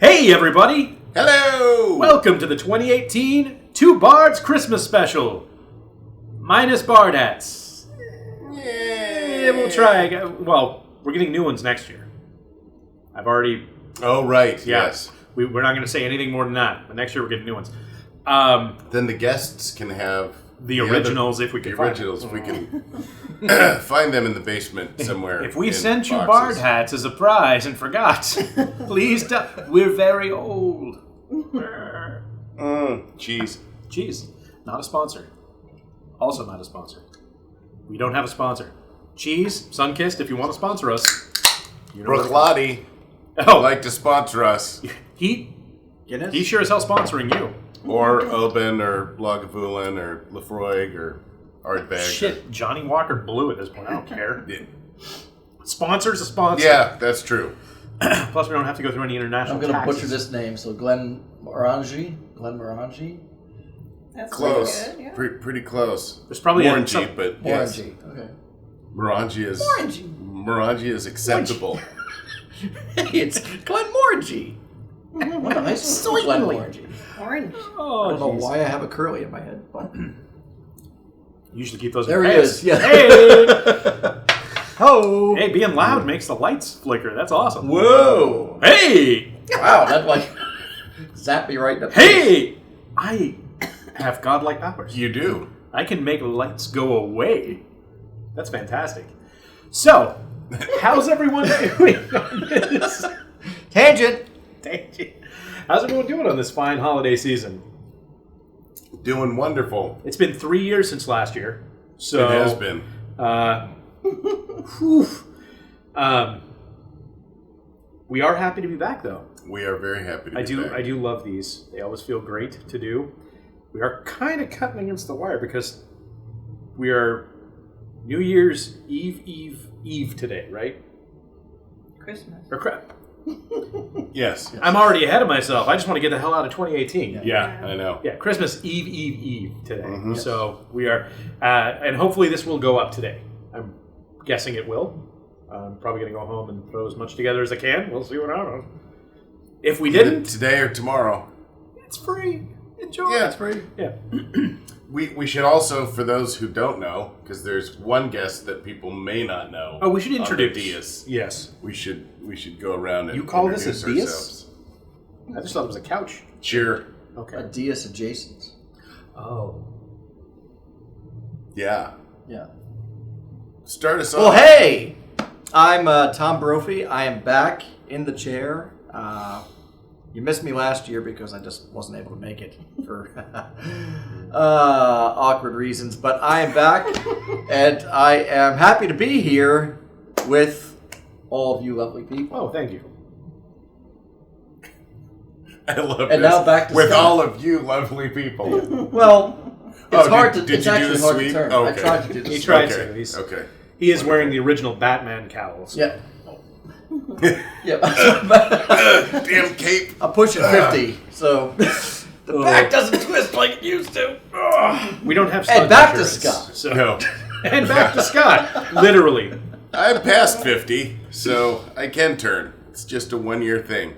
Hey, everybody! Hello! Welcome to the 2018 Two Bards Christmas Special. Minus Bard hats. Yeah, we'll try again. Well, we're getting new ones next year. I've already... Oh, right, yes. We're not going to say anything more than that. But next year we're getting new ones. Then the guests can have... The originals, if we can find them. if we can find them in the basement somewhere. If we sent you Bard hats as a prize and forgot, please don't. We're very old. Cheese. Cheese. Not a sponsor. Also not a sponsor. We don't have a sponsor. Cheese, Sunkissed, if you want to sponsor us. You know Brooklotti would like to sponsor us. He's sure as hell sponsoring you. Or Oben, or Lagavulin, or Lefroy, or Ardbeg. Shit, Johnny Walker Blue at this point. I don't care. Sponsor's a sponsor. Yeah, that's true. Plus, we don't have to go through any international I'm going to taxes. butcher this name. So Glenn Morangi. That's Close. Good, yeah. Pretty close. There's probably Morangi, but yes. Morangi. Okay. Morangi is acceptable. Hey, it's Glenn Morangi. What a nice Glenn Morangi. Orange. Oh, I don't know why I have a curly in my head, but usually keep those. there in he is. Yeah. Hey. Ho. Hey, being loud makes the lights flicker. That's awesome. Whoa. Hey. Wow, that like zapped me right in the face. Hey. I have godlike powers. You do. I can make lights go away. That's fantastic. So, how's everyone doing on this? Tangent. How's everyone doing on this fine holiday season? Doing wonderful. It's been 3 years since last year. So It has been. We are happy to be back, though. We are very happy to be back. I do love these. They always feel great to do. We are kind of cutting against the wire because we are New Year's Eve today, right? Christmas. Or crap. Yes. I'm already ahead of myself. I just want to get the hell out of 2018. Yeah, I know. Yeah, Christmas Eve today. Mm-hmm. So we are, and hopefully this will go up today. I'm guessing it will. I'm probably going to go home and throw as much together as I can. We'll see what happens. If we didn't, Today or tomorrow. it's free. Enjoy. Yeah, it's free. Yeah. We should also, for those who don't know, because there's one guest that people may not know. Oh, we should on the introduce. dais. Yes. We should go around and You call this a introduce dais? ourselves. I just thought it was a couch. Sure. Okay. A DS adjacent. Oh. Yeah. Yeah. Start us Well, off. hey! I'm Tom Brophy. I am back in the chair. You missed me last year because I just wasn't able to make it for awkward reasons. But I am back, and I am happy to be here with all of you lovely people. Oh, thank you. I love And this. now back to with Scott. all of you lovely people. Well, it's hard did to. you It's do actually the hard sweep? to turn. Okay. I tried to do He this. tried Okay. to. He's, Okay. He is wearing the original Batman cowl. So. Yeah. Yeah. Damn cape. I'm pushing 50, so the back doesn't twist like it used to. We don't have And stunt back to insurance, Scott. So. No. And back to Scott. Literally. I'm past 50, so I can turn. It's just a 1 year thing.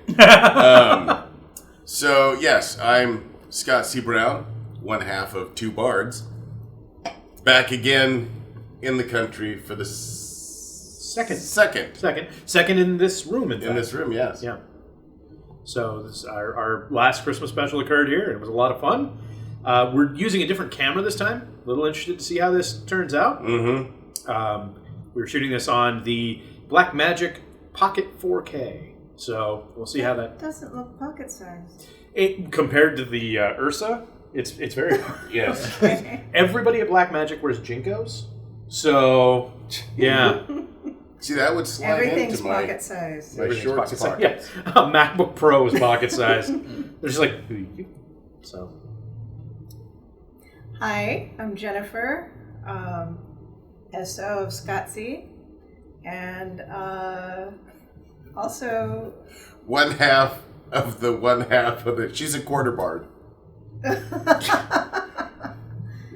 So, yes, I'm Scott C. Brown, one half of Two Bards. Back again in the country for the second in this room, in fact. in this room, yes. Yeah. So this our last Christmas special occurred here, and it was a lot of fun. We're using a different camera this time. A little interested to see how this turns out. Mm-hmm. We were shooting this on the Blackmagic Pocket 4K. So we'll see how that... doesn't look pocket sized. Compared to the Ursa, it's very... Yes. Everybody at Blackmagic wears Jinkos. So, yeah. See, that would slide Everything's into my pocket sized. shorts pocket size. pocket. Yeah. A MacBook Pro is pocket size. They're just like... So... Hi, I'm Jennifer, SO of Scotsy, and also... One half of the... She's a quarter bard.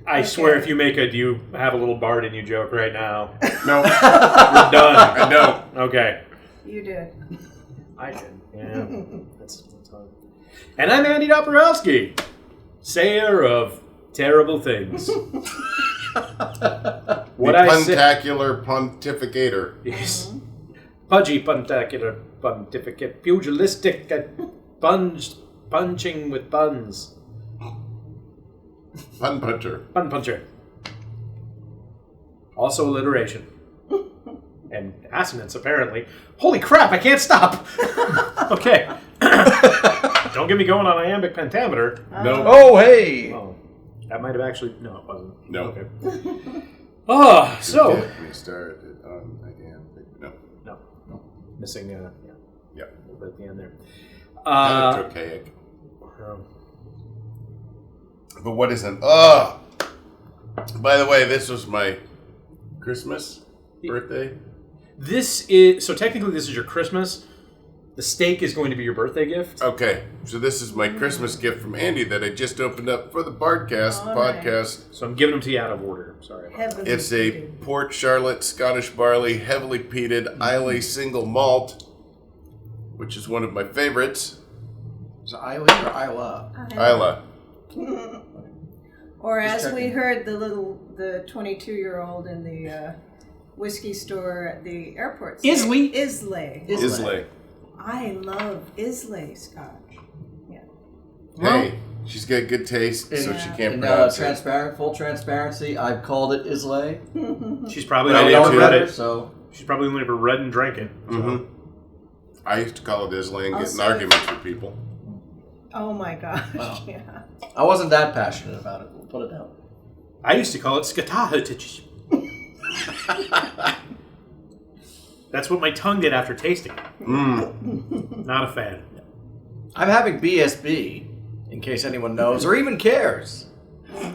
I swear, if you make a "do you have a little bard in you" joke right now, No. we're done. I know. Okay. You did. I did. Yeah. That's And I'm Andy Doporowski, sayer of terrible things. What the I say puntacular pontificator. is pudgy puntacular pontificate, pugilistic, punching with buns. Pun puncher. Pun puncher. Also alliteration. And assonance, apparently. Holy crap, I can't stop! Okay. Don't get me going on iambic pentameter. No. Oh, hey! Oh, that might have actually... No, it wasn't. No. Okay. Oh, so... Get me started on iambic. No. No. Missing, yeah. Yeah. A little bit at the end there. Kind of trochaic. Um, But what isn't? By the way, this was my Christmas birthday. This is... So technically this is your Christmas. The steak is going to be your birthday gift. Okay, so this is my Christmas gift from Andy that I just opened up for the Bardcast podcast. So I'm giving them to you out of order. Sorry. Heavily It's a peated. Port Charlotte Scottish barley, heavily peated Islay single malt, which is one of my favorites. Is it Isla or Isla? Isla. Or Just as we checking. heard the 22-year-old in the whiskey store at the airport. say, Islay? Islay. Islay. I love Islay Scotch. Yeah. Hey, she's got good taste, so she can't In pronounce it. full transparency, I've called it Islay. She's probably But I only don't ever do read it. it. So She's probably only ever read and drank it. So. Mm-hmm. I used to call it Islay and get in Also- arguments with people. Oh my gosh. Wow. Yeah. I wasn't that passionate about it. We'll put it down. I used to call it skatahutich. That's what my tongue did after tasting it. Not a fan. I'm having BSB, in case anyone knows or even cares.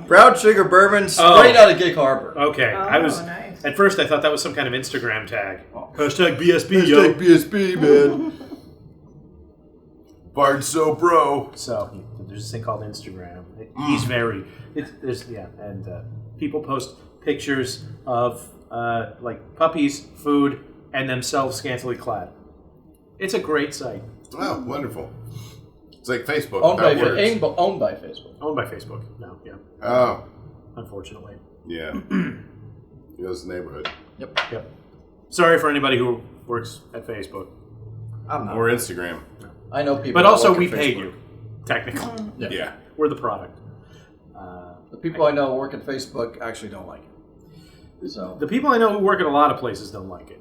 Brown sugar bourbon straight out of Gig Harbor. Okay. Oh, I was nice. at first I thought that was some kind of Instagram tag. Hashtag BSB, yo. BSB, man. Bard's so bro. So there's this thing called Instagram. He's very and people post pictures of like puppies, food, and themselves scantily clad. It's a great site. Oh, wonderful. It's like Facebook. Owned by, without words. owned by Facebook. Owned by Facebook. No, yeah. Oh, Unfortunately. yeah. He knows the neighborhood. Yep. Sorry for anybody who works at Facebook. I'm not. Or Instagram. I know people. But that also work we at pay Facebook. you, technically. Yeah. We're the product. The people I know who work at Facebook actually don't like it. So The people I know who work at a lot of places don't like it.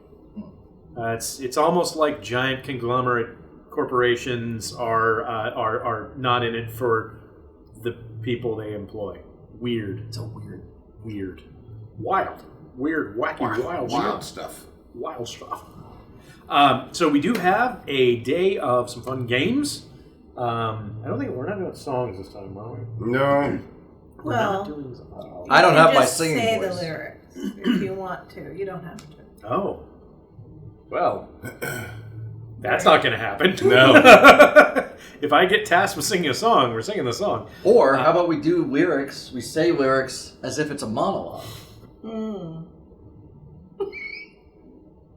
It's almost like giant conglomerate corporations are not in it for the people they employ. Weird. it's a weird. Wild. Weird, wacky, wild stuff. Wild stuff. So we do have a day of some fun games. I don't think we're not doing songs this time, are we? No. We're not Well, doing. I don't you have can my just singing say voice. the lyrics if you want to. You don't have to. Oh. Well, that's not going to happen. No. If I get tasked with singing a song, we're singing the song. Or how about we do lyrics? We say lyrics as if it's a monologue.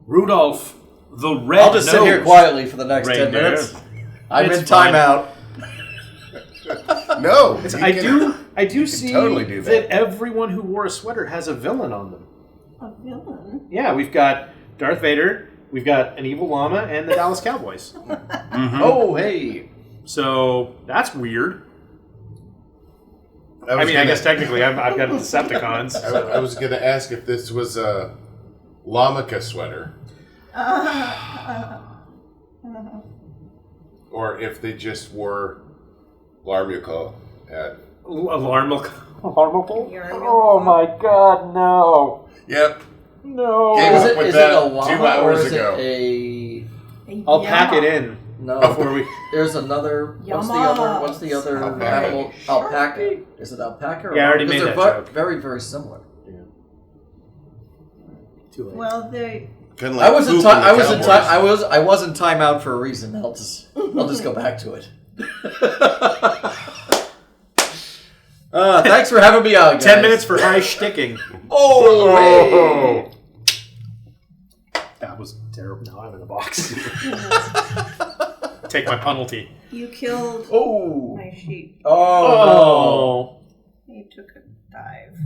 Rudolph the Red I'll just sit here quietly for the next 10 Reindeer. minutes. I'm It's in fine. timeout. No. I do see totally do that. everyone who wore a sweater has a villain on them. A villain? Yeah, we've got Darth Vader, we've got an evil llama, and the Dallas Cowboys. Oh, hey. So that's weird. I I guess technically I've got Decepticons. So. I was going to ask if this was a llama sweater. Or if they just wore Larmuco at... Alarmical? Yarmulke? Oh my god, no. Yep. No. Came Is up it, with is that it a llama 2 hours or is ago. it a... I'll pack it in. No. Before we... There's another... What's the other Alpaca. animal? Alpaca. Is it alpaca? Or Yeah, I already because made they're that joke. very, very similar. Too late. Well, they. Kind of like I was in poop time. the I was in Cowboys. time. I was in timeout for a reason. I'll just go back to it. Thanks for having me out, guys. 10 minutes for high shticking. Oh, That was terrible. Now I'm in the box. take my penalty. You killed Oh. my sheep. Oh. He took a dive.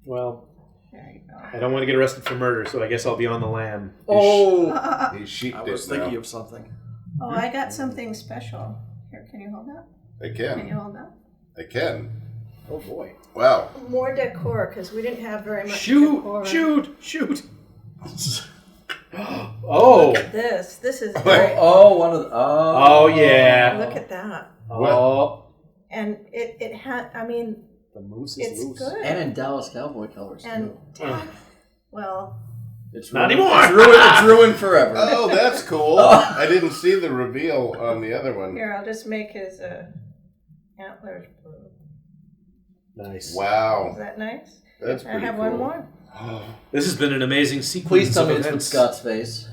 Well, There you go. I don't want to get arrested for murder, so I guess I'll be on the lam. Oh. He's sheep I was dick thinking now. of something. Oh, I got something special. Here, can you hold that? I Can you can. hold that? I can. Oh boy. Wow. More decor, because we didn't have very much Shoot! decor. Shoot! Oh! Look at this. This is very... Oh, one of the... Oh, yeah. Look at that. Oh. And it had, I mean, The moose is it's loose. good. And in Dallas Cowboy colors, And, too. well, It's Not ruined- anymore. It's ruined forever. Oh, that's cool. I didn't see the reveal on the other one. here, I'll just make his antlers blue. Nice. Is Wow. that nice? That's I pretty have cool. one more. This has been an amazing sequence. Please tell of me it's with events. Scott's face.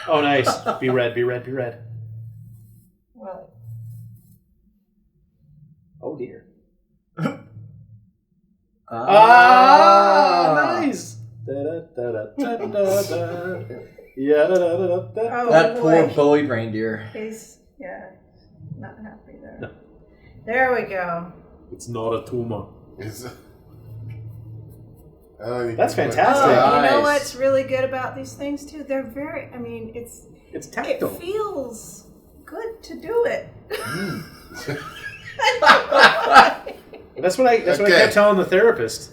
Oh, nice. Be red. Well, Oh, dear. Nice. Nice. Da-da-da-da-da-da-da. Yeah-da-da-da-da. oh, That boy. poor bullied reindeer. He's, not happy there. No. There we go. It's not a tumor. Is- That's Oh, fantastic. you know Nice. what's really good about these things, too? They're very, I mean, It's it tactile. feels good to do it. That's what I Okay. kept telling the therapist.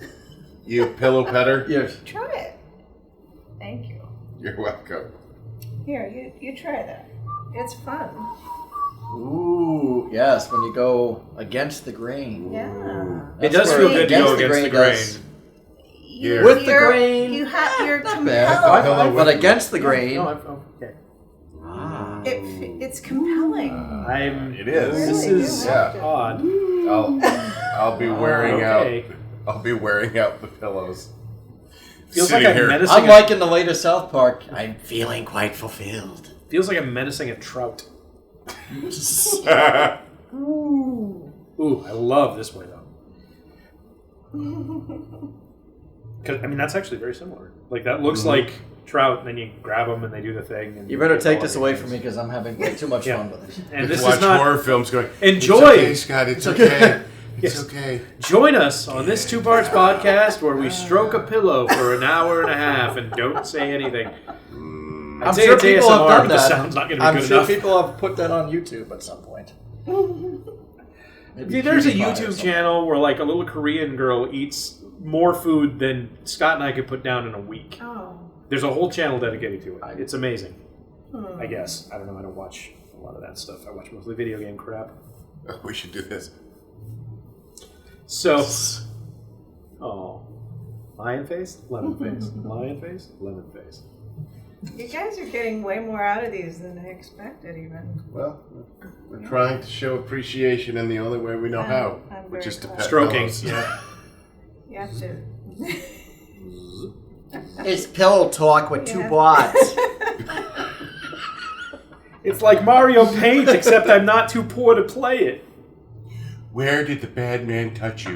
You pillow petter? Yes. Try it. Thank you. You're welcome. Here, you try that. It's fun. Ooh, yes, when you go against the grain. Yeah. It That's does where feel good to go against the grain. does. Here. With the You're- grain. You have your Not bad. compelling. But against the grain. No, okay. Ah. It's compelling. It is. This Really is do have to. odd. I'll be wearing Okay. out. I'll be wearing out the pillows. Feels Sitting like I'm here. menacing. Unlike in the latest South Park, I'm feeling quite fulfilled. Feels like I'm menacing a trout. Ooh, I love this way though. Because I mean, that's actually very similar. Like that looks like trout, and then you grab them and they do the thing. And You better get take all this of away these from me things. because I'm having way too much Yeah. fun with it. And this Watch is not. horror films going. Enjoy. It's okay, Scott. It's okay. It's Yes. okay. Join us on this Two Bards podcast where we stroke a pillow for an hour and a half and don't say anything. I'd I'm say sure it's people ASMR, have done but the that. sound's not going to be I'm good sure enough. people have put that on YouTube at some point. Maybe See, there's a PewDiePie or YouTube something. channel where like a little Korean girl eats more food than Scott and I could put down in a week. Oh. There's a whole channel dedicated to it. It's amazing. Hmm. I guess. I don't know. I don't watch a lot of that stuff. I watch mostly video game crap. Oh, we should do this. So, oh, lion face, lemon face, lion face, lemon face. You guys are getting way more out of these than I expected, even. Well, we're trying to show appreciation in the only way we know how, I'm which very is to glad. pet Stroking. pillows. Yeah. You have to. It's pillow talk with two Yeah. bots. It's like Mario Paint, except I'm not too poor to play it. Where did the bad man touch you?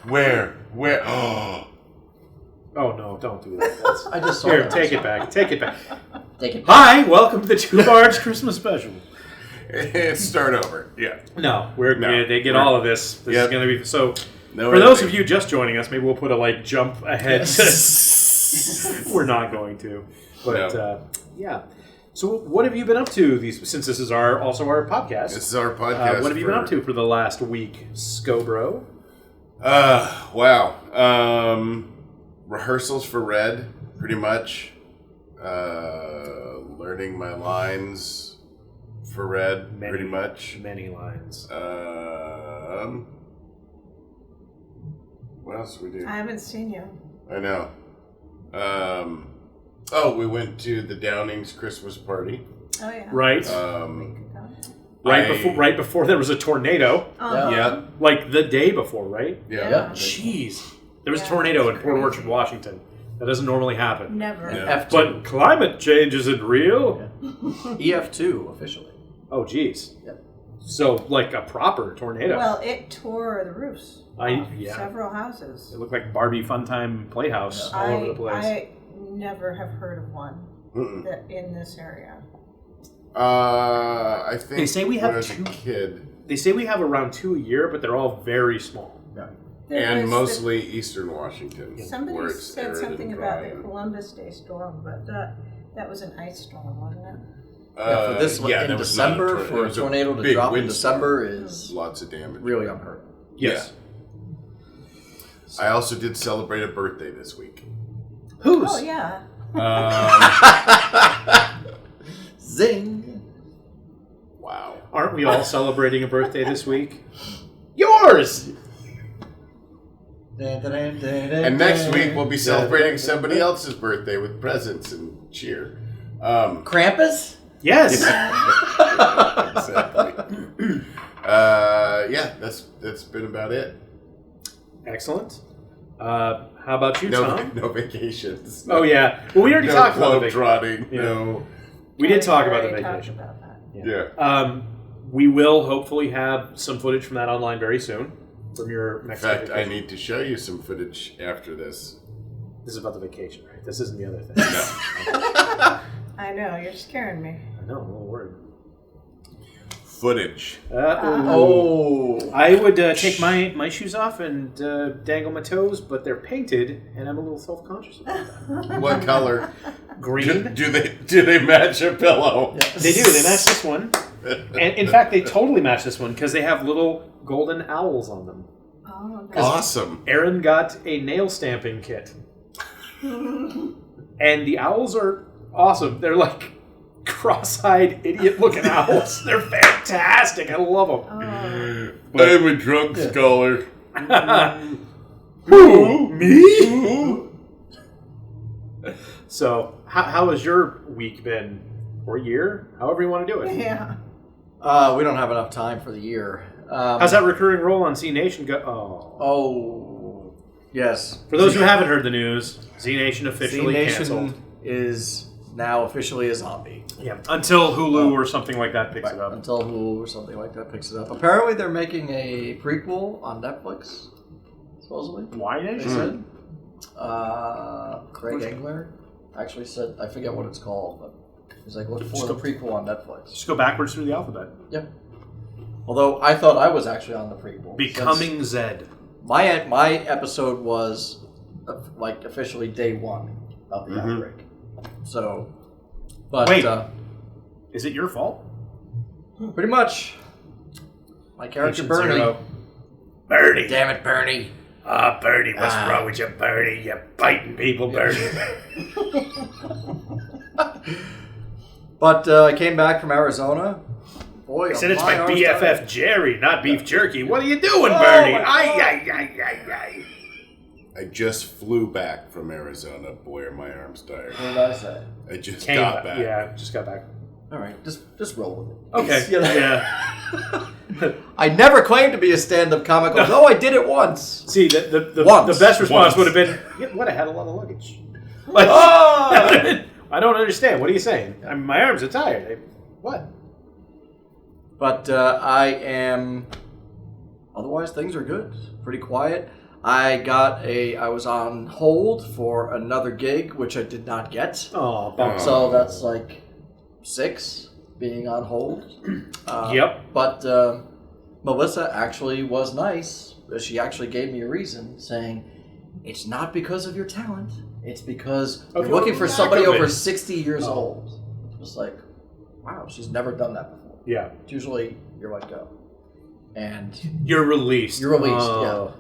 Where? Where? Oh. Oh no! Don't do that. That's... I just saw Here, that. take it back. Take it back. Take it. Hi, welcome to the Two Bards Christmas Special. Start over. Yeah. No, they get we're- all of this. This Yep. is going to be so. No For those editing. of you just joining us, maybe we'll put a jump ahead. We're not going to, but No. yeah. So, what have you been up to since this is also our podcast? This is our podcast. What have you been up to for the last week, Scobro? Wow. Rehearsals for Red, pretty much. Learning my lines for Red, pretty much. Many lines. What else did we do? I haven't seen you. I know. We went to the Downings Christmas party. Oh, yeah. Right. Right before there was a tornado. Yeah. Like the day before, right? Yeah. Yeah. Jeez. There was a Yeah, tornado in that's Port crazy. Orchard, Washington. That doesn't normally happen. Never. Yeah. F2. But climate change isn't real. EF2 officially. Oh, geez. Yep. So, like a proper tornado. Well, it tore the roofs off yeah. several houses. It looked like Barbie Funtime Playhouse all over the place. I never have heard of one Mm-mm. in this area. I think They say we have when I was two- a kid, They say we have around 2 a year, but they're all very small. Yeah. There and was mostly Eastern Washington. Somebody where it's said arid something and about dry the and- Columbus Day storm, but that was an ice storm, wasn't it? Yeah, for this one yeah, in that was not a December, tor- it for a was a tornado to big drop in windstorm. December is Lots of damage. really unheard of. Yes. I also did celebrate a birthday this week. Whose? Oh yeah. Zing! Wow. Aren't we all celebrating a birthday this week? Yours! And next week we'll be celebrating somebody else's birthday with presents and cheer. Krampus? Yes! Exactly. Yeah, that's been about it. Excellent. How about you, Tom? No vacations. Oh, yeah. Well, we already No talked about the globe vacation. trotting. Yeah. No. We did talk about the already talked vacation. about that. Yeah. We will hopefully have some footage from that online very soon. From your In Mexico fact, I vacation. need to show you some footage after this. This is about the vacation, right? This isn't the other thing. No. I know, you're scaring me. I know, I'm a little worried. Footage. Oh. I would take my shoes off and dangle my toes, but they're painted, and I'm a little self-conscious about that. What color? Green. Do they match a pillow? They do. They match this one. And in fact, they totally match this one because they have little golden owls on them. Oh, okay. Awesome. Aaron got a nail stamping kit. And the owls are awesome. They're like cross-eyed, idiot-looking owls. They're fantastic. I love them. Oh. I'm a drunk scholar. Who? Me? So, how has your week been? Or year? However you want to do it. Yeah. We don't have enough time for the year. How's that recurring role on Z Nation go? Oh. Oh, yes. For those who haven't heard the news, Z Nation Z officially canceled. Nation is now officially a zombie. Yeah, until Hulu or something like that picks it up. Until Hulu or something like that picks it up. Apparently, they're making a prequel on Netflix. Supposedly, Why they Nation? said. Craig Engler actually said, I forget what it's called, but he's like, look for the prequel on Netflix. Just go backwards through the alphabet. Yep. Although I thought I was actually on the prequel. Becoming since Zed. my episode was like officially day one of the outbreak. So, but Wait. Is it your fault? pretty much my character Patient Bernie. Zero. Bernie. Damn it, Bernie! Ah, Bernie, what's wrong with you, Bernie? You're biting people, Bernie. But I came back from Arizona. Boy, I said it's my arms BFF tired. Jerry, not beef jerky. What are you doing, Oh, Bernie? my Ay. I just flew back from Arizona. Boy, are my arms tired. What did I say? I just Came got back. Yeah, just got back. All right, just roll with it. Okay. You know? Yeah. I never claimed to be a stand-up comic, although I did it once. See, the Once. best response Once. would have been, yeah, what? I had a lot of luggage. Like, Oh! I don't understand. What are you saying? My arms are tired. What? But I am. Otherwise, things are good. Pretty quiet. I was on hold for another gig, which I did not get. Oh, bummer. So that's like 6 being on hold. Yep. But Melissa actually was nice. She actually gave me a reason, saying, "It's not because of your talent. It's because Okay, you're looking for lack somebody of it." over 60 years Oh. old." It was like, wow, she's never done that before. Yeah. It's usually you're let go. And You're released. you're released, Oh.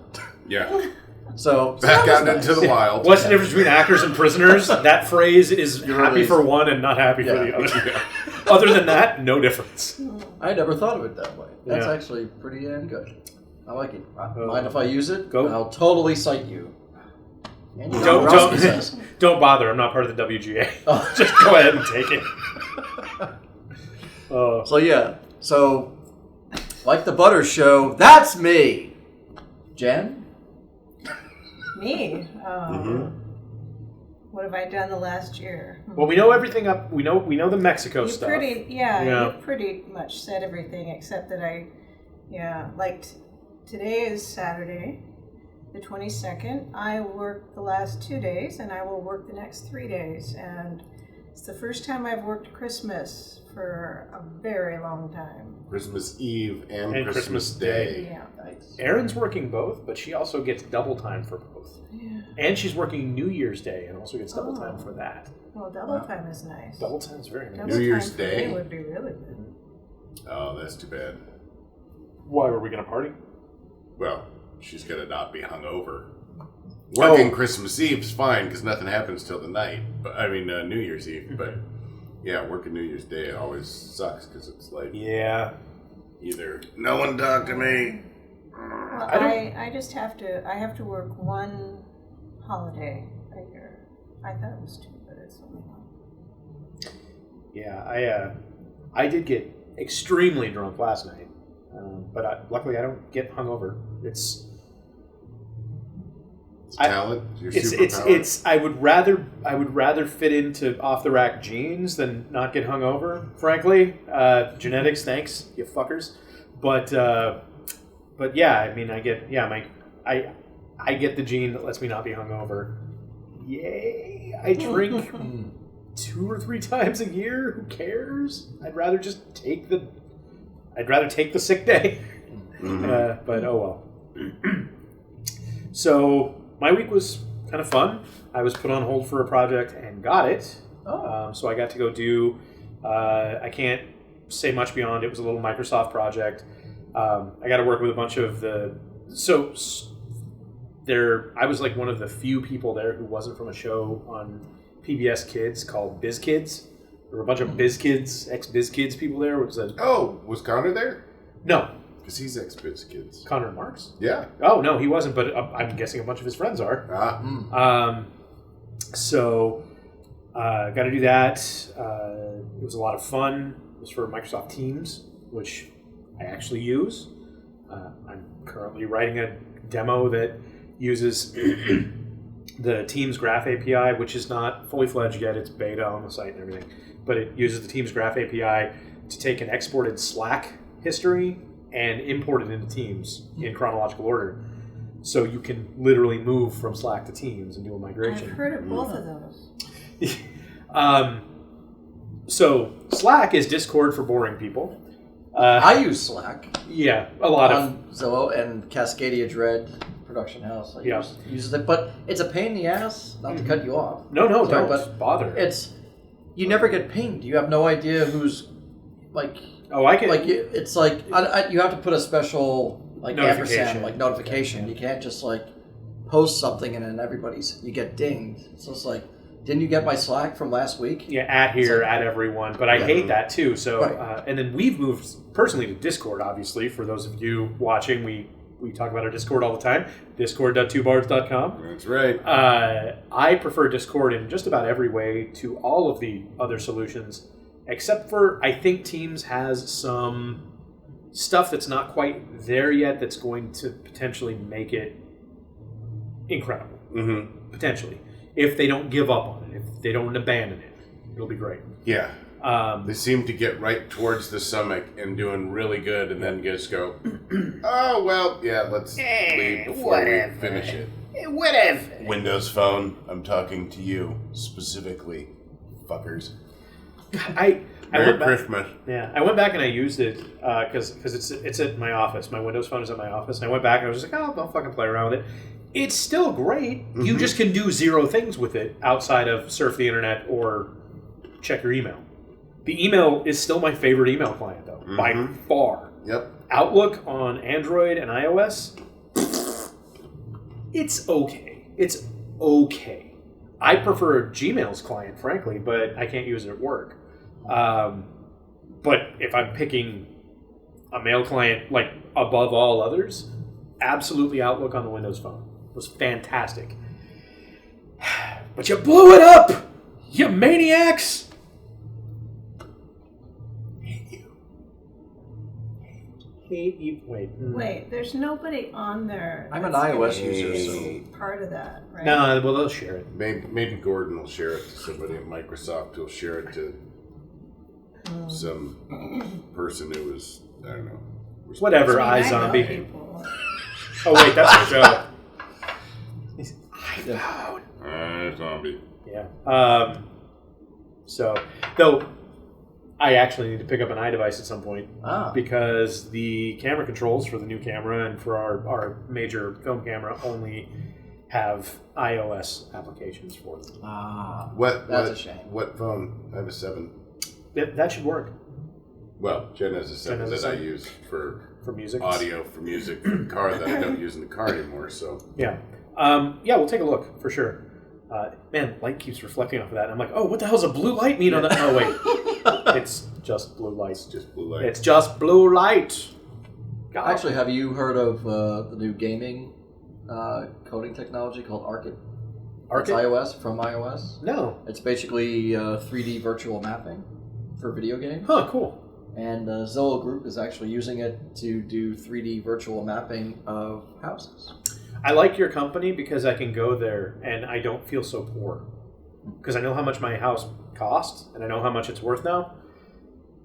Yeah. so Back that out was into nice. the wild. What's the difference between actors and prisoners? That phrase is you're happy released. for one and not happy for Yeah. the other. Other than that, no difference. I never thought of it that way. That's Yeah. actually pretty damn good. I like it. Mind if I use it? Go. I'll totally cite you. And you know Don't what else he says. don't bother. I'm not part of the WGA. Oh. Just go ahead and take it. So yeah, so like the Butter Show, that's me. Jen? Me? Oh. Mhm. What have I done the last year? Well, we know everything up. We know the Mexico You stuff. you pretty much said everything except that today is Saturday, the 22nd. I worked the last 2 days and I will work the next 3 days. And It's the first time I've worked Christmas for a very long time. Christmas Eve and And Christmas Christmas Day. Yeah. Nice. Erin's working both, but she also gets double time for both. Yeah. And she's working New Year's Day and also gets double time for that. Well, double time is nice. Double time is very nice. Double New Year's time for me Day? would be really good. Oh, that's too bad. Why were we going to party? Well, she's gonna not be hungover. Working Christmas Eve's fine because nothing happens till the night. But I mean New Year's Eve. But yeah, working New Year's Day always sucks because it's like Yeah. either no one talk to me. Well, I I just have to work one holiday a year. I thought it was two, but it's only one. Yeah, I did get extremely drunk last night, but luckily I don't get hungover. It's Talent, your it's superpower. I would rather fit into off the rack genes than not get hungover. Frankly, genetics, thanks you fuckers. But yeah, I mean I get I get the gene that lets me not be hungover. Yay! I drink 2 or 3 times a year. Who cares? I'd rather take the sick day. But oh well. So my week was kind of fun. I was put on hold for a project and got it. So I got to go do. I can't say much beyond. It was a little Microsoft project. I got to work with a bunch of the. So there, I was like one of the few people there who wasn't from a show on PBS Kids called Biz Kids. There were a bunch of Biz Kids, ex-Biz Kids people there. Which was Was Connor there? no, Because he's ex-Biz Kids. Connor Marks. Yeah. Oh no, he wasn't. But I'm guessing a bunch of his friends are. So got to do that. It was a lot of fun. It was for Microsoft Teams, which I actually use. I'm currently writing a demo that uses the Teams Graph API, which is not fully fledged yet. It's beta on the site and everything. But it uses the Teams Graph API to take an exported Slack history and import it into Teams in chronological order. So you can literally move from Slack to Teams and do a migration. I've heard of both of those. So Slack is Discord for boring people. I use Slack Yeah, a lot of. on Zillow and Cascadia Dread Production House. Uses it, but it's a pain in the ass. Not to cut you off. No, Sorry, don't but bother. It's you never get pinged. You have no idea who's like. Oh, I can. It's like you have to put a special Notification. ampersand notification. You can't just post something and then you get dinged. So it's like, didn't you get my Slack from last week? Yeah, at here, It's like- at everyone. But I hate that too. So, Right. and then we've moved personally to Discord. Obviously, for those of you watching, we talk about our Discord all the time. Discord.twobards.com. That's right. I prefer Discord in just about every way to all of the other solutions, except for I think Teams has some stuff that's not quite there yet that's going to potentially make it incredible. Mm-hmm. Potentially. If they don't give up on it, if they don't abandon it, it'll be great. Yeah. They seem to get right towards the summit and doing really good, and then just go, oh, well, yeah, let's leave before we finish it. Whatever. Windows Phone, I'm talking to you specifically, fuckers. I Merry went back. Christmas. Yeah, I went back and I used it because it's at my office. My Windows Phone is at my office, and I went back and I was just like, oh, I'll fucking play around with it. It's still great. You just can do 0 things with it outside of surf the internet or check your email. The email is still my favorite email client, though, by far. Yep. Outlook on Android and iOS, it's okay. It's okay. I prefer Gmail's client, frankly, but I can't use it at work. But if I'm picking a mail client above all others, absolutely Outlook on the Windows Phone was fantastic. But you blew it up, you maniacs! Hate you. Wait, there's nobody on there. I'm an that's iOS gonna user, be part of that, right? No, well, they'll share it. Maybe Gordon will share it to somebody at Microsoft who'll share it to some person who was, I don't know. Whatever, I mean, I know iZombie. people. Oh, wait, that's a show. Zombie. Yeah. So, though, I actually need to pick up an iDevice at some point because the camera controls for the new camera and for our major film camera only have iOS applications for them. That's a shame. What phone? I have a 7. That should work. Well, Jen has a 7 that I use for music, audio, for music, for the car that I don't use in the car anymore. So yeah, we'll take a look for sure. Man, light keeps reflecting off of that. And I'm like, oh, what the hell's a blue light mean on that? Oh wait, it's just blue light. it's just blue light. It's just blue light. God. Actually, have you heard of the new gaming coding technology called Arcid? It's iOS, from iOS. No. It's basically 3D virtual mapping for video games. Huh, cool. And Zillow Group is actually using it to do 3D virtual mapping of houses. I like your company because I can go there and I don't feel so poor. Because I know how much my house costs and I know how much it's worth now.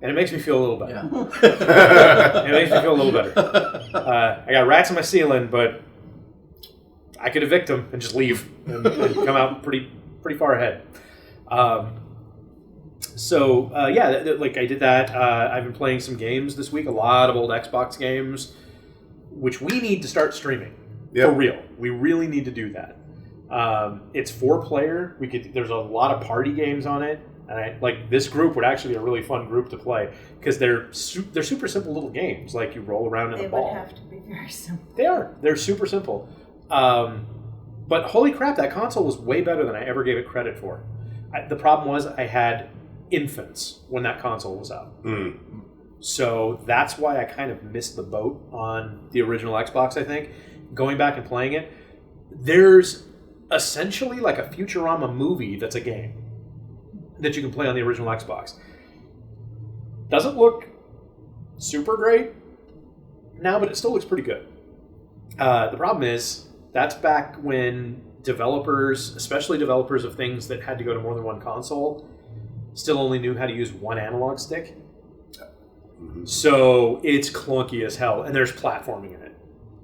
And it makes me feel a little better. Yeah. It makes me feel a little better. I got rats on my ceiling, but I could evict them and just leave and come out pretty far ahead. Like I did that. I've been playing some games this week, a lot of old Xbox games, which we need to start streaming. Yep. For real. We really need to do that. It's 4-player. There's a lot of party games on it. And this group would actually be a really fun group to play because they're super simple little games. Like you roll around in a ball. They would have to be very simple. They are. They're super simple. But holy crap, that console was way better than I ever gave it credit for. The problem was I had infants when that console was out. Mm. So that's why I kind of missed the boat on the original Xbox, I think. Going back and playing it, there's essentially like a Futurama movie that's a game that you can play on the original Xbox. Doesn't look super great now, but it still looks pretty good. The problem is, that's back when developers, especially developers of things that had to go to more than one console, still only knew how to use one analog stick. Mm-hmm. So it's clunky as hell, and there's platforming in it.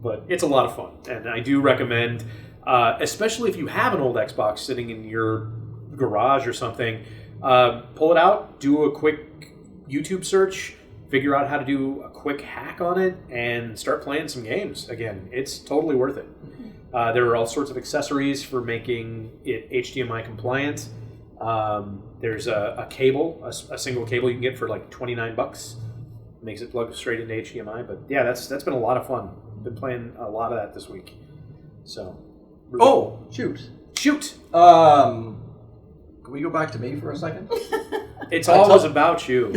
But it's a lot of fun, and I do recommend, especially if you have an old Xbox sitting in your garage or something, pull it out, do a quick YouTube search, figure out how to do a quick hack on it, and start playing some games. Again, it's totally worth it. There are all sorts of accessories for making it HDMI compliant. There's a cable, a single cable you can get for like $29. Makes it plug straight into HDMI. But yeah, that's been a lot of fun. Been playing a lot of that this week. So. Shoot. Can we go back to me for a second? It's always about you.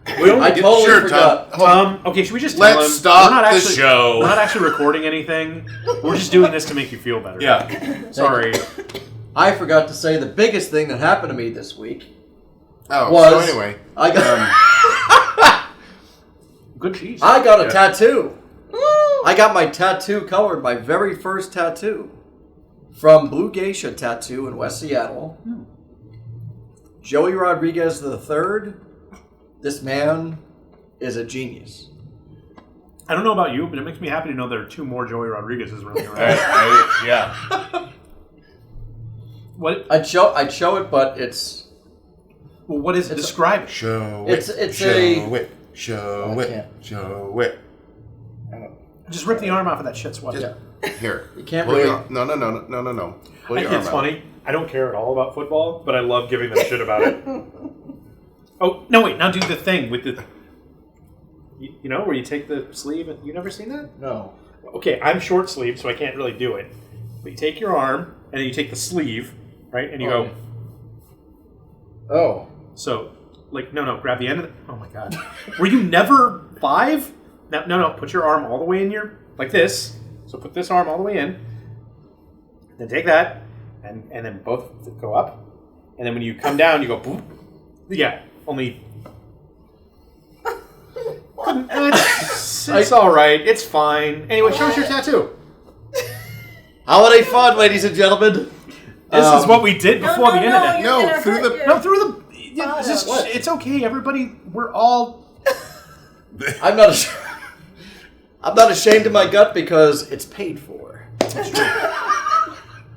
I totally forgot. Tom, okay, should we just tell him? Let's stop the show. We're not actually recording anything. We're just doing this to make you feel better. Yeah. Sorry. I forgot to say the biggest thing that happened to me this week. So anyway. I got Good cheese. I got a tattoo. I got my tattoo colored, my very first tattoo, from Blue Geisha Tattoo in West Seattle. Joey Rodriguez III. This man is a genius. I don't know about you, but it makes me happy to know there are 2 more Joey Rodriguez's running around. Yeah. What? I'd show it, but it's... Well, what is it? Describe it. Show it. Show it. Just rip the arm off of that shit sweater. Yeah. Here. You can't Pull really... No. Pull your arm It's out. funny. I don't care at all about football, but I love giving them shit about it. Oh, no, wait. Now do the thing with the... You know, where you take the sleeve and... You never seen that? No. Okay, I'm short sleeve, so I can't really do it. But you take your arm, and then you take the sleeve, right? And you go... Oh. So, no, grab the end of the... Oh, my God. Were you never 5? No, put your arm all the way in your... Like this. So put this arm all the way in. Then take that, and then both go up. And then when you come down, you go... Boop. Yeah, only... It's all right. It's fine. Anyway, show us your tattoo. Holiday fun, ladies and gentlemen. This is what we did before the internet. Through the... It's okay, everybody. We're all... I'm not ashamed of my gut because it's paid for.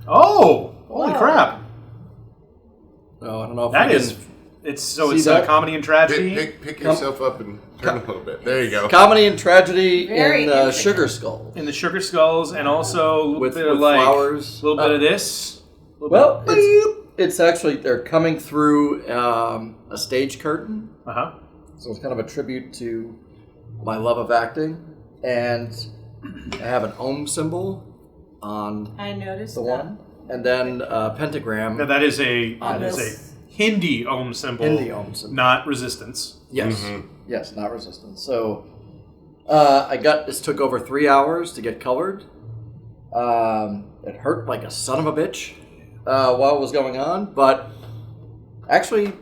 Oh, holy crap! No, I don't know if That we is can It's that? comedy and tragedy. Pick yourself up and turn a little bit. There you go. Comedy and tragedy Very in interesting. Sugar Skull. In the Sugar Skulls, and also a little With bit of like flowers. a little bit of this. Well, it's actually, they're coming through a stage curtain. Uh-huh. So it's kind of a tribute to my love of acting. And I have an Om symbol on I noticed the that. one. And then a pentagram. Now that is a Yes. Hindi Om symbol, Hindi Om symbol. not resistance. Yes. Yes, not resistance. So this took over 3 hours to get colored. It hurt like a son of a bitch while it was going on, but actually,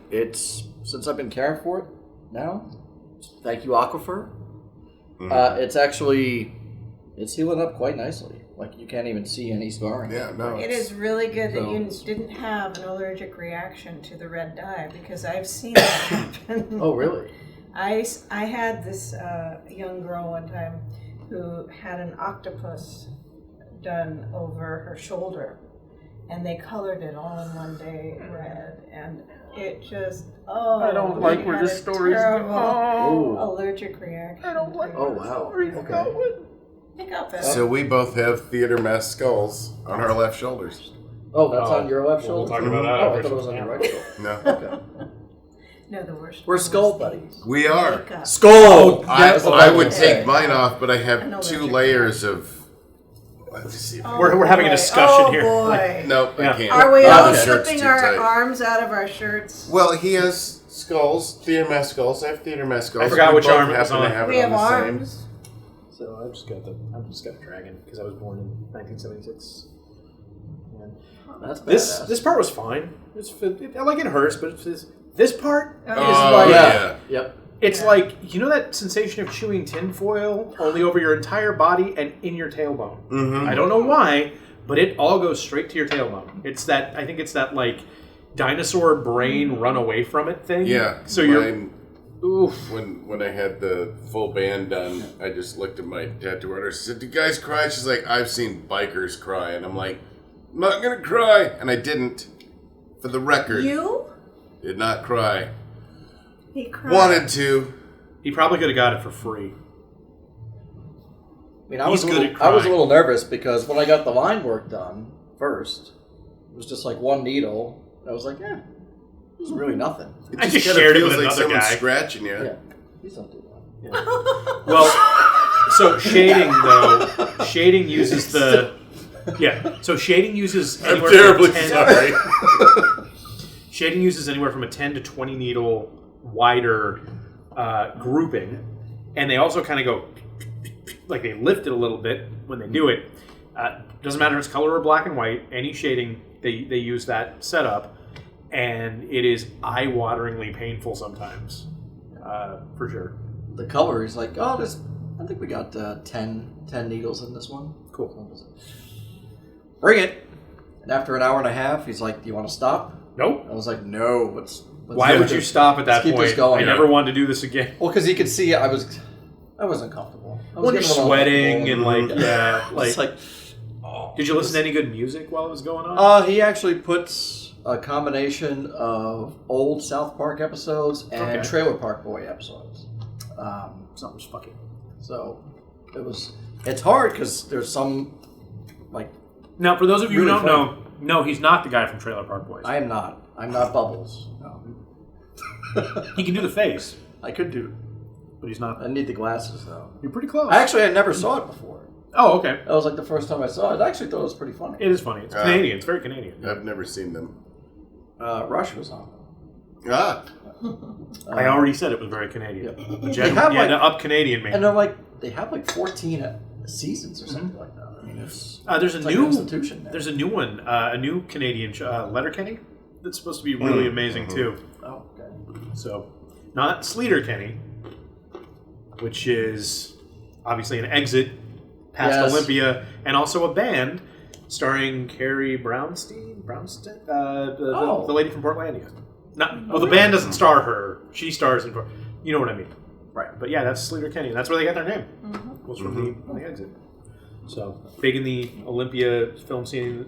since I've been caring for it now, thank you, Aquifer. It's healing up quite nicely. Like, you can't even see any scarring. Yeah, no. It is really good that So- you didn't have an allergic reaction to the red dye, because I've seen that happen. Oh, really? I had this young girl one time who had an octopus done over her shoulder, and they colored it all in one day red, and it just I don't like she where had this a story's terrible going. allergic reaction. I don't like Oh, wow. Okay. Pick up it. So we both have theater mask skulls on our left shoulders. Oh, that's Oh, on your left we'll shoulder? talk about that Oh, I after thought it was on some your right shoulder. No, Okay. No, the worst. We're one skull was buddies. we are. makeup. Skull! I would Okay. take mine off, but I An have allergic 2 layers of. Let's see. Oh, We're having a boy. discussion oh, here. Boy. Nope, Yeah. I can't. Are we My all shirt's slipping too our tight. arms out of our shirts? Well, he has skulls, theater mask skulls. I have theater mask skulls. I forgot We which both arm it was happen to on. have We it have on the same. arms. So I've just got a dragon because I was born in 1976. And That's this badass. part was fine. It hurts, but this part Oh, is Oh, like yeah. Yep. it's like, you know that sensation of chewing tinfoil only over your entire body and in your tailbone. Mm-hmm. I don't know why, but it all goes straight to your tailbone. I think it's that like dinosaur brain run away from it thing. Yeah. So you're mine- oof. When I had the full band done, I just looked at my tattoo artist. I said, "Do you guys cry?" She's like, "I've seen bikers cry," and I'm like, "I'm not gonna cry," and I didn't. For the record, You? did not cry. He cried. Wanted to. He probably could have got it for free. I mean, I was He's a good little, at I was a crying. little nervous because when I got the line work done first, it was just like one needle. I was like, it was really nothing. It I just kinda shared it feels with like another someone's guy. scratching you. Yeah, please don't do that. Well, so shading uses the So shading uses I'm anywhere terribly from 10, sorry. Shading uses anywhere from a 10 to 20 needle wider grouping, and they also kind of go like they lift it a little bit when they do it. Doesn't matter if it's color or black and white. Any shading, they use that setup, and it is eye-wateringly painful sometimes, for sure. The color is like, I think we got 10 needles in this one. Cool. Bring it. And after an hour and a half, he's like, "Do you want to stop?" Nope. I was like, "No." Let's Why do would this. you stop at that Let's keep point? this going. I never wanted to do this again. Well, because he could see I wasn't comfortable. I was When you're getting a little sweating and uncomfortable. like, It's like, did you listen to any good music while it was going on? He actually puts a combination of old South Park episodes and Okay. Trailer Park Boy episodes. Something's fucking. So it's hard because there's some, like, Now, for those of you who Really don't know, no, he's not the guy from Trailer Park Boys. I'm not Bubbles. No. He can do the face, I could do. but he's not. I need the glasses though. You're pretty close. I never saw it before. Oh, okay. That was like the first time I saw it. I actually thought it was pretty funny. It is funny. It's Canadian. It's very Canadian. I've never seen them. Rush was on. Ah, I already said it was very Canadian. Yep. Jen, They have, you had like- to up Canadian me. And they're like, they have like 14 seasons or something like that. I mean, it's There's a it's like an new institution now. There's a new one, a new Canadian Letterkenny that's supposed to be really amazing too. Oh, okay. So, not Sleater Kenny, which is obviously an exit past Yes. Olympia, and also a band starring Carrie Brownstein, the lady from Portlandia. The band doesn't star her; she stars in. You know what I mean, right? But yeah, that's Sleater Kenny. That's where they got their name. Was from the exit. So big in the Olympia film scene.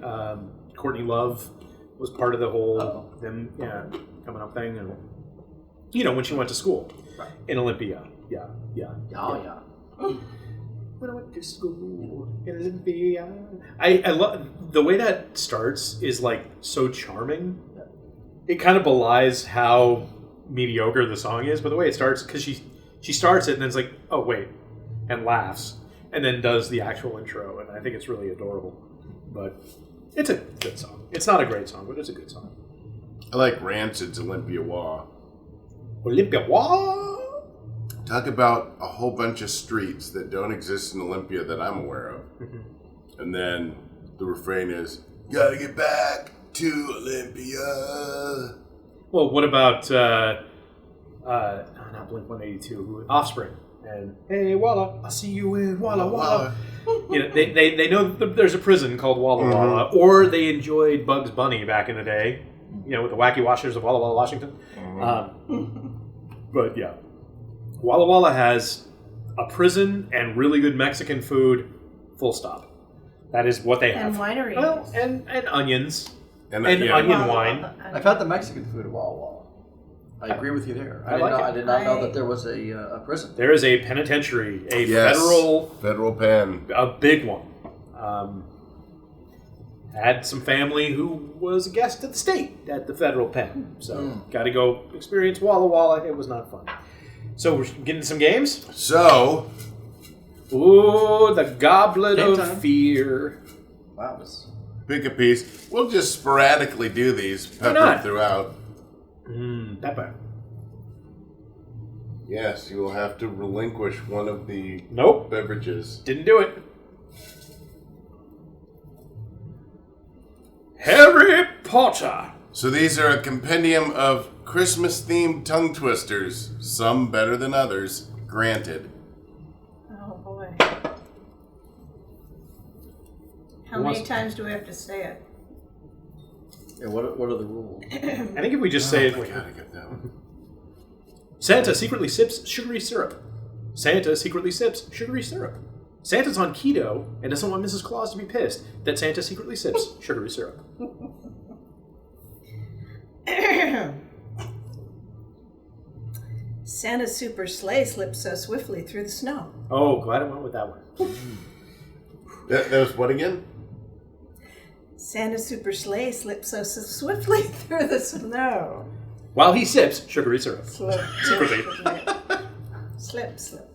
Courtney Love was part of the whole them coming up thing, and when she went to school in Olympia. Yeah. Oh, yeah. When I went to school in Olympia. I love the way that starts is like so charming. It kind of belies how mediocre the song is, but the way it starts, because she starts it and then it's like, oh wait, and laughs, and then does the actual intro, and I think it's really adorable. But it's a good song. It's not a great song, but it's a good song. I like Rancid's Olympia Wah. Olympia Wah! Talk about a whole bunch of streets that don't exist in Olympia that I'm aware of. And then the refrain is, gotta get back to Olympia. Well, what about not Blink-182, Offspring, and Hey Walla, I'll see you in Walla Walla. They know that there's a prison called Walla Walla, or they enjoyed Bugs Bunny back in the day, with the Wacky Washers of Walla Walla, Washington. But yeah, Walla Walla has a prison and really good Mexican food. Full stop. That is what they have. And wineries. Well, and onions. And yeah. onion wine. I've had the Mexican food at Walla Walla. I agree with you there. I did not know that there was a prison. There is a penitentiary, federal pen, a big one. Had some family who was a guest at the state at the federal pen, so got to go experience Walla Walla. It was not fun. So we're getting some games. So, the Goblet Game of time. Fear. Wow. pick a piece. We'll just sporadically do these, peppered not? throughout. Pepper. Yes, you will have to relinquish one of the Nope. beverages. Didn't do it. Harry Potter. So these are a compendium of Christmas-themed tongue twisters, some better than others, granted. Oh boy. How many times do we have to say it? Yeah, what are the rules? I think if we just say Oh my it, God, I got that one. Santa secretly sips sugary syrup. Santa secretly sips sugary syrup. Santa's on keto and doesn't want Mrs. Claus to be pissed that Santa secretly sips sugary syrup. Santa's super sleigh slips so swiftly through the snow. Oh, glad I went with that one. That was what again? Santa's super sleigh slips so swiftly through the snow. While he sips sugary syrup. Slip, Secretly. slip, slip.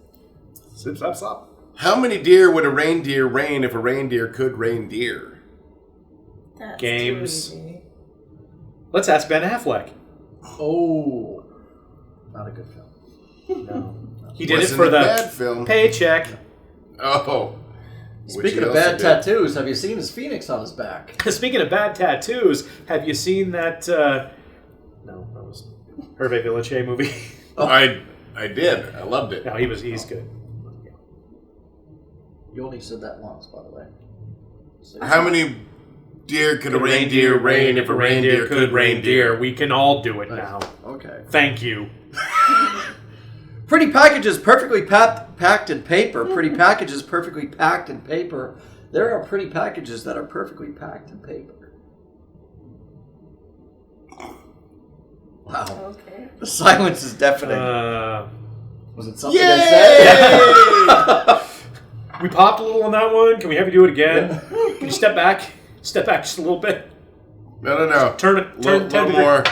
Sip, slap, slap. How many deer would a reindeer rein if a reindeer could reindeer? That's Games. too easy. Let's ask Ben Affleck. Oh, not a good film. No. He did Wasn't it for a the bad film. paycheck. Oh. Which Speaking he of also bad did. tattoos, have you seen his phoenix on his back? Speaking of bad tattoos, have you seen that? No, that was Hervé Villechaize movie. I did. I loved it. No, he's good. You only said that once, by the way. So- How many deer could a reindeer rein if a reindeer could reindeer? We can all do it now. Okay. Thank you. Pretty packages perfectly packed in paper. Pretty packages perfectly packed in paper. There are pretty packages that are perfectly packed in paper. Wow. Okay. The silence is deafening. Was it something Yay! I said? We popped a little on that one. Can we have you do it again? Can you step back? Step back just a little bit. No. Turn it. Turn Little more.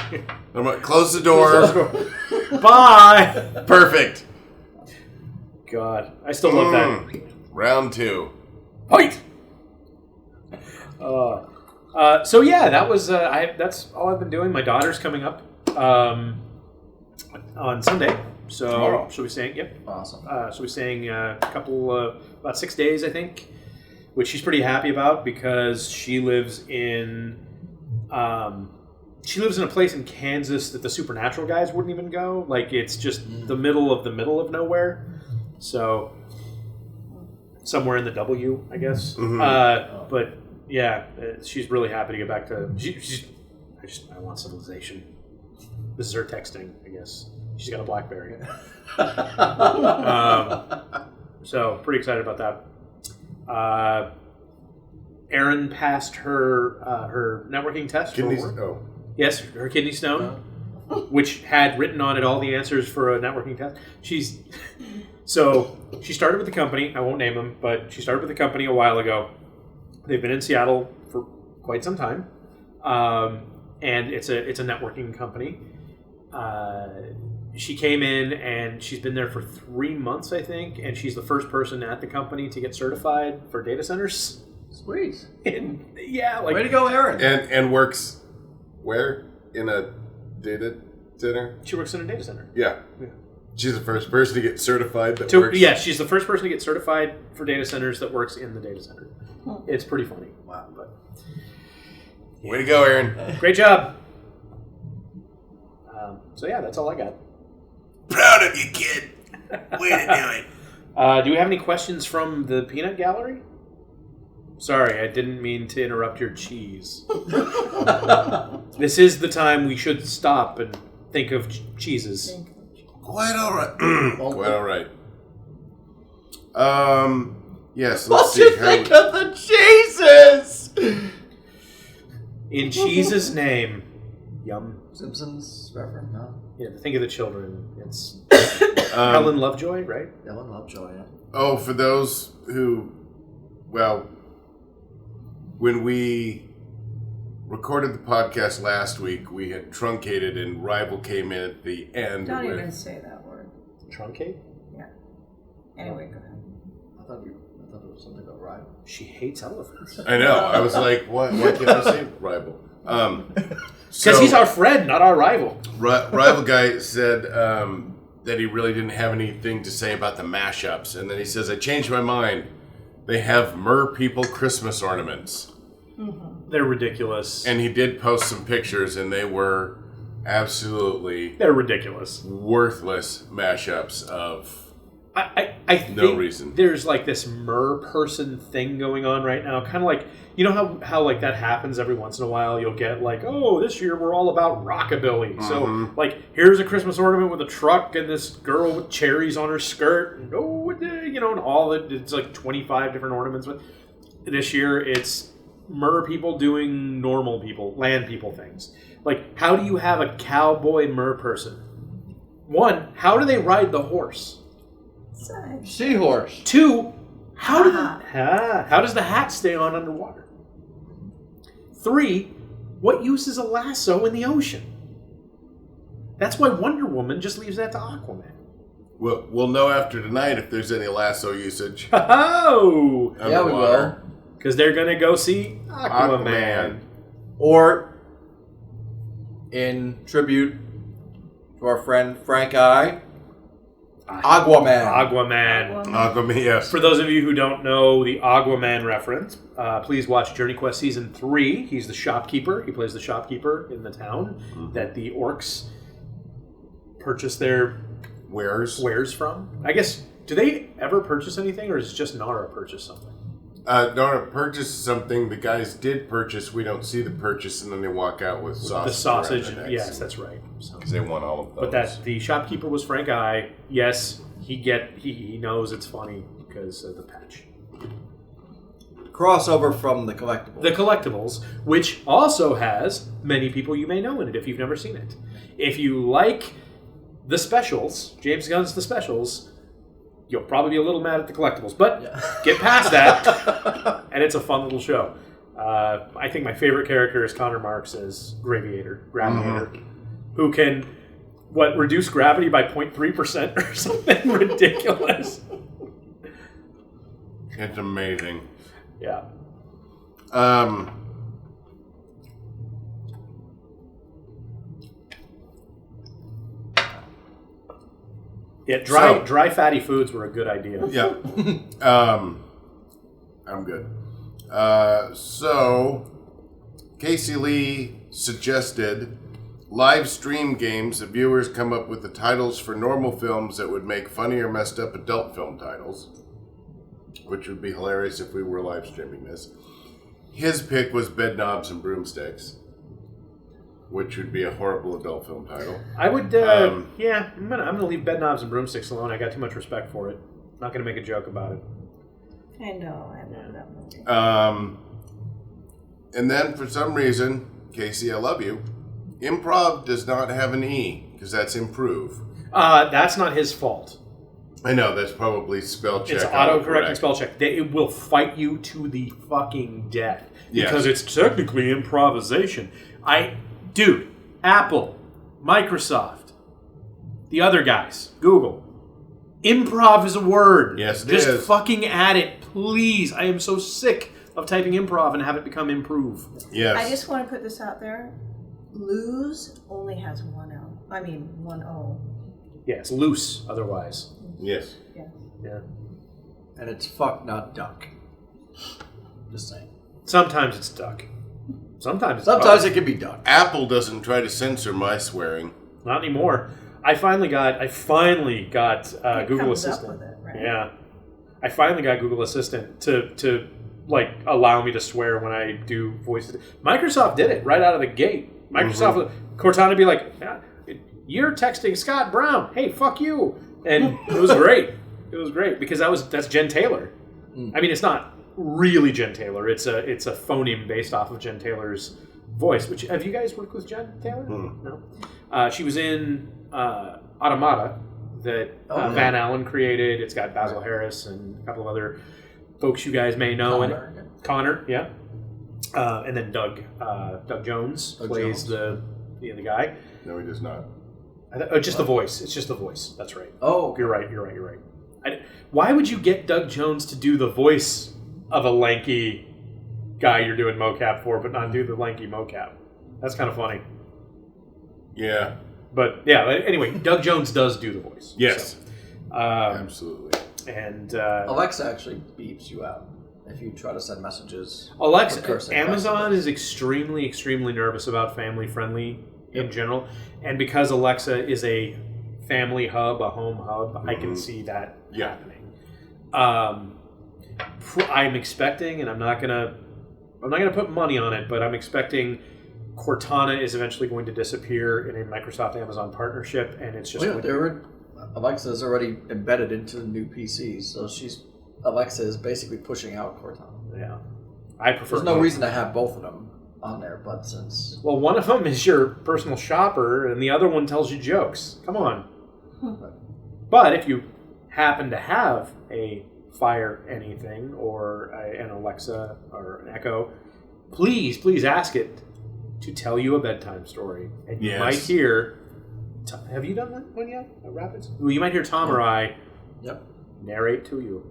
Little more. Close the door. Bye. Perfect. God, I still love that. Round 2. Fight. So yeah, that was that's all I've been doing. My daughter's coming up on Sunday, so Tomorrow. she'll be staying. Yep. Awesome. She'll be staying a couple about 6 days, I think, which she's pretty happy about because she lives in a place in Kansas that the supernatural guys wouldn't even go. Like it's just the middle of nowhere. So somewhere in the W, I guess. Mm-hmm. But yeah, she's really happy to get back to. I want civilization. This is her texting, I guess. She's got a BlackBerry. So pretty excited about that. Erin passed her networking test. Kidneys. For work. Oh. Yes, her kidney stone. which had written on it all the answers for a networking test. She started with the company. I won't name them, but she started with the company a while ago. They've been in Seattle for quite some time, and it's a networking company. She came in and she's been there for 3 months, I think, and she's the first person at the company to get certified for data centers. Sweet. And yeah, like way to go, Aaron. And works where? In a data center? She works in a data center. Yeah. She's the first person to get certified that So, works. yeah, she's the first person to get certified for data centers that works in the data center. It's pretty funny. Wow. But Way to go, Aaron. great job. So yeah, that's all I got. Proud of you, kid. Way to do it. Do we have any questions from the peanut gallery? Sorry, I didn't mean to interrupt your cheese. This is the time we should stop and think of cheeses. Quite all right. Quite all right. Yes, let's What see. do you think of the cheeses? In cheese's name. Yum. Simpsons reference, no? Yeah, think of the children. It's Helen Lovejoy, right? Ellen Lovejoy, yeah. Oh, for those who, well, when we recorded the podcast last week, we had truncated and Rival came in at the end. Don't with, even say that word. Truncate? Yeah. Anyway, go ahead. I thought it was something about rival. She hates elephants. I know. I was like, what? Why can't I say Rival? Because he's our friend, not our rival. Rival guy said that he really didn't have anything to say about the mashups, and then he says, "I changed my mind. They have Mer People Christmas ornaments." Mm-hmm. They're ridiculous. And he did post some pictures, and they were absolutely They're ridiculous. worthless mashups of I think no reason. There's like this mer person thing going on right now. Kind of like, you know how like that happens every once in a while? You'll get like, oh, this year we're all about rockabilly. So like, here's a Christmas ornament with a truck and this girl with cherries on her skirt. And and all that. It's like 25 different ornaments. But this year it's mer people doing normal people, land people things. Like, how do you have a cowboy mer person? One, how do they ride the horse? Seahorse. Two, how does the hat stay on underwater? Three, what use is a lasso in the ocean? That's why Wonder Woman just leaves that to Aquaman. We'll know after tonight if there's any lasso usage. Oh! Yeah, we will. Because they're going to go see Aquaman. Or, in tribute to our friend Frank I, Aquaman. Aquaman, yes. For those of you who don't know the Aquaman reference, please watch Journey Quest Season 3. He's the shopkeeper. He plays the shopkeeper in the town that the orcs purchase their wares from. I guess, do they ever purchase anything, or is it just Nara purchase something? Nara purchased something. The guys did purchase. We don't see the purchase, and then they walk out with sausage. The sausage, around their necks. yes, that's right. Because they want all of those. But the shopkeeper was Frank I. Yes, he knows it's funny because of the patch. Crossover from the collectibles. The collectibles, which also has many people you may know in it if you've never seen it. If you like the specials, James Gunn's The Specials, you'll probably be a little mad at the collectibles, but get past that, and it's a fun little show. I think my favorite character is Connor Marks as Graviator, who can, reduce gravity by 0.3% or something ridiculous. It's amazing. Yeah. Yeah, dry fatty foods were a good idea. Yeah. I'm good. So, Casey Lee suggested live stream games that viewers come up with the titles for normal films that would make funny or messed up adult film titles, which would be hilarious if we were live streaming this. His pick was Bed Knobs and Broomsticks, which would be a horrible adult film title. I would, I'm gonna leave Bed Knobs and Broomsticks alone. I got too much respect for it. Not gonna make a joke about it. I know, I love that movie. And then for some reason, Casey, I love you, Improv does not have an E, because that's improve. That's not his fault. I know, that's probably spell check. It's autocorrect and spell check. It will fight you to the fucking death. Yes. Because it's technically improvisation. Dude, Apple, Microsoft, the other guys, Google. Improv is a word. Yes, it Just is. fucking add it, please. I am so sick of typing improv and have it become improve. Yes. I just want to put this out there. Lose only has one O. Yeah, it's loose otherwise. Yes. Yeah. And it's fuck, not duck. Just saying. Sometimes it's duck. Sometimes Sometimes it can be duck. Apple doesn't try to censor my swearing. Not anymore. I finally got It Google comes Assistant. up with it, right? Yeah, I finally got Google Assistant to like allow me to swear when I do voices. Microsoft did it right out of the gate. Microsoft Cortana would be like, yeah, "You're texting Scott Brown. Hey, fuck you," and it was great. It was great because that's Jen Taylor. I mean, it's not really Jen Taylor. It's a phoneme based off of Jen Taylor's voice. Which have you guys worked with Jen Taylor? No. She was in Automata that Van Allen created. It's got Basil Harris and a couple of other folks you guys may know. Connor, yeah. And then Doug Jones plays the guy. No, he does not. Just the voice. It's just the voice. That's right. Oh. You're right. Why would you get Doug Jones to do the voice of a lanky guy you're doing mocap for, but not do the lanky mocap? That's kind of funny. Yeah. But yeah, anyway, Doug Jones does do the voice. Yes. So, Absolutely. And Alexa actually beeps you out if you try to send messages. Amazon is extremely, extremely nervous about family friendly in general. And because Alexa is a family hub, a home hub, I can see that happening. I'm expecting, and I'm not gonna put money on it, but I'm expecting Cortana is eventually going to disappear in a Microsoft Amazon partnership, and it's just Alexa is already embedded into the new PCs, so Alexa is basically pushing out Cortana. Yeah, I prefer. There's no reason to have both of them on there, but since one of them is your personal shopper, and the other one tells you jokes. Come on. But if you happen to have a Fire anything or an Alexa or an Echo, please ask it to tell you a bedtime story, and you might hear. Have you done one yet? Rapids? Well, you might hear Tom or I. Narrate to you.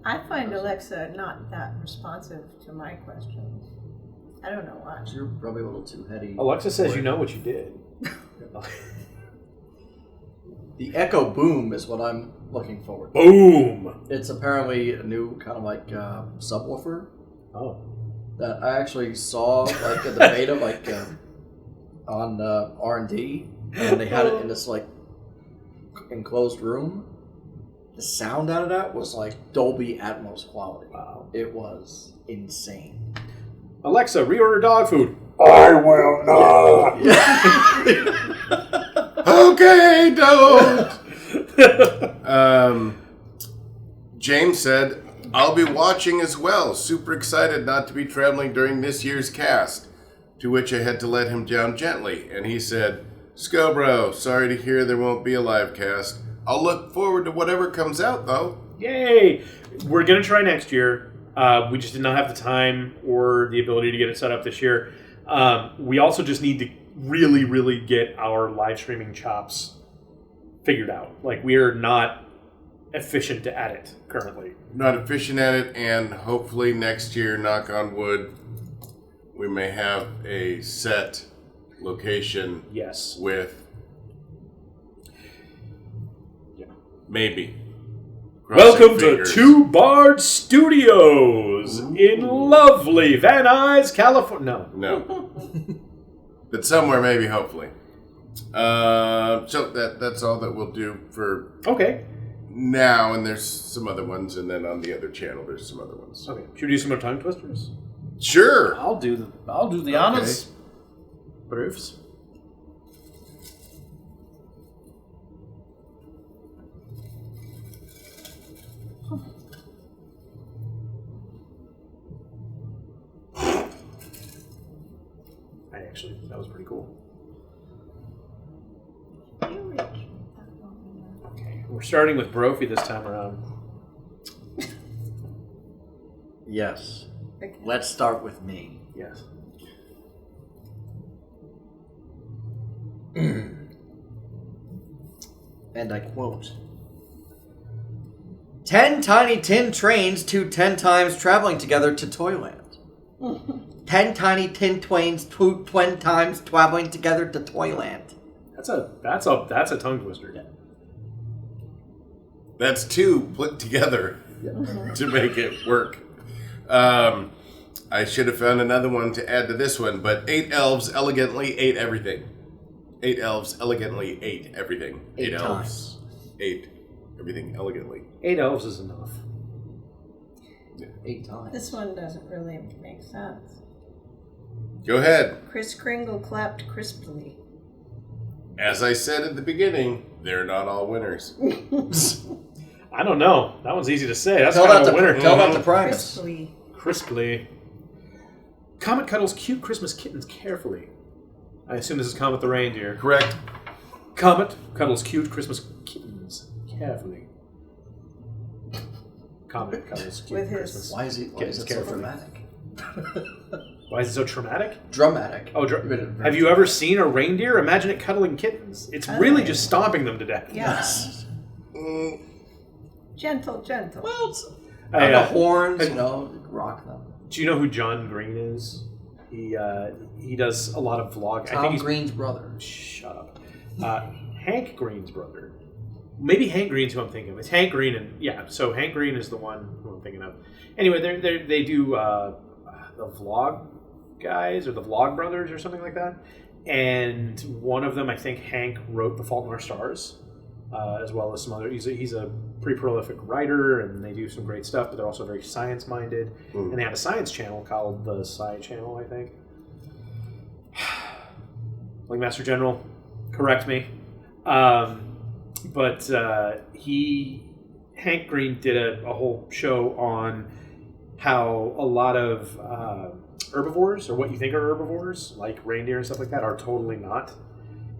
I find Alexa not that responsive to my questions. I don't know why. you're probably a little too heady. Alexa says you know what you did. The Echo Boom is what I'm looking forward to. Boom! It's apparently a new kind of like subwoofer. Oh. That I actually saw like at the beta on R&D, and they had it in this like enclosed room. The sound out of that was like Dolby Atmos quality. Wow. It was insane. Alexa, reorder dog food. I will not. Okay, don't. James said, I'll be watching as well. Super excited not to be traveling during this year's cast. To which I had to let him down gently. And he said, Scobro, sorry to hear there won't be a live cast. I'll look forward to whatever comes out, though. Yay! We're going to try next year. We just did not have the time or the ability to get it set up this year. We also just need to really, really get our live streaming chops figured out. Like, we are not efficient at it currently. Not efficient at it, and hopefully next year, knock on wood, we may have a set location. Yes. With maybe. Welcome to Two Bards Studios in lovely Van Nuys, California. No. But somewhere, maybe, hopefully. So that's all that we'll do for now, and there's some other ones, and then on the other channel there's some other ones. Okay. Should we do some more tongue twisters? Sure. I'll do the honors. Proofs. That was pretty cool. Okay, we're starting with Brophy this time around. Yes. Okay. Let's start with me. Yes. And I quote 10 tiny tin trains to 10 times traveling together to Toyland. 10 tiny tin twains to 10 times traveling together to Toyland. That's a tongue twister. Yeah. That's 2 put together to make it work. I should have found another one to add to this one, but 8 elves elegantly ate everything. 8 elves elegantly ate everything. 8 elves times. ate everything elegantly. 8 elves is enough. 8 times. This one doesn't really make sense. Go ahead. Kris Kringle clapped crisply. As I said at the beginning, they're not all winners. I don't know. That one's easy to say. That's Tell kind that of a winner. Tell that to Primus. Crisply. Crisply. Comet cuddles cute Christmas kittens carefully. I assume this is Comet the reindeer. Correct. Comet cuddles cute Christmas kittens carefully. Comet cuddles cute With his- Christmas Why is it so carefully. dramatic? Why is it so traumatic? Dramatic. Oh, have you ever seen a reindeer? Imagine it cuddling kittens. It's really just stomping them to death. Yes. Mm, Gentle, gentle. Well, it's Hey, the horns, rock them. do you know who John Green is? He does a lot of vlog. I Tom think he's Green's brother. Shut up. Hank Green's brother. Maybe Hank Green's who I'm thinking of. It's Hank Green, and so Hank Green is the one who I'm thinking of. Anyway, they do the vlog guys or the vlog brothers or something like that. And one of them, I think Hank, wrote The Fault in Our Stars, as well as some other. He's a pretty prolific writer, and they do some great stuff. But they're also very science minded, and they have a science channel called the Sci Channel, I think. Like Master General, correct me. But Hank Green did a whole show on how a lot of herbivores, or what you think are herbivores, like reindeer and stuff like that, are totally not.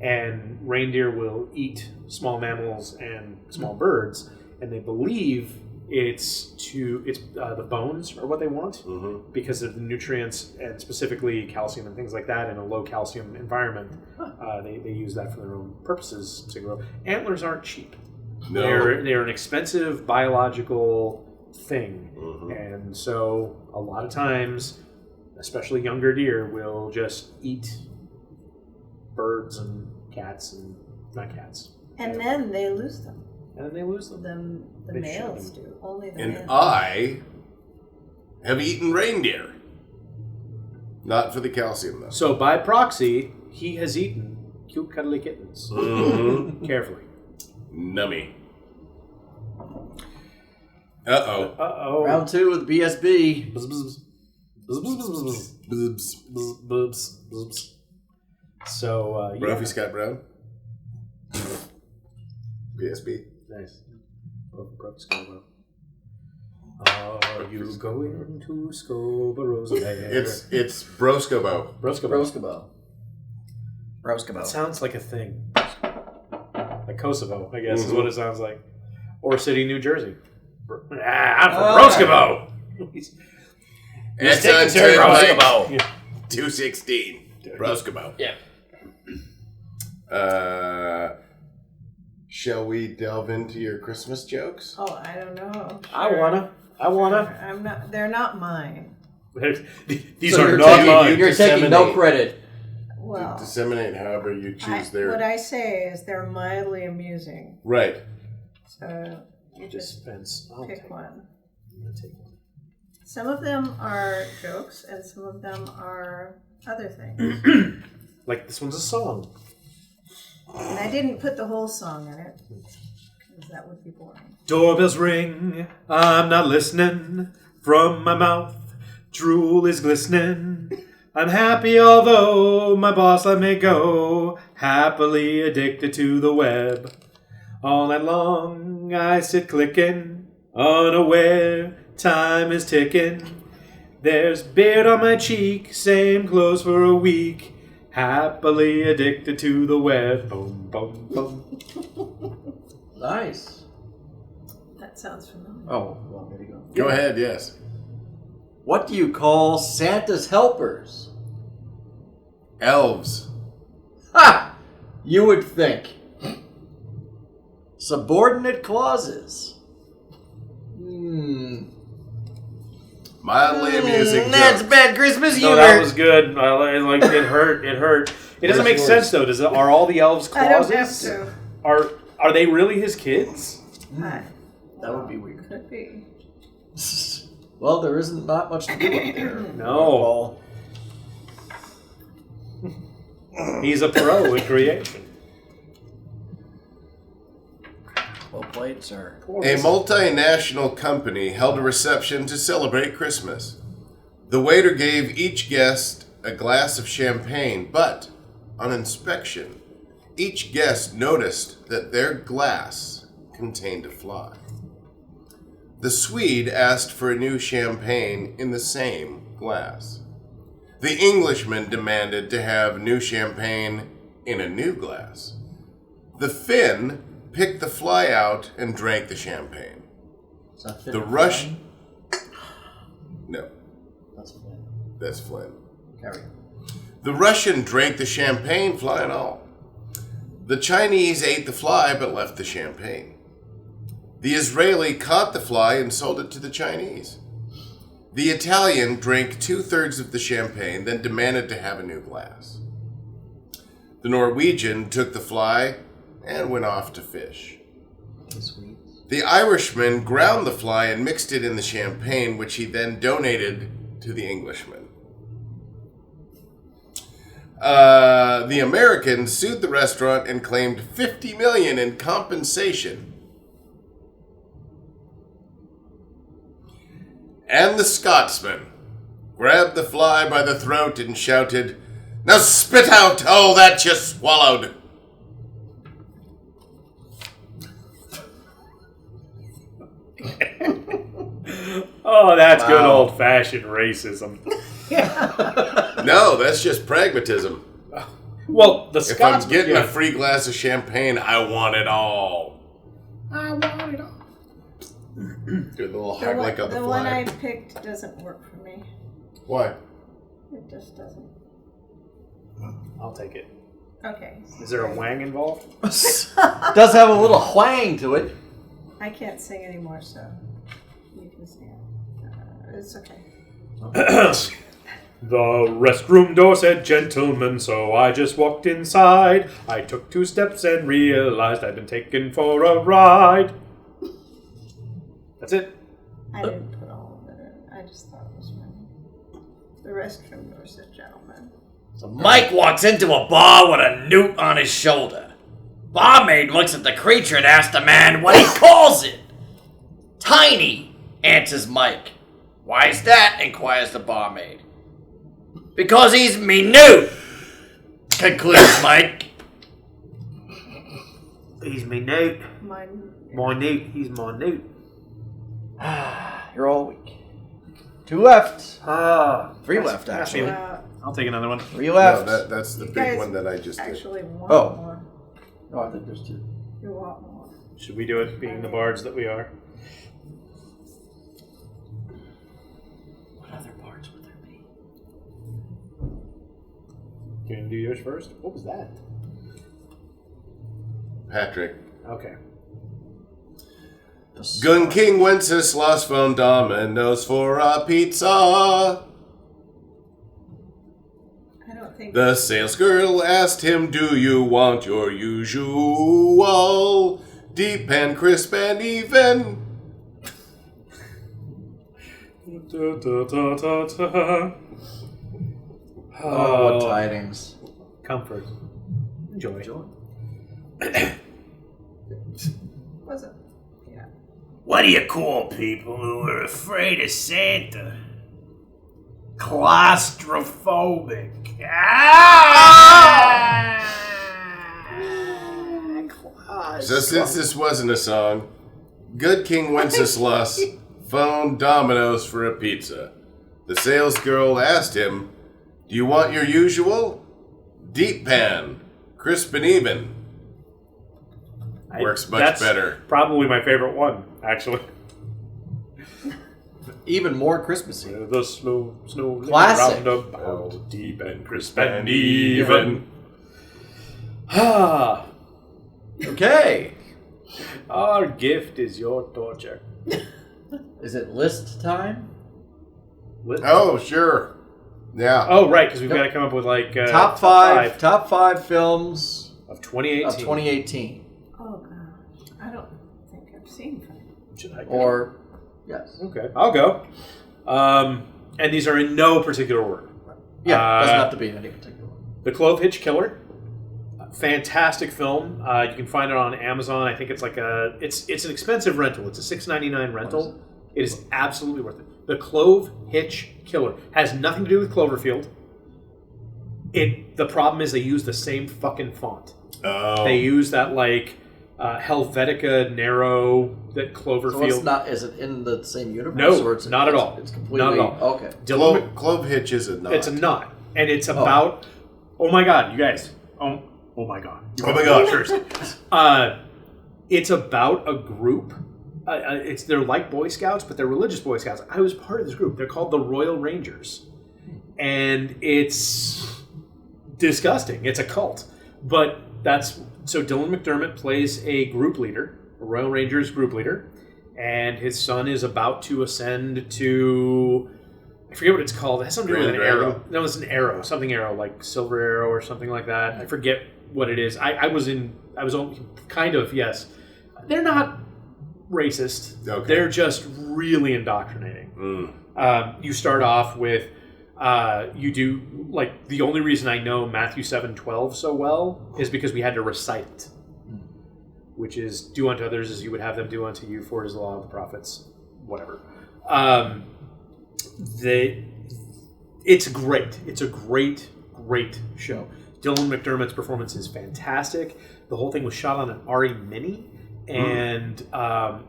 And reindeer will eat small mammals and small birds, and they believe it's the bones are what they want because of the nutrients and specifically calcium and things like that in a low calcium environment. They use that for their own purposes to grow. Antlers aren't cheap. No. They're an expensive biological thing, and so a lot of times, especially younger deer, will just eat birds and cats and not cats. And then they lose them. And then they lose them. The They males should. do. Only the And males. I have eaten reindeer. Not for the calcium, though. So by proxy, he has eaten cute cuddly kittens. Carefully. Nummy. Uh-oh. Uh-oh. Round 2 with BSB. Bzz, bzz, bzz, bzz, bzz, bzz, Boobs. bzz, bzz, bzz. So, yeah. Ruffy Scott Brown. BSB. Nice. Ruffy Scott Brown. Are you going to Scoboro's lair? It's Broscobo. Broscobo. Broscobo. That sounds like a thing. Like Kosovo, I guess, is what it sounds like. Or City, New Jersey. I'm from Broscobo! It's taking on Terry Turnpike Broscobo. Yeah. 216. Broscobo. Yeah. Shall we delve into your Christmas jokes? Oh, I don't know. I wanna. I'm not. They're not mine. These So are you're not taking- mine. You're taking no Disseminate. credit. Well, Disseminate however you choose their... what I say is they're mildly amusing. Right. So you just Dispense. I'll pick take one. I'm gonna take one. Some of them are jokes, and some of them are other things. Like this one's a song. And I didn't put the whole song in it, because that would be boring. Doorbells ring, I'm not listening. From my mouth, drool is glistening. I'm happy although my boss let me go. Happily addicted to the web. All night long I sit clicking, unaware time is ticking. There's beard on my cheek, same clothes for a week. Happily addicted to the web. Boom, boom, boom. Nice. That sounds familiar. Oh, well, there you go. Go ahead, yes. What do you call Santa's helpers? Elves. Ha! You would think. Subordinate clauses. Mildly amusing That's jokes. bad Christmas humor. No, that was good. Like it hurt. It hurt. It doesn't make sense though. Are all the elves clauses? I don't have to. Are they really his kids? That would be weird. Could be. Well, there isn't not much to do up there. No. He's a pro in creation. Well played, sir. A multinational company held a reception to celebrate Christmas. The waiter gave each guest a glass of champagne, but on inspection, each guest noticed that their glass contained a fly. The Swede asked for a new champagne in the same glass. The Englishman demanded to have new champagne in a new glass. The Finn picked the fly out and drank the champagne. The Russian... No. That's Flynn. That's Flynn. Carry on. The Russian drank the champagne, fly and all. The Chinese ate the fly but left the champagne. The Israeli caught the fly and sold it to the Chinese. The Italian drank 2/3 of the champagne, then demanded to have a new glass. The Norwegian took the fly and went off to fish. The Irishman ground the fly and mixed it in the champagne, which he then donated to the Englishman. The American sued the restaurant and claimed $50 million in compensation. And the Scotsman grabbed the fly by the throat and shouted, "Now spit out all that you swallowed!" Oh, that's good old-fashioned racism. No, that's just pragmatism. Well, the If Scots... I'm getting a free glass of champagne, I want it all. I want it all. Do a little The hard one, lick on the the one I fly. picked doesn't work for me. Why? It just doesn't. I'll take it. Okay. Is there a wang involved? Does have a little whang to it. I can't sing anymore, so you can sing it. It's okay. The restroom door said gentlemen, so I just walked inside. I took 2 steps and realized I'd been taken for a ride. That's it. I didn't put all of it in. I just thought it was funny. The restroom door said gentlemen. So Mike walks into a bar with a newt on his shoulder. Barmaid looks at the creature and asks the man what he calls it. Tiny, answers Mike. Why's that? Inquires the barmaid. Because he's me newt, concludes Mike. He's me newt. Mine. My newt. He's my newt. You're all weak. 2 left. 3 That's left, actually. fascinating. I'll take another one. 3 No, left. that's the You big guys one that I just did. actually want Oh. more. No, I think there's 2. You want more. Should we do it being the bards that we are? What other parts would there be? You gonna do yours first? What was that? Patrick. Okay. Gun King Wenceslas von Domino's for a pizza. I don't think. The sales girl asked him, "Do you want your usual deep and crisp and even?" Oh, what tidings. Comfort. Joy. Was it? Yeah. What do you call people who are afraid of Santa? Claustrophobic. So since this wasn't a song, Good King Wenceslas phoned Domino's for a pizza. The sales girl asked him, "Do you want your usual Deep pan, crisp and even. Works much That's better. Probably my favorite one, actually. Even more Christmassy. The snow Classic. roundabout, deep and crisp and even. Okay. Our gift is your torture. Is it list time? Oh, sure. Yeah. Oh, right, because we've got to come up with like Top five films of 2018. of 2018. Oh gosh, I don't think I've seen them. Should I go? Or yes. Okay, I'll go. And these are in no particular order. Yeah, doesn't have to be in any particular one. The Clove Hitch Killer. Fantastic film. You can find it on Amazon. I think it's like it's an expensive rental. It's a $6.99 rental. It is absolutely worth it. The Clove Hitch Killer has nothing to do with Cloverfield. The problem is they use the same fucking font. Oh. They use that like Helvetica narrow that Cloverfield. So it's not. Is it in the same universe? No, or it's not at all. It's completely. Not at all. Okay. Clove Hitch is a knot. It's a knot, and it's about. Oh my god, you guys! Oh my god! Oh my god! It's about a group. They're like Boy Scouts, but they're religious Boy Scouts. I was part of this group. They're called the Royal Rangers, and it's disgusting. It's a cult, but that's so. Dylan McDermott plays a group leader, a Royal Rangers group leader, and his son is about to ascend to. I forget what it's called. It has something to do with an arrow. No, it's an arrow. Something arrow, like Silver Arrow or something like that. I forget what it is. I was kind of, yes. They're not racist. Okay. They're just really indoctrinating. You start off with, you do, like, the only reason I know Matthew 7:12 so well is because we had to recite it. Which is, do unto others as you would have them do unto you, for it is the law of the prophets. Whatever. It's great. It's a great show. Dylan McDermott's performance is fantastic. The whole thing was shot on an RE Mini, and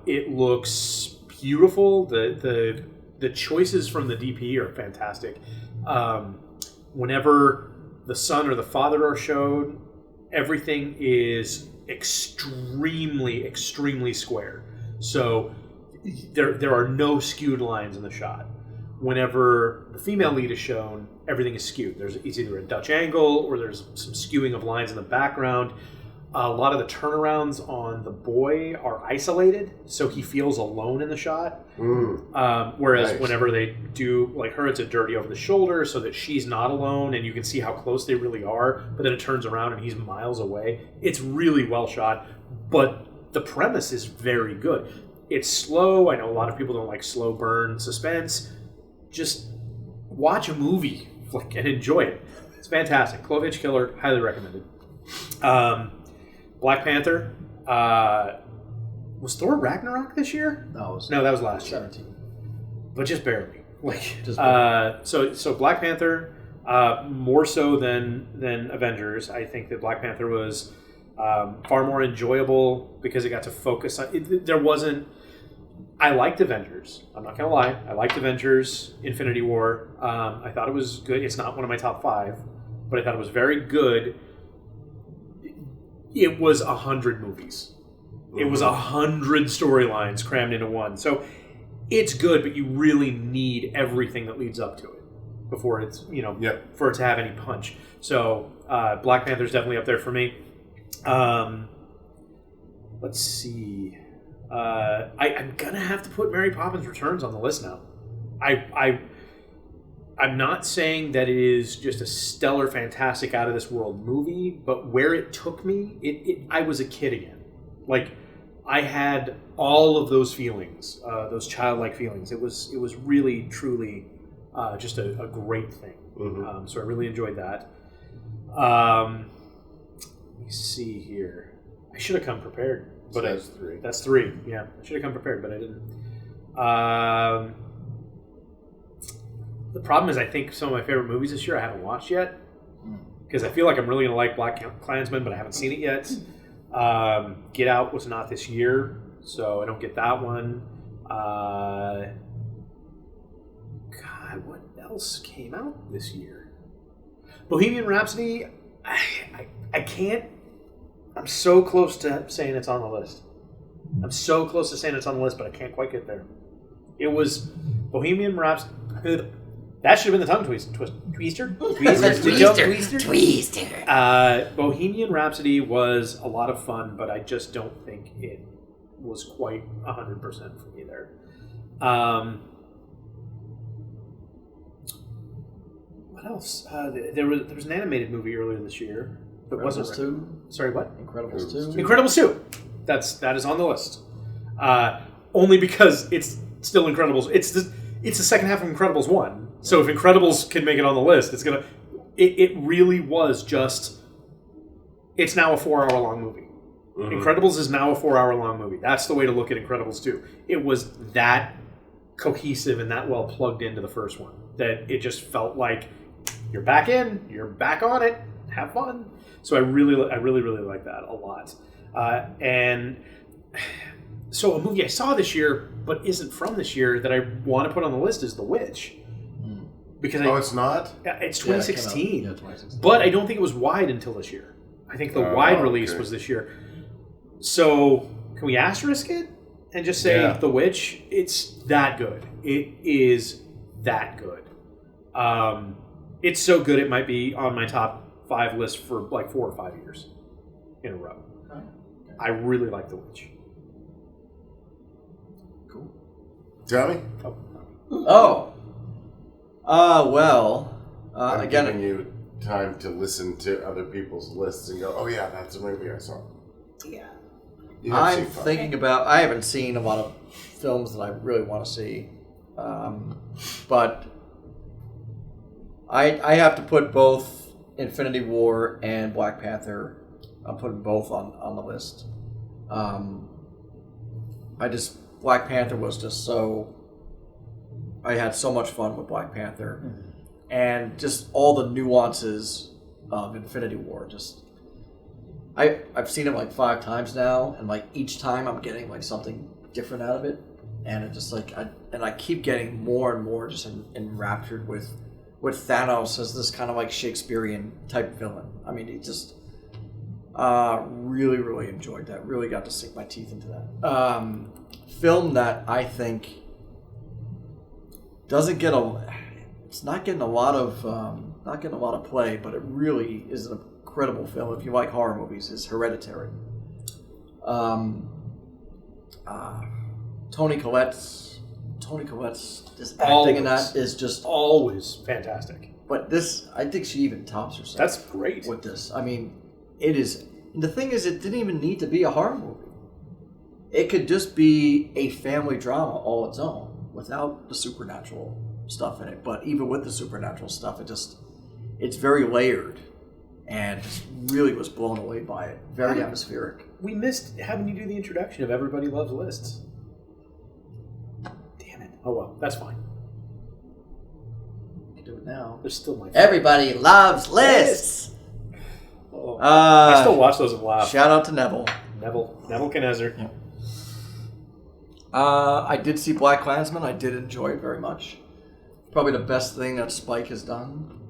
it looks beautiful. The choices from the DP are fantastic. Whenever the son or the father are showed, everything is extremely square. So there are no skewed lines in the shot. Whenever the female lead is shown, everything is skewed. It's either a Dutch angle or there's some skewing of lines in the background. A lot of the turnarounds on the boy are isolated, so he feels alone in the shot. Whereas Nice. whenever they do, like her, it's a dirty over the shoulder so that she's not alone and you can see how close they really are, but then it turns around and he's miles away. It's really well shot, but the premise is very good. It's slow. I know a lot of people don't like slow burn suspense. Just watch a movie and enjoy it. It's fantastic. Clove Hitch Killer, highly recommended. Black Panther. Was Thor Ragnarok this year? No, that was last year. 17. But just barely. Just barely. So Black Panther, more so than Avengers. I think that Black Panther was far more enjoyable because it got to focus on. There wasn't. I liked Avengers. I'm not gonna lie. I liked Avengers: Infinity War. I thought it was good. It's not one of my top 5, but I thought it was very good. It was 100 movies. It was 100 storylines crammed into one. So it's good, but you really need everything that leads up to it before it's for it to have any punch. So Black Panther's definitely up there for me. Let's see. I'm gonna have to put Mary Poppins Returns on the list now. I'm not saying that it is just a stellar, fantastic, out of this world movie, but where it took me, I was a kid again. Like I had all of those feelings, those childlike feelings. It was really, truly just a great thing. So I really enjoyed that. Let me see here. I should have come prepared. But that's 3. That's 3. Yeah, I should have come prepared, but I didn't. The problem is, I think some of my favorite movies this year I haven't watched yet because I feel like I'm really gonna like BlacKkKlansman, but I haven't seen it yet. Get Out was not this year, so I don't get that one. God, what else came out this year? Bohemian Rhapsody. I can't. I'm so close to saying it's on the list. I'm so close to saying it's on the list, but I can't quite get there. It was Bohemian Rhapsody. That should have been the tongue twister. Twister. Bohemian Rhapsody was a lot of fun, but I just don't think it was quite 100% for me there. What else? There was an animated movie earlier this year that wasn't 2. Sorry, what? Incredibles 2. Incredibles 2. That is on the list. Only because it's still Incredibles. It's the second half of Incredibles 1. So if Incredibles can make it on the list, it's gonna. It really was just. It's now a 4-hour long movie. Mm-hmm. Incredibles is now a 4-hour long movie. That's the way to look at Incredibles 2. It was that cohesive and that well plugged into the first one that it just felt like you're back in, you're back on it, have fun. So I really like that a lot. And so a movie I saw this year but isn't from this year that I want to put on the list is The Witch. Because it's not? It's 2016. Yeah, 2016. But I don't think it was wide until this year. I think the wide release was this year. So can we asterisk it and just say The Witch? It's that good. It is that good. It's so good it might be on my top 5 list for like 4 or 5 years in a row. Okay. I really like The Witch. Cool. Tommy? I'm again, giving you time to listen to other people's lists and go, oh yeah, that's a movie I saw. Yeah. I'm thinking about. I haven't seen a lot of films that I really want to see, but I have to put both Infinity War and Black Panther. I'm putting both on the list. Black Panther was just so. I had so much fun with Black Panther, and just all the nuances of Infinity War. Just, I've seen it like 5 times now, and like each time I'm getting like something different out of it, and it just like I keep getting more and more just enraptured with Thanos as this kind of like Shakespearean type villain. I mean, it just really enjoyed that. Really got to sink my teeth into that. Film that I think doesn't get it's not getting a lot of play, but it really is an incredible film if you like horror movies. Is Hereditary. Toni Collette's just acting in that is just always fantastic. But this, I think she even tops herself. That's great with this. I mean, it is. And the thing is, it didn't even need to be a horror movie. It could just be a family drama all its own, without the supernatural stuff in it. But even with the supernatural stuff, it's very layered, and just really was blown away by it. Very atmospheric. We missed having you do the introduction of Everybody Loves Lists. Damn it. Oh well, that's fine. You can do it now. There's still my Everybody loves lists. Oh, I still watch those and laugh. Shout out to Neville. Neville Knezer. Yeah. I did see Black Klansman. I did enjoy it very much. Probably the best thing that Spike has done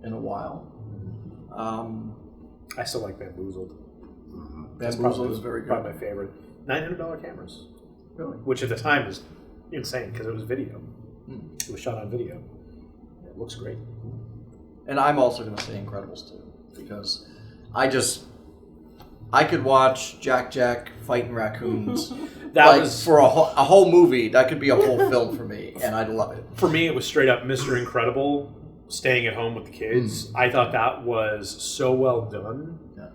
in a while. I still like Bamboozled. Bamboozled is very good. Probably my favorite. $900 cameras. Really? Which at the time was insane because it was video. It was shot on video. It looks great. And I'm also going to say Incredibles 2 because I could watch Jack fighting raccoons. That was for a whole movie. That could be a whole film for me, and I'd love it. For me, it was straight up Mr. Incredible, staying at home with the kids. I thought that was so well done. Yeah.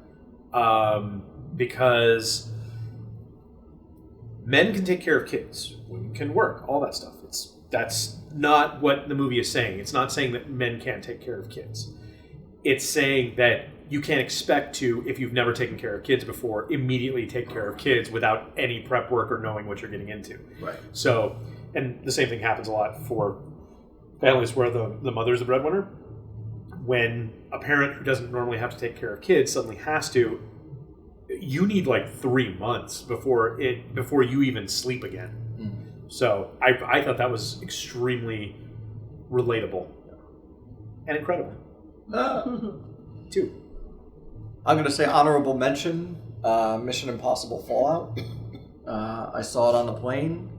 Because men can take care of kids, women can work, all that stuff. That's not what the movie is saying. It's not saying that men can't take care of kids. It's saying that you can't expect to, if you've never taken care of kids before, immediately take care of kids without any prep work or knowing what you're getting into. Right. So, and the same thing happens a lot for families where the mother's the breadwinner. When a parent who doesn't normally have to take care of kids suddenly has to, you need like 3 months before you even sleep again. Mm-hmm. So I thought that was extremely relatable and incredible. 2. I'm going to say honorable mention, Mission Impossible Fallout. I saw it on the plane.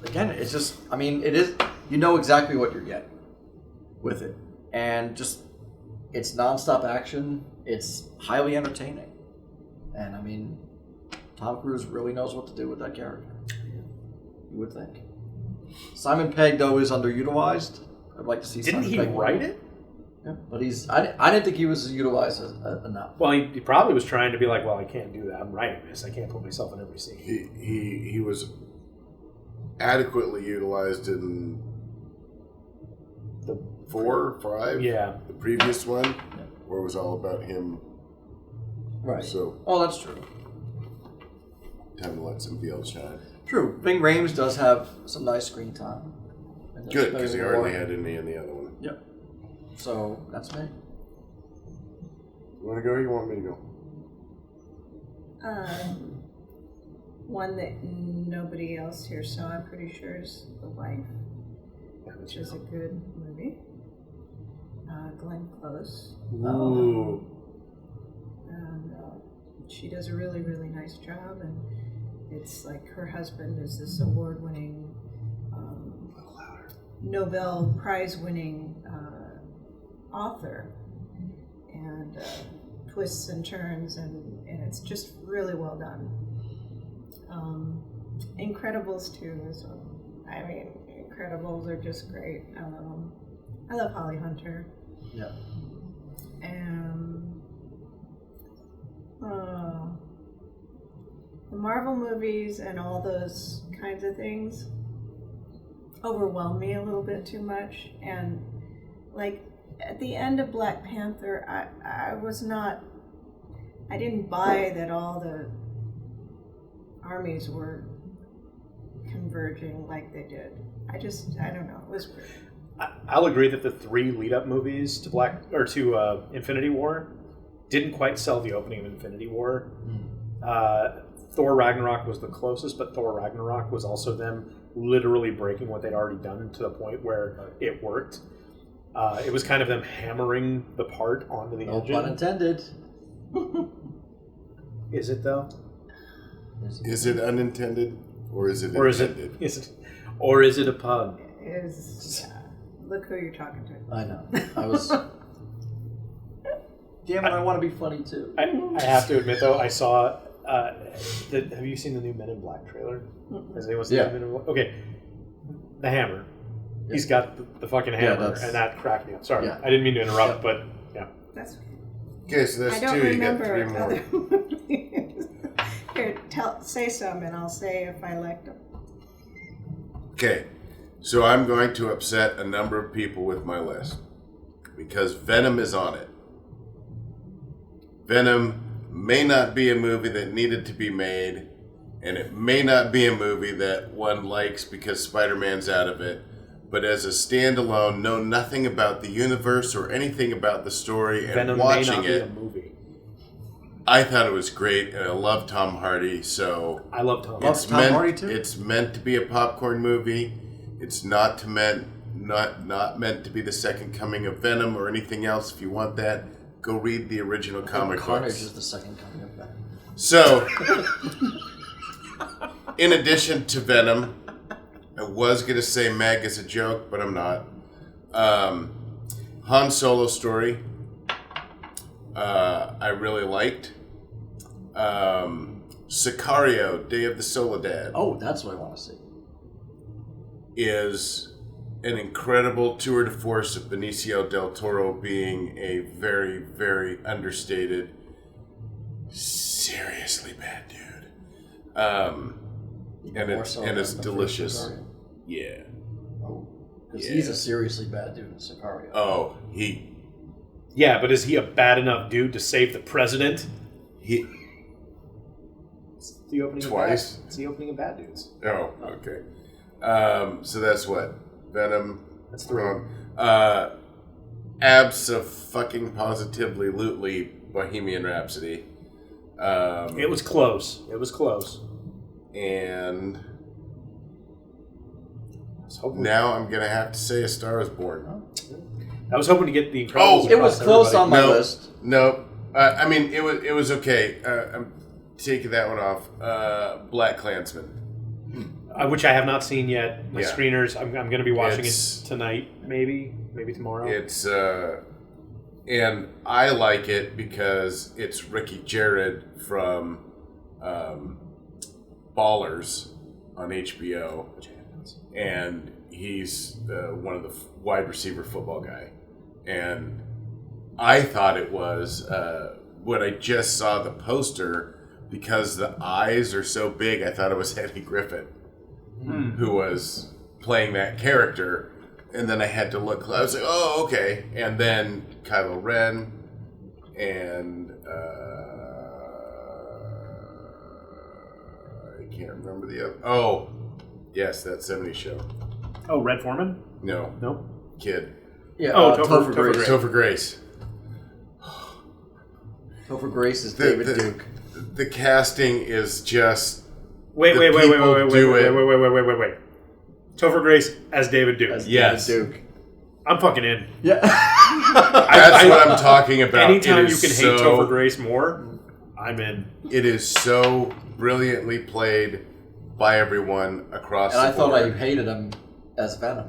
Again, it's just, I mean, it is, you know exactly what you're getting with it. And just, it's nonstop action. It's highly entertaining. And I mean, Tom Cruise really knows what to do with that character. You would think. Simon Pegg, though, is underutilized. I'd like to see Didn't Simon he Pegg write it? Yeah, but I didn't think he was utilized enough. Well, he probably was trying to be like, well, I can't do that. I'm writing this. I can't put myself in every scene. He was adequately utilized in The 4 or 5. Yeah. The previous one, where it was all about him. Right. So, oh, that's true. time to let some field shine. True. Ving Rhames does have some nice screen time. And Good, because he hardly more. had any in the other one. Yep. So that's me. You want to go or you want me to go? One that nobody else here saw, I'm pretty sure, is The Wife, which is a good movie. Glenn Close. Ooh. And she does a really, really nice job. And it's like her husband is this award-winning, Nobel Prize-winning author. And twists and turns, and it's just really well done. Incredibles too as well. I mean, Incredibles are just great. I love them. I love Holly Hunter. Yeah. And the Marvel movies and all those kinds of things overwhelm me a little bit too much. And like at the end of Black Panther, I didn't buy that all the armies were converging like they did. I don't know. It was weird. I'll agree that the 3 lead-up movies to Infinity War didn't quite sell the opening of Infinity War. Thor Ragnarok was the closest, but Thor Ragnarok was also them literally breaking what they'd already done to the point where it worked. It was kind of them hammering the part onto the engine. No pun intended. Is it though? Is it unintended or is it intended? Or is it a pun? Look who you're talking to. I know. I was. Damn it! I want to be funny too. I have to admit though, I saw. Have you seen the new Men in Black trailer? Has anyone seen the Men in Black? Okay, the hammer. Yeah. He's got the fucking hammer, and that cracked me up. Sorry, I didn't mean to interrupt, but yeah. That's okay. So that's 2. You got 3 more. Here, say some, and I'll say if I liked them. Okay, so I'm going to upset a number of people with my list because Venom is on it. Venom may not be a movie that needed to be made, and it may not be a movie that one likes because Spider-Man's out of it, but as a standalone, know nothing about the universe or anything about the story, and Venom watching may not it, be a movie. I thought it was great, and I love Tom Hardy, so I love Tom. Hardy too. It's meant to be a popcorn movie. It's not meant to be the second coming of Venom or anything else. If you want that, go read the original comic Carnage books. is the second coming of Venom. So, in addition to Venom, I was going to say Meg as a joke, but I'm not. Han Solo story, I really liked. Sicario, Day of the Soledad. Oh, that's what I want to see. Is an incredible tour de force of Benicio del Toro being a very, very understated, seriously bad dude. And it's delicious. Yeah. Oh, because he's a seriously bad dude in Sicario. Oh, Yeah, but is he a bad enough dude to save the president? It's the opening twice. It's the opening of Bad Dudes. Oh, okay. So that's what? Venom. That's 3. Abso-fucking-positively Bohemian Rhapsody. It was close. And now I'm going to have to say A Star Is Born. I was hoping to get the Incredibles. It was close on my list. Nope. I mean, it was okay. I'm taking that one off. Black Klansman. Which I have not seen yet. My Yeah. screeners, I'm going to be watching It's- it tonight, maybe tomorrow. It's and I like it because it's Ricky Jared from Ballers on HBO, and he's one of the wide receiver football guy. And I thought it was when I just saw the poster, because the eyes are so big, I thought it was Eddie Griffin who was playing that character. And then I had to look. I was like, oh, okay. And then Kylo Ren and I can't remember the other. Oh, yes, that 70s show. Oh, Red Foreman? No, No. Kid. Yeah. Oh, Topher Topher Grace. Grace. Topher Grace. Topher Grace is David the, Duke. The casting is just. Wait. The people do it. Wait. Topher Grace as David Duke. As Yes. David Duke. I'm fucking in. Yeah. That's what I'm talking about. Anytime It you is can hate Topher Grace more, I'm in. It is so brilliantly played by everyone across And the I thought board. I hated him as Venom,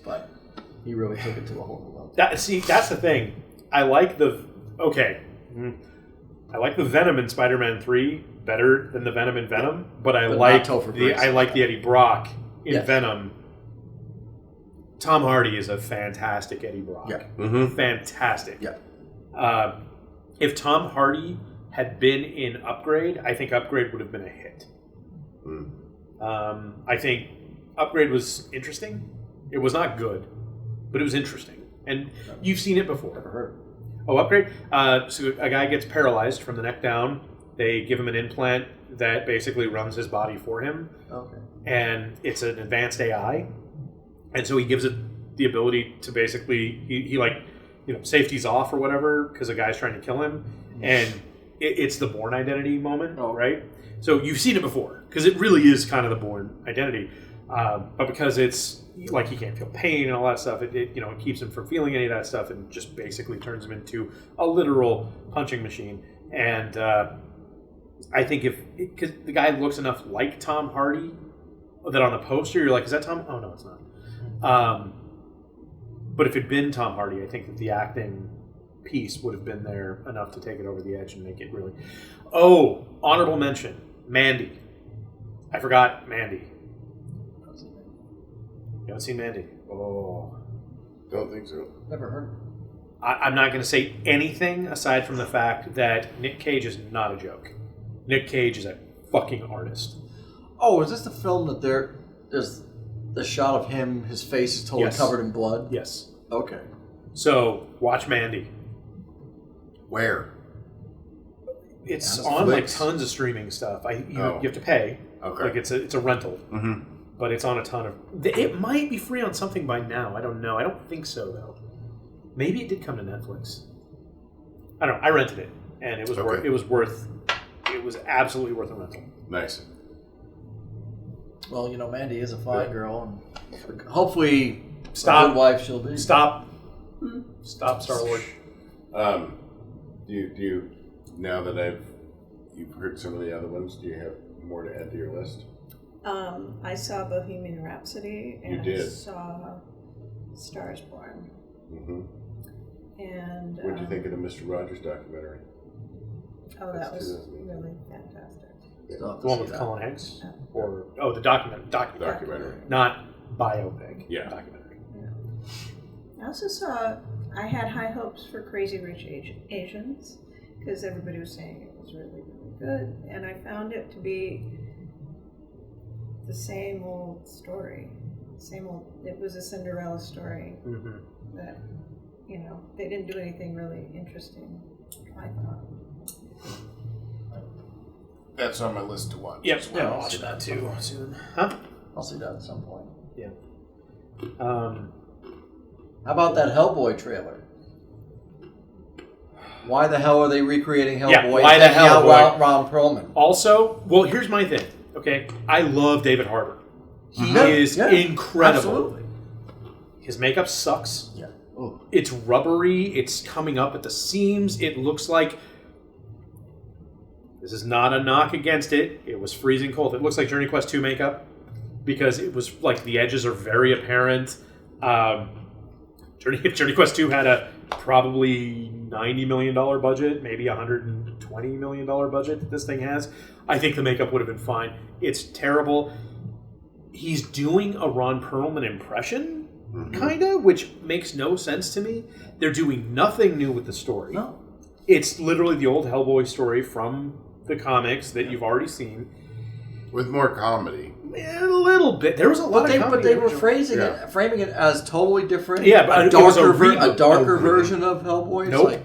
but he really took it to a whole new level. That's the thing. I like the Venom in Spider-Man 3 better than the Venom in Venom, but I But like not Topher Grace. the Eddie Brock in Yes. Venom. Tom Hardy is a fantastic Eddie Brock. Yeah. Mhm. Fantastic. Yeah. If Tom Hardy had been in Upgrade, I think Upgrade would have been a hit. I think Upgrade was interesting. It was not good, but it was interesting. And you've seen it before. Never heard of him. Oh, Upgrade? So a guy gets paralyzed from the neck down. They give him an implant that basically runs his body for him. Okay. And it's an advanced AI. And so he gives it the ability to basically, he safety's off or whatever because a guy's trying to kill him. And it's the Bourne Identity moment, right? So you've seen it before because it really is kind of the Bourne Identity. But because it's like he can't feel pain and all that stuff, it keeps him from feeling any of that stuff and just basically turns him into a literal punching machine. And I think because the guy looks enough like Tom Hardy that on the poster you're like, is that Tom? Oh no, it's not. But if it'd been Tom Hardy, I think that the acting piece would have been there enough to take it over the edge and make it really. Oh, honorable mention, Mandy. I forgot Mandy. You haven't seen Mandy? Oh. Don't think so. Never heard of him. I'm not going to say anything aside from the fact that Nick Cage is not a joke. Nick Cage is a fucking artist. Oh, is this the film that there's the shot of him, his face is totally Yes. covered in blood? Yes. Okay. So, watch Mandy. Where? It's Netflix? on like tons of streaming stuff. You have to pay. Okay. Like it's a rental. Mm-hmm. But it's on a ton of. It might be free on something by now. I don't know. I don't think so though. Maybe it did come to Netflix. I don't know. I rented it, and it was worth. It was absolutely worth a rental. Nice. Well, Mandy is a fine girl, and hopefully, Stop. a good wife she'll be. Stop, Star Lord. Do you now that you've heard some of the other ones, do you have more to add to your list? I saw Bohemian Rhapsody and You did. I saw Stars Born. Mm-hmm. And What did you think of the Mr. Rogers documentary? Oh, that That's was 2008. really fantastic. Still have to The one see with that. Colin Hanks, or the documentary, Documentary. not biopic. Yeah. Documentary. I also saw, I had high hopes for Crazy Rich Asians because everybody was saying it was really, really good. And I found it to be the same old story. It was a Cinderella story Mm-hmm. that, they didn't do anything really interesting, I thought. That's on my list to watch. Yep. as Yeah, well. I'll watch that too soon. Huh? I'll see that at some point. Yeah. How about that Hellboy trailer? Why the hell are they recreating Hellboy? Yeah, why the and taking hell, out boy? Ron Perlman. Also, well, here's my thing. Okay, I love David Harbour. He Yeah, is yeah, incredible. absolutely. His makeup sucks. Yeah. Oh. It's rubbery. It's coming up at the seams. It looks like... This is not a knock against it. It was freezing cold. It looks like Journey Quest 2 makeup because it was like the edges are very apparent. Journey Quest 2 had a probably $90 million budget, maybe $120 million budget that this thing has. I think the makeup would have been fine. It's terrible. He's doing a Ron Perlman impression, kind of, which makes no sense to me. They're doing nothing new with the story. No. It's literally the old Hellboy story from the comics that you've already seen. With more comedy. A little bit. There was a lot of comedy. But they were originally. framing it as totally different. Yeah, but a it was a darker reboot. version of Hellboy. It's Nope. like,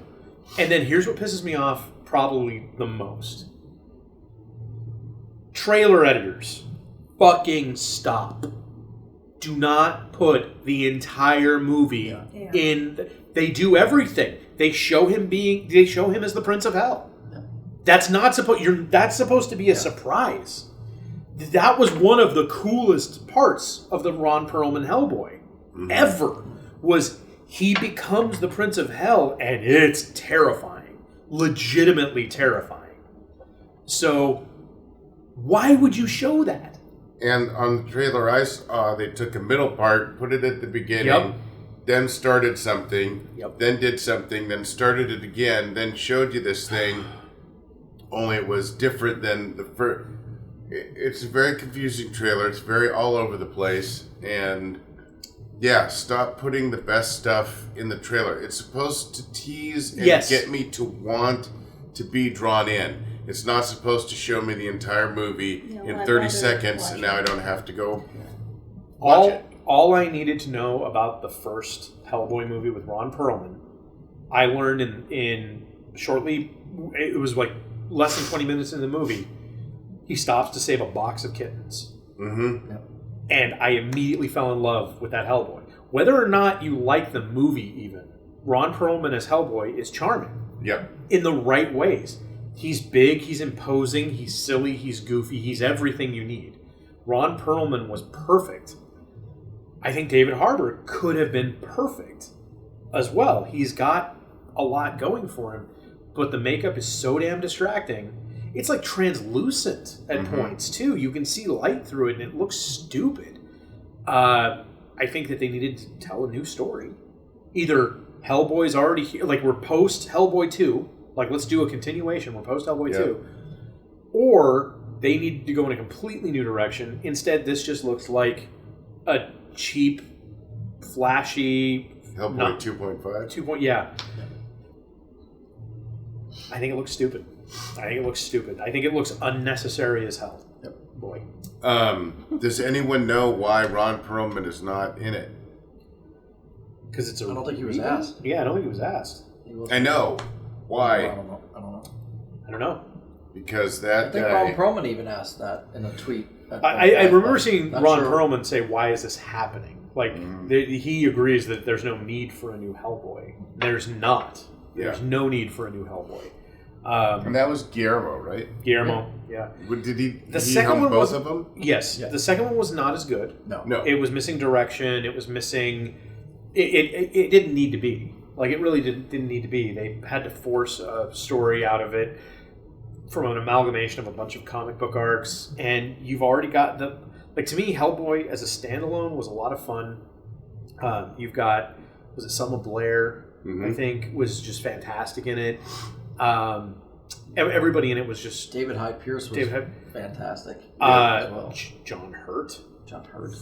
And then here's what pisses me off probably the most. Trailer editors. Fucking stop. Do not put the entire movie Yeah. in... They do everything. They show him as the Prince of Hell. That's not supposed... That's supposed to be a surprise. That was one of the coolest parts of the Ron Perlman Hellboy ever. Was he becomes the Prince of Hell, and it's terrifying, legitimately terrifying. So, why would you show that? And on the trailer I saw, they took a middle part, put it at the beginning, Yep. then started something, Yep. then did something, then started it again, then showed you this thing, only it was different than the first. It's a very confusing trailer. It's very all over the place. And yeah, stop putting the best stuff in the trailer. It's supposed to tease and get me to want to be drawn in. It's not supposed to show me the entire movie in I 30 wanted to seconds, watch and now it. I don't have to go watch it. All I needed to know about the first Hellboy movie with Ron Perlman, I learned in shortly, it was like less than 20 minutes in the movie, he stops to save a box of kittens. Mm-hmm. And I immediately fell in love with that Hellboy. Whether or not you like the movie even, Ron Perlman as Hellboy is charming. Yep. In the right ways. He's big, he's imposing, he's silly, he's goofy, he's everything you need. Ron Perlman was perfect. I think David Harbour could have been perfect as well. He's got a lot going for him, but the makeup is so damn distracting. It's like translucent at points, too. You can see light through it, and it looks stupid. I think that they needed to tell a new story. Either Hellboy's already here, like we're post-Hellboy 2, like let's do a continuation, we're post-Hellboy 2. Or they need to go in a completely new direction. Instead, this just looks like a cheap, flashy... Hellboy 2.5? Yeah. I think it looks stupid. I think it looks unnecessary as hell. Yep. Boy. Does anyone know why Ron Perlman is not in it? Because it's a I don't think he was reboot? asked. Yeah, I don't think he was asked. I know. Why? I don't know. I don't know. Because I that think guy... Ron Perlman even asked that in a tweet. I remember seeing Not Ron sure. Perlman say, "Why is this happening?" Like he agrees that there's no need for a new Hellboy. There's not. There's no need for a new Hellboy. And that was Guillermo, right? Guillermo, yeah. Did he second help one both was- of them? Yes, the second one was not as good. No. It was missing direction. It was missing. It didn't need to be. Like it really didn't need to be. They had to force a story out of it from an amalgamation of a bunch of comic book arcs, and you've already got the. Like to me, Hellboy as a standalone was a lot of fun. You've got was it Selma Blair? I think was just fantastic in it. Everybody in it was just David Hyde Pierce was fantastic. as well. John Hurt, John Hurt.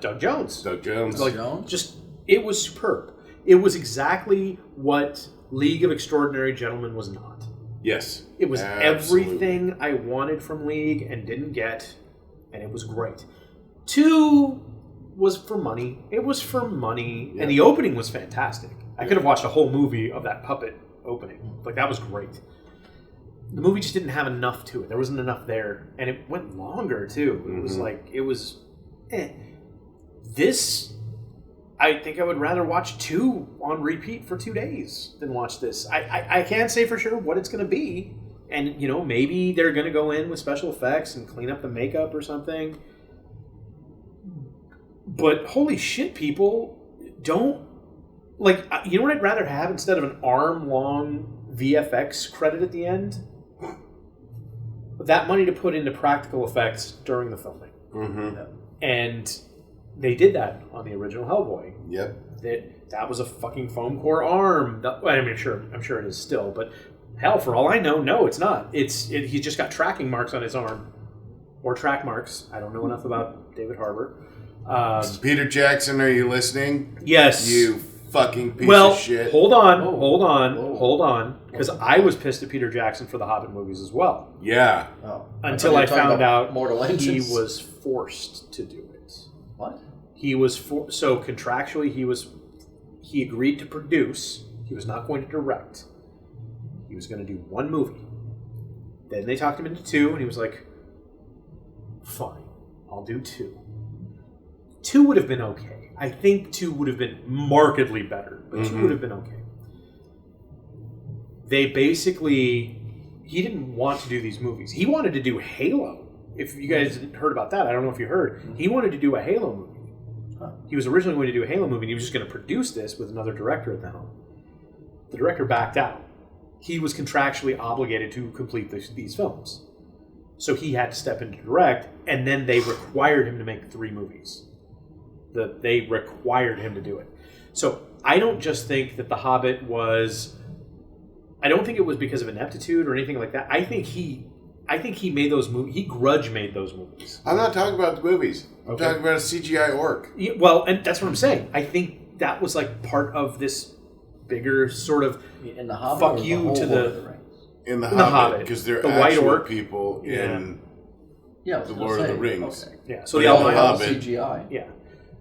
Doug Jones. Doug Jones. Like, Jones? just it was superb. It was exactly what League of Extraordinary Gentlemen was not. Yes. It was Absolutely. everything I wanted from League and didn't get, and it was great. 2 was for money. It was for money, and the opening was fantastic. I could have watched a whole movie of that puppet opening. Like, that was great. The movie just didn't have enough to it. There wasn't enough there, and it went longer, too. It was like, it was... This... I think I would rather watch 2 on repeat for 2 days than watch this. I can't say for sure what it's going to be. And, you know, maybe they're going to go in with special effects and clean up the makeup or something. But holy shit, people. don't like. You know what I'd rather have instead of an arm-long VFX credit at the end? That money to put into practical effects during the filming. Mm-hmm. And they did that on the original Hellboy. Yep. That was a fucking foam core arm. I'm sure it is still, but hell, for all I know, no, it's not. He's just got tracking marks on his arm. Or track marks. I don't know enough about David Harbour. Peter Jackson, are you listening? Yes. You fucking piece of shit. Hold on. Because I was pissed at Peter Jackson for the Hobbit movies as well. Yeah. Oh. Until I found out Mortal he Engines. was forced to do it. What? He was so contractually he agreed to produce. He was not going to direct. He was going to do one movie. Then they talked him into two, and he was like, "Fine, I'll do two." Two would have been okay. I think two would have been markedly better, but two would have been okay. He didn't want to do these movies. He wanted to do Halo. If you guys heard about that, I don't know if you heard. He wanted to do a Halo movie. He was originally going to do a Halo movie, and he was just going to produce this with another director at the helm. The director backed out. He was contractually obligated to complete these films. So he had to step in to direct, and then they required him to make 3 movies. They required him to do it. So I don't just think that The Hobbit was... I don't think it was because of ineptitude or anything like that. I think he made those movies. He grudge made those movies. I'm not talking about the movies. I'm talking about a CGI orc. Yeah, well, and that's what I'm saying. I think that was like part of this bigger sort of in the Hobbit, fuck you to the... In the Hobbit, because they're the actual white orc people in the Lord of the Rings. Okay. Yeah, so But the in the albino Hobbit- CGI. Yeah.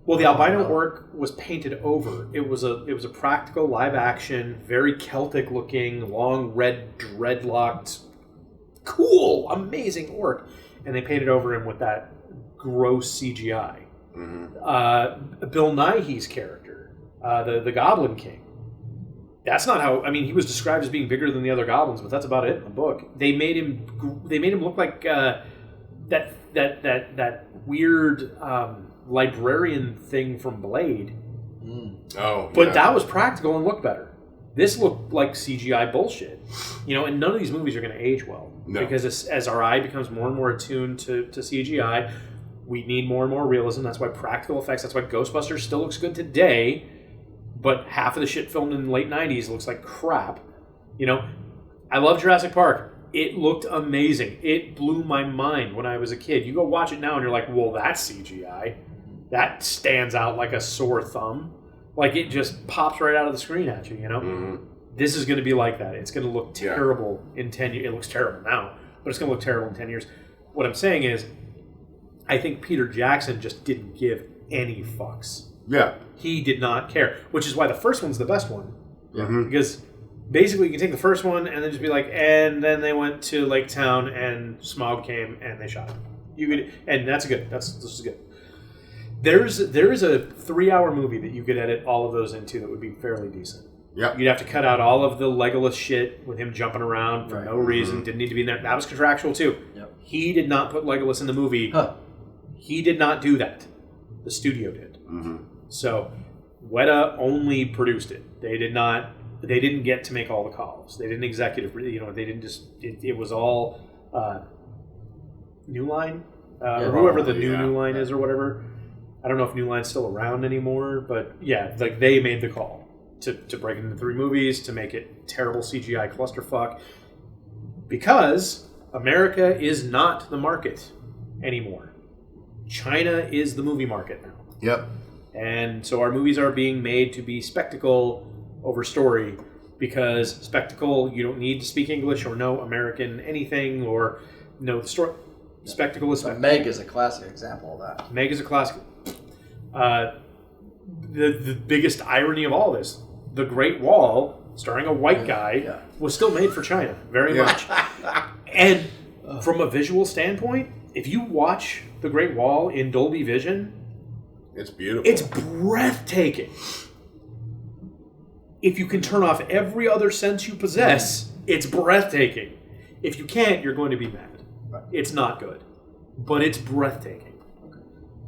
Well, the albino orc was painted over. It was a practical live action, very Celtic looking, long red dreadlocked, cool, amazing orc, and they painted over him with that gross CGI. Mm-hmm. Bill Nighy's character, the Goblin King. That's not how. I mean, he was described as being bigger than the other goblins, but that's about it in the book. They made him look like that weird librarian thing from Blade. Oh, But that was practical and looked better. This looked like CGI bullshit. And none of these movies are going to age well. No. Because as our eye becomes more and more attuned to CGI, we need more and more realism. That's why practical effects, that's why Ghostbusters still looks good today, but half of the shit filmed in the late 90s looks like crap. I love Jurassic Park. It looked amazing. It blew my mind when I was a kid. You go watch it now and you're like, well, that's CGI. That stands out like a sore thumb. Like it just pops right out of the screen at you, Mm-hmm. This is going to be like that. It's going to look terrible in 10 years. It looks terrible now, but it's going to look terrible in 10 years. What I'm saying is, I think Peter Jackson just didn't give any fucks. Yeah. He did not care, which is why the first one's the best one. Mm-hmm. Because basically you can take the first one and then just be like, and then they went to Lake Town and Smaug came and they shot him. And this is good. There is a 3-hour movie that you could edit all of those into that would be fairly decent. Yep. You'd have to cut out all of the Legolas shit with him jumping around for no reason. Didn't need to be in there. That was contractual too. Yep. He did not put Legolas in the movie. He did not do that. The studio did. Mm-hmm. So Weta only produced it. They didn't get to make all the calls. They didn't executive. They didn't just. It was all New Line, or whoever the New Line is, or whatever. I don't know if New Line's still around anymore, but yeah, like they made the call to break it into 3 movies, to make it terrible CGI clusterfuck, because America is not the market anymore. China is the movie market now. Yep. And so our movies are being made to be spectacle over story, because spectacle, you don't need to speak English or know American anything or know the story. Spectacle is spectacle. Meg is a classic example of that. Meg is a classic. The biggest irony of all this, The Great Wall, starring a white guy, was still made for China, very much. And from a visual standpoint, if you watch The Great Wall in Dolby Vision, it's beautiful. It's breathtaking. If you can turn off every other sense you possess, it's breathtaking. If you can't, you're going to be mad. It's not good, but it's breathtaking.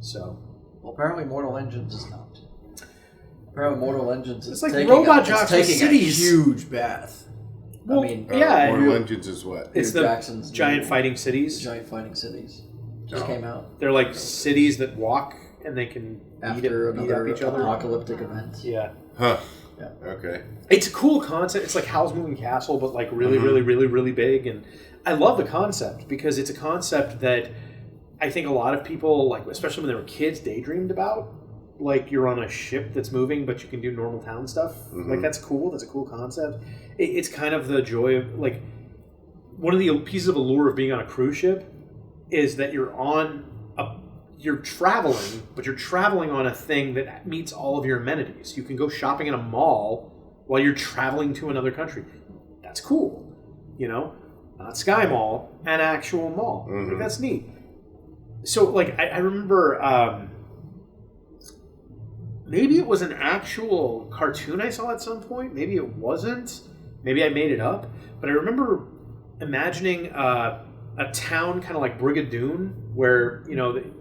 So, well, apparently Mortal Engines is not. Mortal Engines is It's like taking robot a, jocks it's with taking cities. a huge bath. Well, I mean, yeah, Mortal Engines is what? it's Peter the Jackson's giant new- fighting cities. Giant Fighting Cities just Oh. came out They're like cities that walk and they can after beat up another each other. apocalyptic event. Yeah. Huh. Yeah. Okay. It's a cool concept. It's like Howl's Moving Castle, but like really, Mhm. really, really, really big. And I love the concept because it's a concept that I think a lot of people, like especially when they were kids, daydreamed about. Like you're on a ship that's moving, but you can do normal town stuff. Mhm. Like that's cool. That's a cool concept. It's kind of the joy of like one of the pieces of allure of being on a cruise ship is that you're traveling, but you're traveling on a thing that meets all of your amenities. You can go shopping in a mall while you're traveling to another country. That's cool, you know? Not Sky Mall, an actual mall. Mhm. Like, that's neat. So, like, I remember maybe it was an actual cartoon I saw at some point. Maybe it wasn't. Maybe I made it up. But I remember imagining a town kind of like Brigadoon, where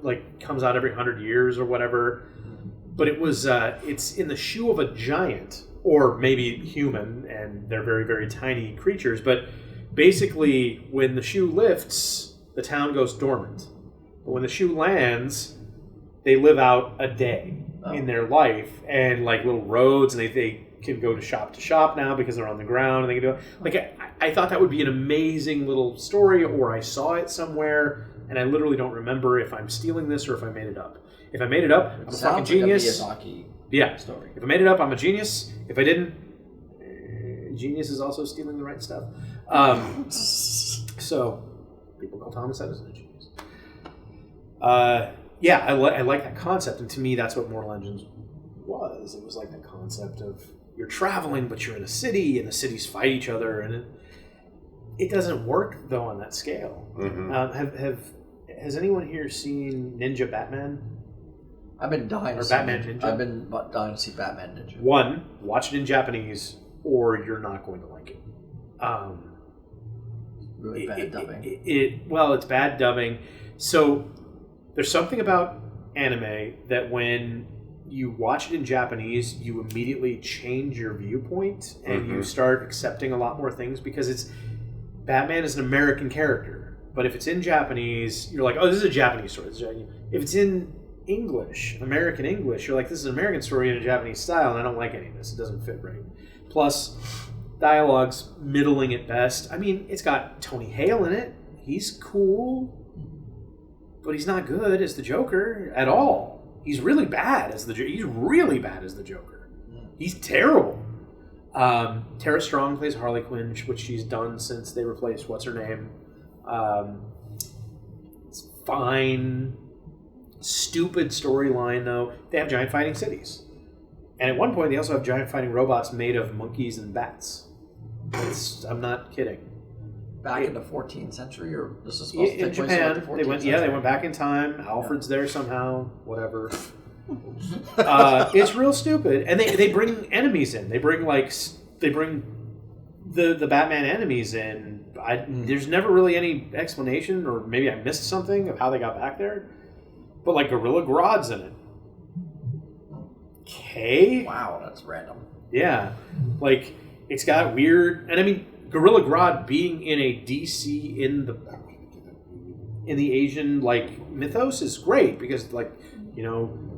like comes out every 100 years or whatever. But it was it's in the shoe of a giant, or maybe human, and they're very, very tiny creatures. But basically, when the shoe lifts, the town goes dormant. But when the shoe lands, they live out a day in their life, and like little roads, and they can go to shop now because they're on the ground, and they can do it. Like I thought that would be an amazing little story, or I saw it somewhere, and I literally don't remember if I'm stealing this or if I made it up. If I made it up, I'm a fucking genius. Like a Miyazaki Yeah. story. If I made it up, I'm a genius. If I didn't, genius is also stealing the right stuff. So people call Thomas Edison a genius. Yeah, I like that concept, and to me, that's what Mortal Engines was. It was like that concept of you're traveling, but you're in a city, and the cities fight each other, and it doesn't work though on that scale. Mhm. Has anyone here seen Ninja Batman? I've been dying to Or see Batman Ninja? I've been dying to see Batman Ninja. One, watch it in Japanese, or you're not going to like it. Really bad dubbing. It's bad dubbing. So there's something about anime that when you watch it in Japanese, you immediately change your viewpoint and you start accepting a lot more things because Batman is an American character. But if it's in Japanese, you're like, oh, this is a Japanese story. If it's in English, American English, you're like, this is an American story in a Japanese style, and I don't like any of this. It doesn't fit right. Plus, dialogue's middling at best. I mean, it's got Tony Hale in it. He's cool, but he's not good as the Joker at all. He's really bad as the Joker. He's terrible. Tara Strong plays Harley Quinn, which she's done since they replaced what's her name. It's fine. Stupid storyline though. They have giant fighting cities, and at one point they also have giant fighting robots made of monkeys and bats. I'm not kidding. Back in the 14th century, or this is supposed to In take place in Japan, like the 14th they went. century? Yeah, they went back in time. Alfred's there somehow. Whatever. It's real stupid, and they bring enemies in. They bring the Batman enemies in. There's never really any explanation, or maybe I missed something of how they got back there. But like Gorilla Grodd's in it. Okay. Wow, that's random. Yeah, like it's got weird, and I mean Gorilla Grodd being in a DC in the Asian like mythos is great because like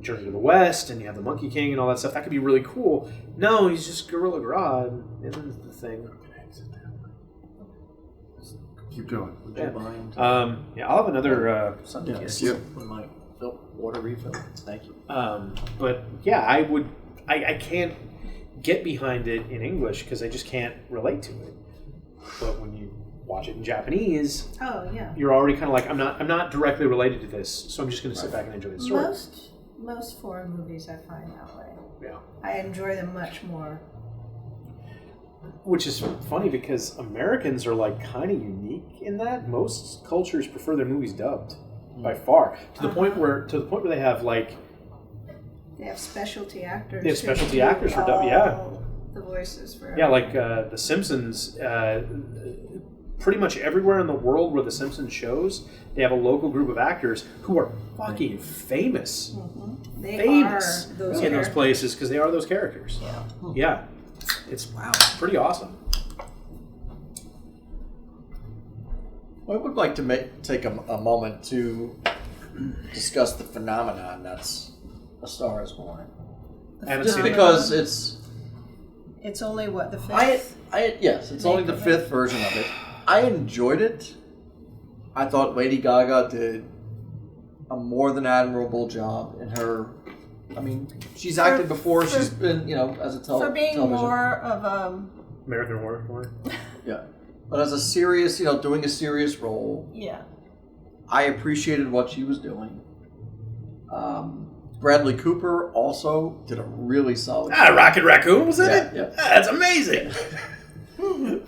Journey to the West and you have the Monkey King and all that stuff. That could be really cool. No, he's just Gorilla Grodd isn't the thing. Keep going. Would you mind? Yeah, I'll have another Sunday Yes. kiss. We might. Water refill. Thank you. But yeah, I can't get behind it in English because I just can't relate to it. But when you watch it in Japanese, you're already kind of like, I'm not directly related to this, so I'm just going to sit back and enjoy the story. Most foreign movies I find that way. Yeah. I enjoy them much more. Which is funny because Americans are like kind of unique in that most cultures prefer their movies dubbed by far to the point where they have like they have specialty actors. They have specialty actors for dub. Yeah. The voices for like The Simpsons. pretty much everywhere in the world where The Simpsons shows, they have a local group of actors who are fucking famous. They Famous are those in those characters. places because they are those characters. Yeah. Yeah. It's pretty awesome. I would like to take a moment to discuss the phenomenon that's A Star Is Born. I haven't Just seen it. because it's only what, the fifth? yes, it's only the fifth version of it. I enjoyed it. I thought Lady Gaga did a more than admirable job in her. I mean, she's acted before. She's been, as a For being television. more of American Horror Story. Yeah, but as a serious, doing a serious role, yeah. I appreciated what she was doing. Bradley Cooper also did a really solid job. Rocket Raccoon was in it? Yeah. That's amazing.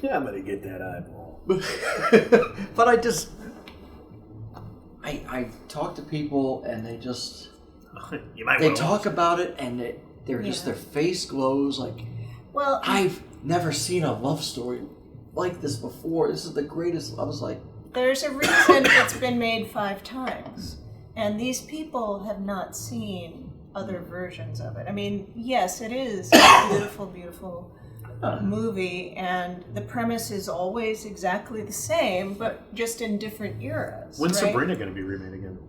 Yeah, I'm gonna get that eyeball. But I talk to people and they just You might they wanna talk watch it. about it and they're just their face glows like Well, I've never seen a love story like this before. This is the greatest. I was like, there's a reason it's been made 5 times. And these people have not seen other versions of it. I mean, yes, it is a beautiful, beautiful movie, and the premise is always exactly the same, but just in different eras. When's right? Sabrina gonna be remade again?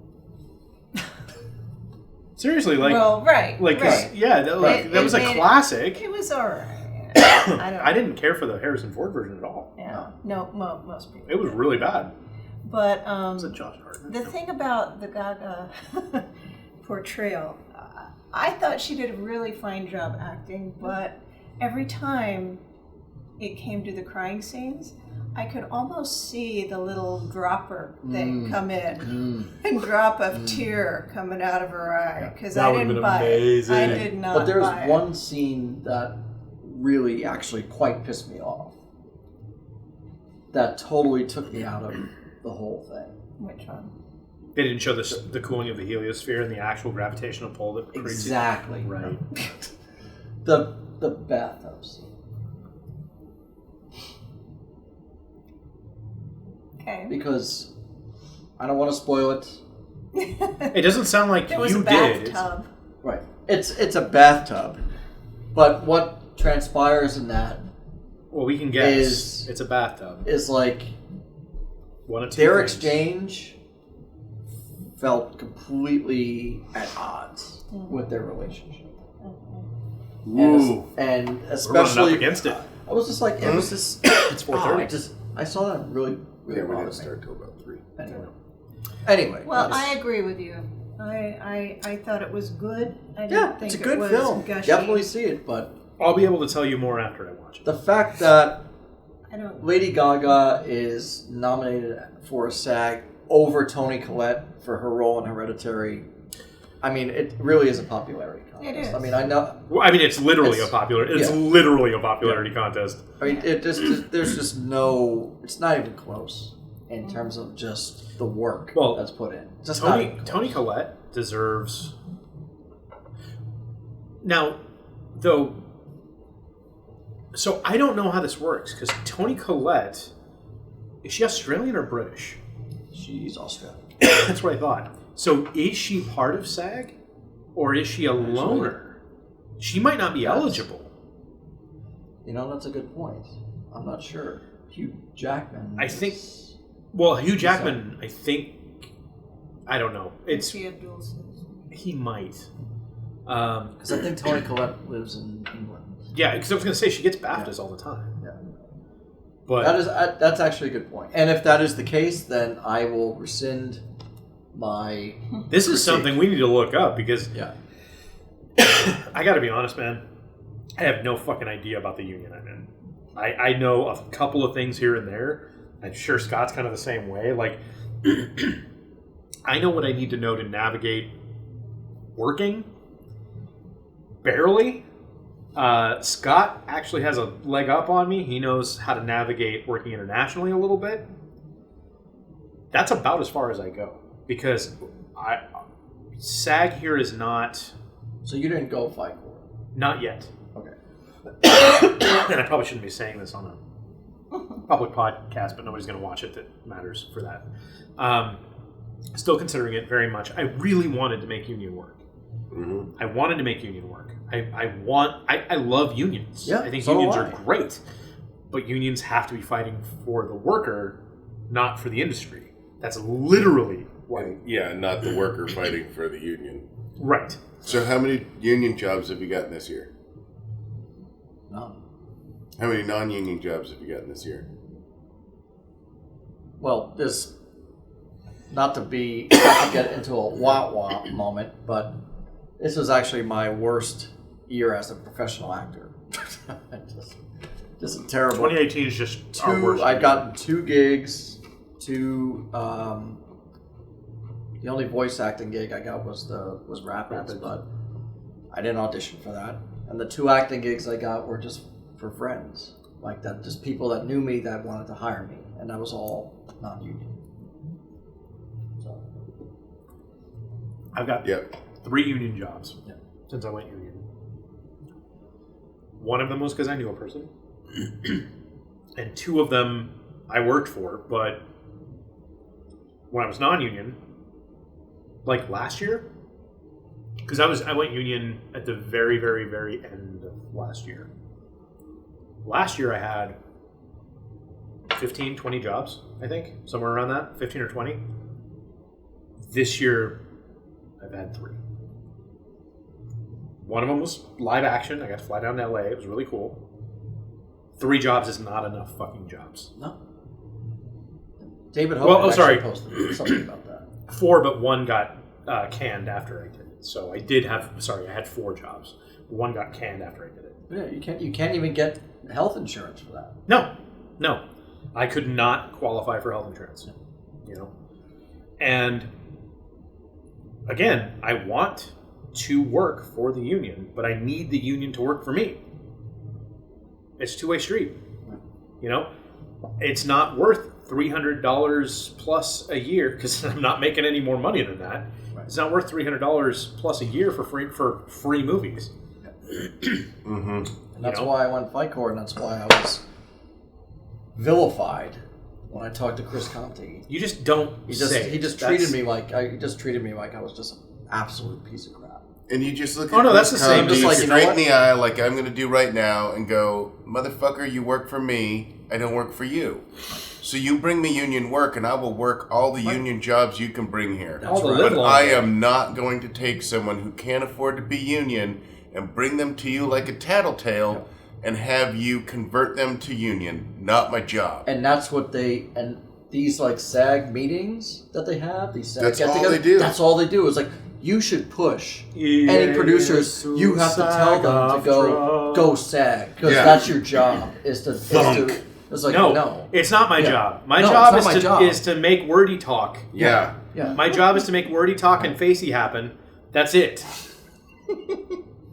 Seriously, Well, right. like, 'cause, right. yeah, that was a made it- classic. It was alright. I didn't care for the Harrison Ford version at all. Yeah. No, most people. It was really bad. But It was a Josh Hartnett. the thing about the Gaga portrayal, I thought she did a really fine job acting, but every time it came to the crying scenes, I could almost see the little dropper thing come in and drop a tear coming out of her eye because That I would've didn't been buy amazing. it. I did not. but there's buy one It. scene that really actually quite pissed me off. That totally took me out of the whole thing. Which one? They didn't show the cooling of the heliosphere and the actual gravitational pull that creates it. Exactly. Right. The bathtub scene. Okay. Because I don't want to spoil it. It doesn't sound like It was you a did. bathtub. Right. It's a bathtub. But what transpires in that Well, we can guess. Is- It's a bathtub. is like One of two their things. exchange felt completely at odds with their relationship. Ooh. And We're running especially up against it. I was just like, it was just It's 4:30. I saw that really Yeah, we bothered didn't me. start till about 3. Anyway. Well, just- I agree with you. I thought it was good. I didn't yeah, think it's a good it was film. gushy. Definitely see it, but I'll be able to tell you more after I watch it. the fact that I don't. Lady Gaga is nominated for a SAG over Toni Collette for her role in Hereditary. I mean, it really is a popularity contest. It is. I mean, I know. Well, I mean, it's literally It's- yeah. literally a popularity contest. I mean, there's just no. It's not even close in terms of just the work Well, that's put in. Just not even close. Toni Collette deserves. Now, though, so I don't know how this works because Toni Collette, is she Australian or British? She's Australian. That's what I thought. So is she part of SAG, or is she a loner? She might not be eligible. You know, that's a good point. I'm not sure. Hugh Jackman. I think. Well, Hugh Jackman, I think. I don't know. It's She had dual citizenship. he might. Because I think Toni Collette lives in England. Yeah, because I was going to say she gets BAFTAs all the time. Yeah. But That's actually a good point. And if that is the case, then I will rescind my. this is something we need to look up because Yeah. I got to be honest, man. I have no fucking idea about the union I'm in. I know a couple of things here and there. I'm sure Scott's kind of the same way. Like, I know what I need to know to navigate working. Barely. Scott actually has a leg up on me. He knows how to navigate working internationally a little bit. That's about as far as I go. Because SAG here is not... So you didn't go FICOR? Not yet. Okay. And I probably shouldn't be saying this on public podcast, but nobody's going to watch it that matters for that. Still considering it very much. I really wanted to make union work. Mm-hmm. I wanted to make union work. I love unions. Yeah, I think so do unions I. are great, but unions have to be fighting for the worker, not for the industry. That's literally why. Yeah, not the worker fighting for the union. Right. So how many union jobs have you gotten this year? No. How many non-union jobs have you gotten this year? Well, this, not to get into a wah-wah moment, but this was actually my worst year as a professional actor. just a terrible. 2018 is just our worst I've year. gotten 2 gigs. The only voice acting gig I got was Rapids, but I didn't audition for that. And the 2 acting gigs I got were just for friends, like that, just people that knew me that wanted to hire me, and that was all non-union. So, I've got Yep. 3 union jobs Yeah. since I went union. One of them was because I knew a person, and 2 of them I worked for. But when I was non-union, like last year, because I went union at the very, very, very end of last year. Last year I had 15, 20 jobs, I think, somewhere around that, 15 or 20. This year, I've had 3. One of them was live action. I got to fly down to LA. It was really cool. 3 jobs is not enough fucking jobs. no. David Hogan sorry. posted something about that. 4, but 1 got canned after I did it. So I had 4 jobs. 1 got canned after I did it. Yeah, you can't even get health insurance for that. No. I could not qualify for health insurance. You know? And again, I want to work for the union, but I need the union to work for me. It's a two-way street. You know? It's not worth $300 plus a year, because I'm not making any more money than that. Right. It's not worth $300 plus a year for free movies. Mm-hmm. And that's You know? why I went Fight Court, and that's why I was vilified when I talked to Chris Conti. You just don't. He just treated me like I was just an absolute piece of crap. And you just look at Oh, no, Chris that's the same. Conti Just like, you know straight what? in the eye like I'm going to do right now and go, motherfucker, you work for me, I don't work for you. So you bring me union work and I will work all the union jobs you can bring here. All the live But long I days. am not going to take someone who can't afford to be union and bring them to you like a tattletale and have you convert them to union. Not my job. And that's what these like SAG meetings that they have, these SAG That's all get-together, they do. That's all they do. It's like, you should push any producers. You have to tell them to go SAG, because Yeah. that's your job. It's like no. It's not my Yeah. job. My No, job, it's is, not my to, job. is to make wordy talk. Yeah. Yeah. My job is to make wordy talk and facey happen. That's it.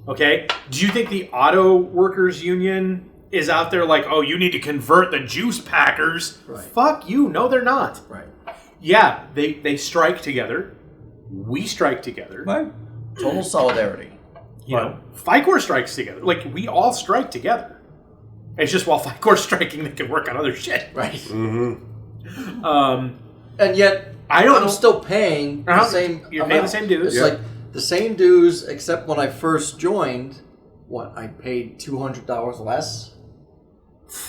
Okay? Do you think the auto workers union is out there like, oh, you need to convert the juice packers? Right. Fuck you. No, they're not. Right. Yeah, they strike together. We strike together. Right. Total solidarity. You know, FICOR strikes together. Like, we all strike together. It's just while FICOR's striking, they can work on other shit. Right. Mm-hmm. And yet, I'm still paying the same. You're paying the same dues. It's Yeah. like the same dues, except when I first joined, I paid $200 less.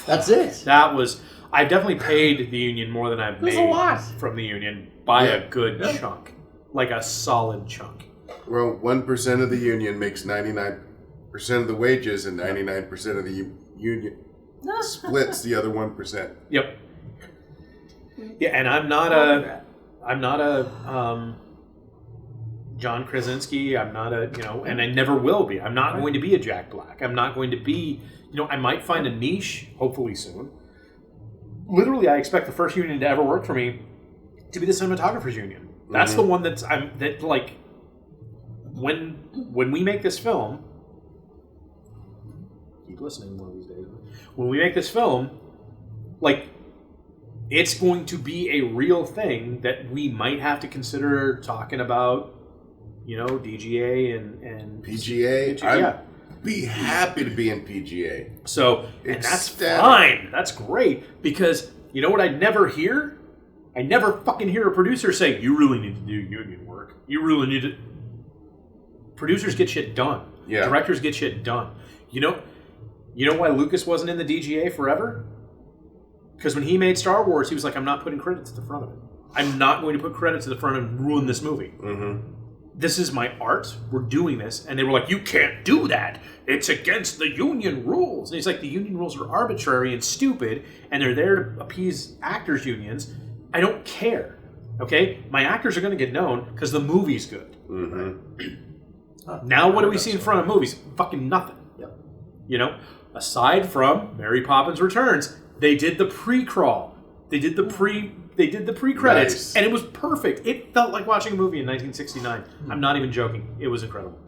That's it. I've definitely paid the union more than I've That's a made lot. from the union by Yeah. a good chunk. Like a solid chunk. Well, 1% of the union makes 99% of the wages, and 99% of the union splits the other 1%. Yep. Yeah, and I'm not a John Krasinski. I'm not a, and I never will be. I'm not going to be a Jack Black. I'm not going to be, I might find a niche, hopefully soon. Literally, I expect the first union to ever work for me to be the cinematographer's union. That's the one when we make this film, keep listening one of these days. When we make this film, it's going to be a real thing that we might have to consider talking about, DGA and PGA? Yeah. be happy to be in PGA. So, and It's that's static. fine. That's great. Because, you know what I never hear? I never fucking hear a producer say, you really need to do union work. You really need to... Producers get shit done. Yeah. Directors get shit done. You know why Lucas wasn't in the DGA forever? Because when he made Star Wars, he was like, I'm not putting credits at the front of it. I'm not going to put credits at the front and ruin this movie. Mm-hmm. This is my art. We're doing this. And they were like, you can't do that. It's against the union rules. And he's like, the union rules are arbitrary and stupid, and they're there to appease actors' unions. I don't care. Okay? My actors are going to get known because the movie's good. Mm-hmm. Now what do we see in front of movies? Fucking nothing. Yep. You know? Aside from Mary Poppins Returns, they did the pre-crawl. They did the pre-credits, Nice. and it was perfect. It felt like watching a movie in 1969. I'm not even joking. It was incredible.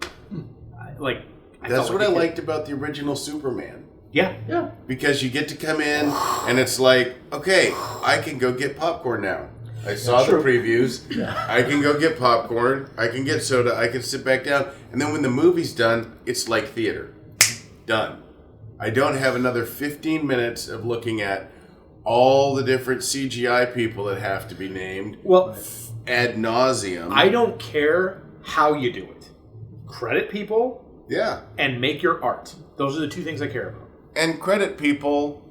That's what I liked about the original Superman. Yeah. Yeah. Because you get to come in and it's like, okay, I can go get popcorn now. I saw the previews. I can go get popcorn. I can get soda. I can sit back down. And then when the movie's done, it's like theater. Done. I don't have another 15 minutes of looking at all the different CGI people that have to be named Well, ad nauseum. I don't care how you do it. Credit people Yeah. and make your art. Those are the two things I care about. And credit people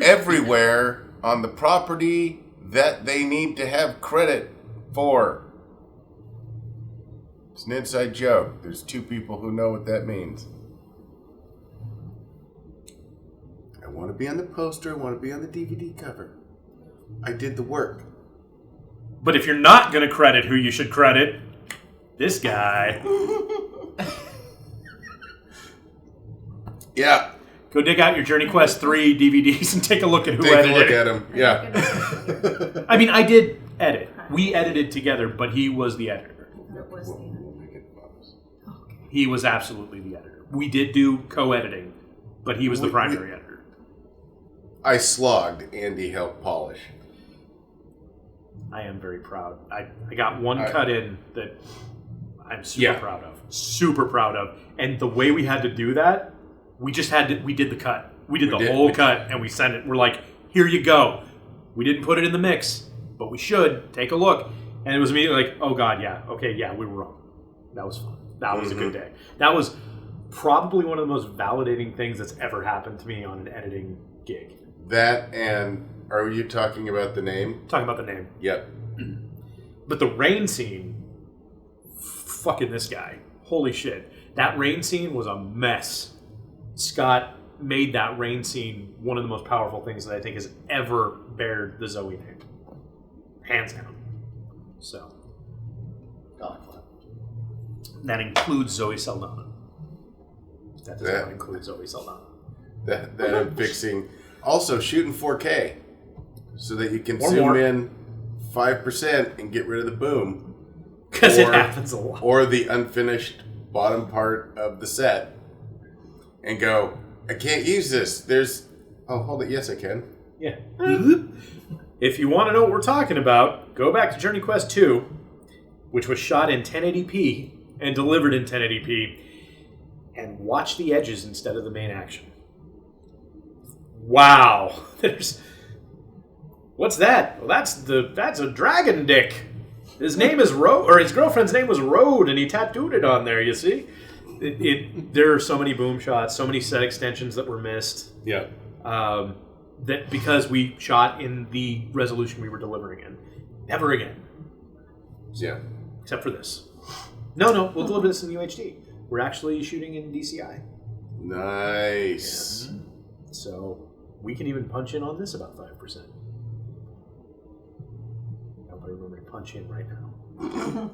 everywhere on the property that they need to have credit for. It's an inside joke. There's two people who know what that means. I want to be on the poster. I want to be on the DVD cover. I did the work. But if you're not going to credit who you should credit, this guy. Yeah. Go dig out your Journey Quest 3 DVDs and take a look at who Take a edited look it. at him. Yeah. I mean, I did edit. We edited together, but he was the editor. That was the- He was absolutely the editor. We did do co-editing, but he was the primary editor. I slogged. Andy helped polish. I am very proud. I got one cut in that I'm super proud of. Super proud of. And the way we had to do that, we just had to, we did the cut. We did the whole cut and we sent it. We're like, here you go. We didn't put it in the mix, but we should. Take a look. And it was immediately like, oh God, yeah. Okay, yeah, we were wrong. That was fun. That was a good day. That was probably one of the most validating things that's ever happened to me on an editing gig. That and are you talking about the name? Talking about the name. Yep. But the rain scene, fucking this guy. Holy shit. That rain scene was a mess. Scott made that rain scene one of the most powerful things that I think has ever bared the Zoe name. Hands down. So. That includes Zoe Saldana. That does not include Zoe Saldana. That I'm fixing. Also, shooting 4K so that you can Or zoom more. in 5% and get rid of the boom. Because it Or- happens a lot. Or the unfinished bottom part of the set and go, I can't use this. There's... Oh, hold it. Yes, I can. Yeah. If you want to know what we're talking about, go back to Journey Quest 2, which was shot in 1080p and delivered in 1080p, and watch the edges instead of the main action. Wow. There's... What's that? Well, that's a dragon dick. His name is Road, or his girlfriend's name was Road, and he tattooed it on there, you see? There are so many boom shots, so many set extensions that were missed. Yeah. That because we shot in the resolution we were delivering in. Never again. Yeah. Except for this. No, we'll deliver this in UHD. We're actually shooting in DCI. Nice. Yeah. So we can even punch in on this about 5%. Nobody remember to punch in right now.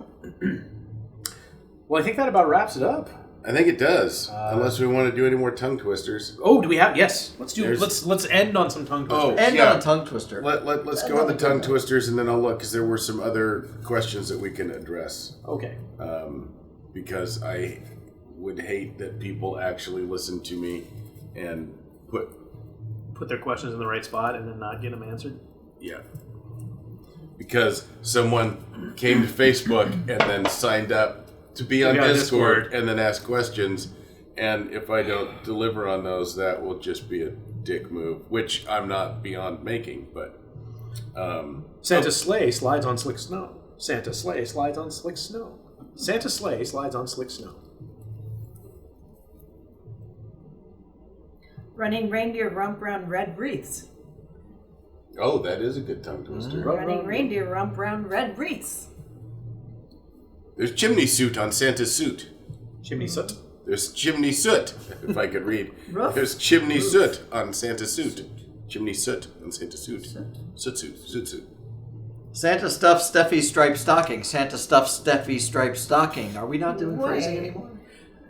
Well, I think that about wraps it up. I think it does. Unless we want to do any more tongue twisters. Oh, do we have? Yes. Let's do. There's- Let's end on some tongue twisters. Oh, End yeah. on a tongue twister. Let's go on the tongue twisters and then I'll look because there were some other questions that we can address. Okay. Because I would hate that people actually listen to me and Put their questions in the right spot and then not get them answered. yeah. Because someone came to Facebook and then signed up to be on Discord and then asked questions And if I don't deliver on those, that will just be a dick move, which I'm not beyond making, but... Santa's sleigh slides on slick snow. Santa's sleigh slides on slick snow. Santa's sleigh slides on slick snow. Running reindeer rump round red wreaths. Oh, that is a good tongue twister. Running reindeer rump round red wreaths. There's chimney suit on Santa's suit. Chimney soot. There's chimney soot, if I could read. Roof? There's chimney soot on Santa's suit. Chimney soot on Santa's suit. Soot suit. Santa stuffed Steffi's striped stocking. Santa stuffed Steffi's striped stocking. Are we not doing Wait. phrasing anymore?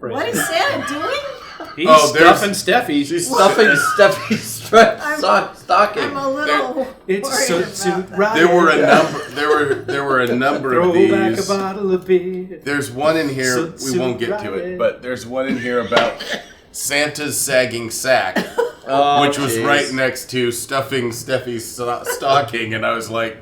What is Santa doing? He's there's- stuffing Steffi. She's stuffing Steffi's striped stocking. I'm a little It's worried soot about suit that. right. There were a number. There were a number Throw of back a these. bottle of beer. There's one in here. Soot We won't suit get to it, riot. but there's one in here about Santa's sagging sack, Oh, which was jeez. right next to stuffing Steffi's stocking, and I was like,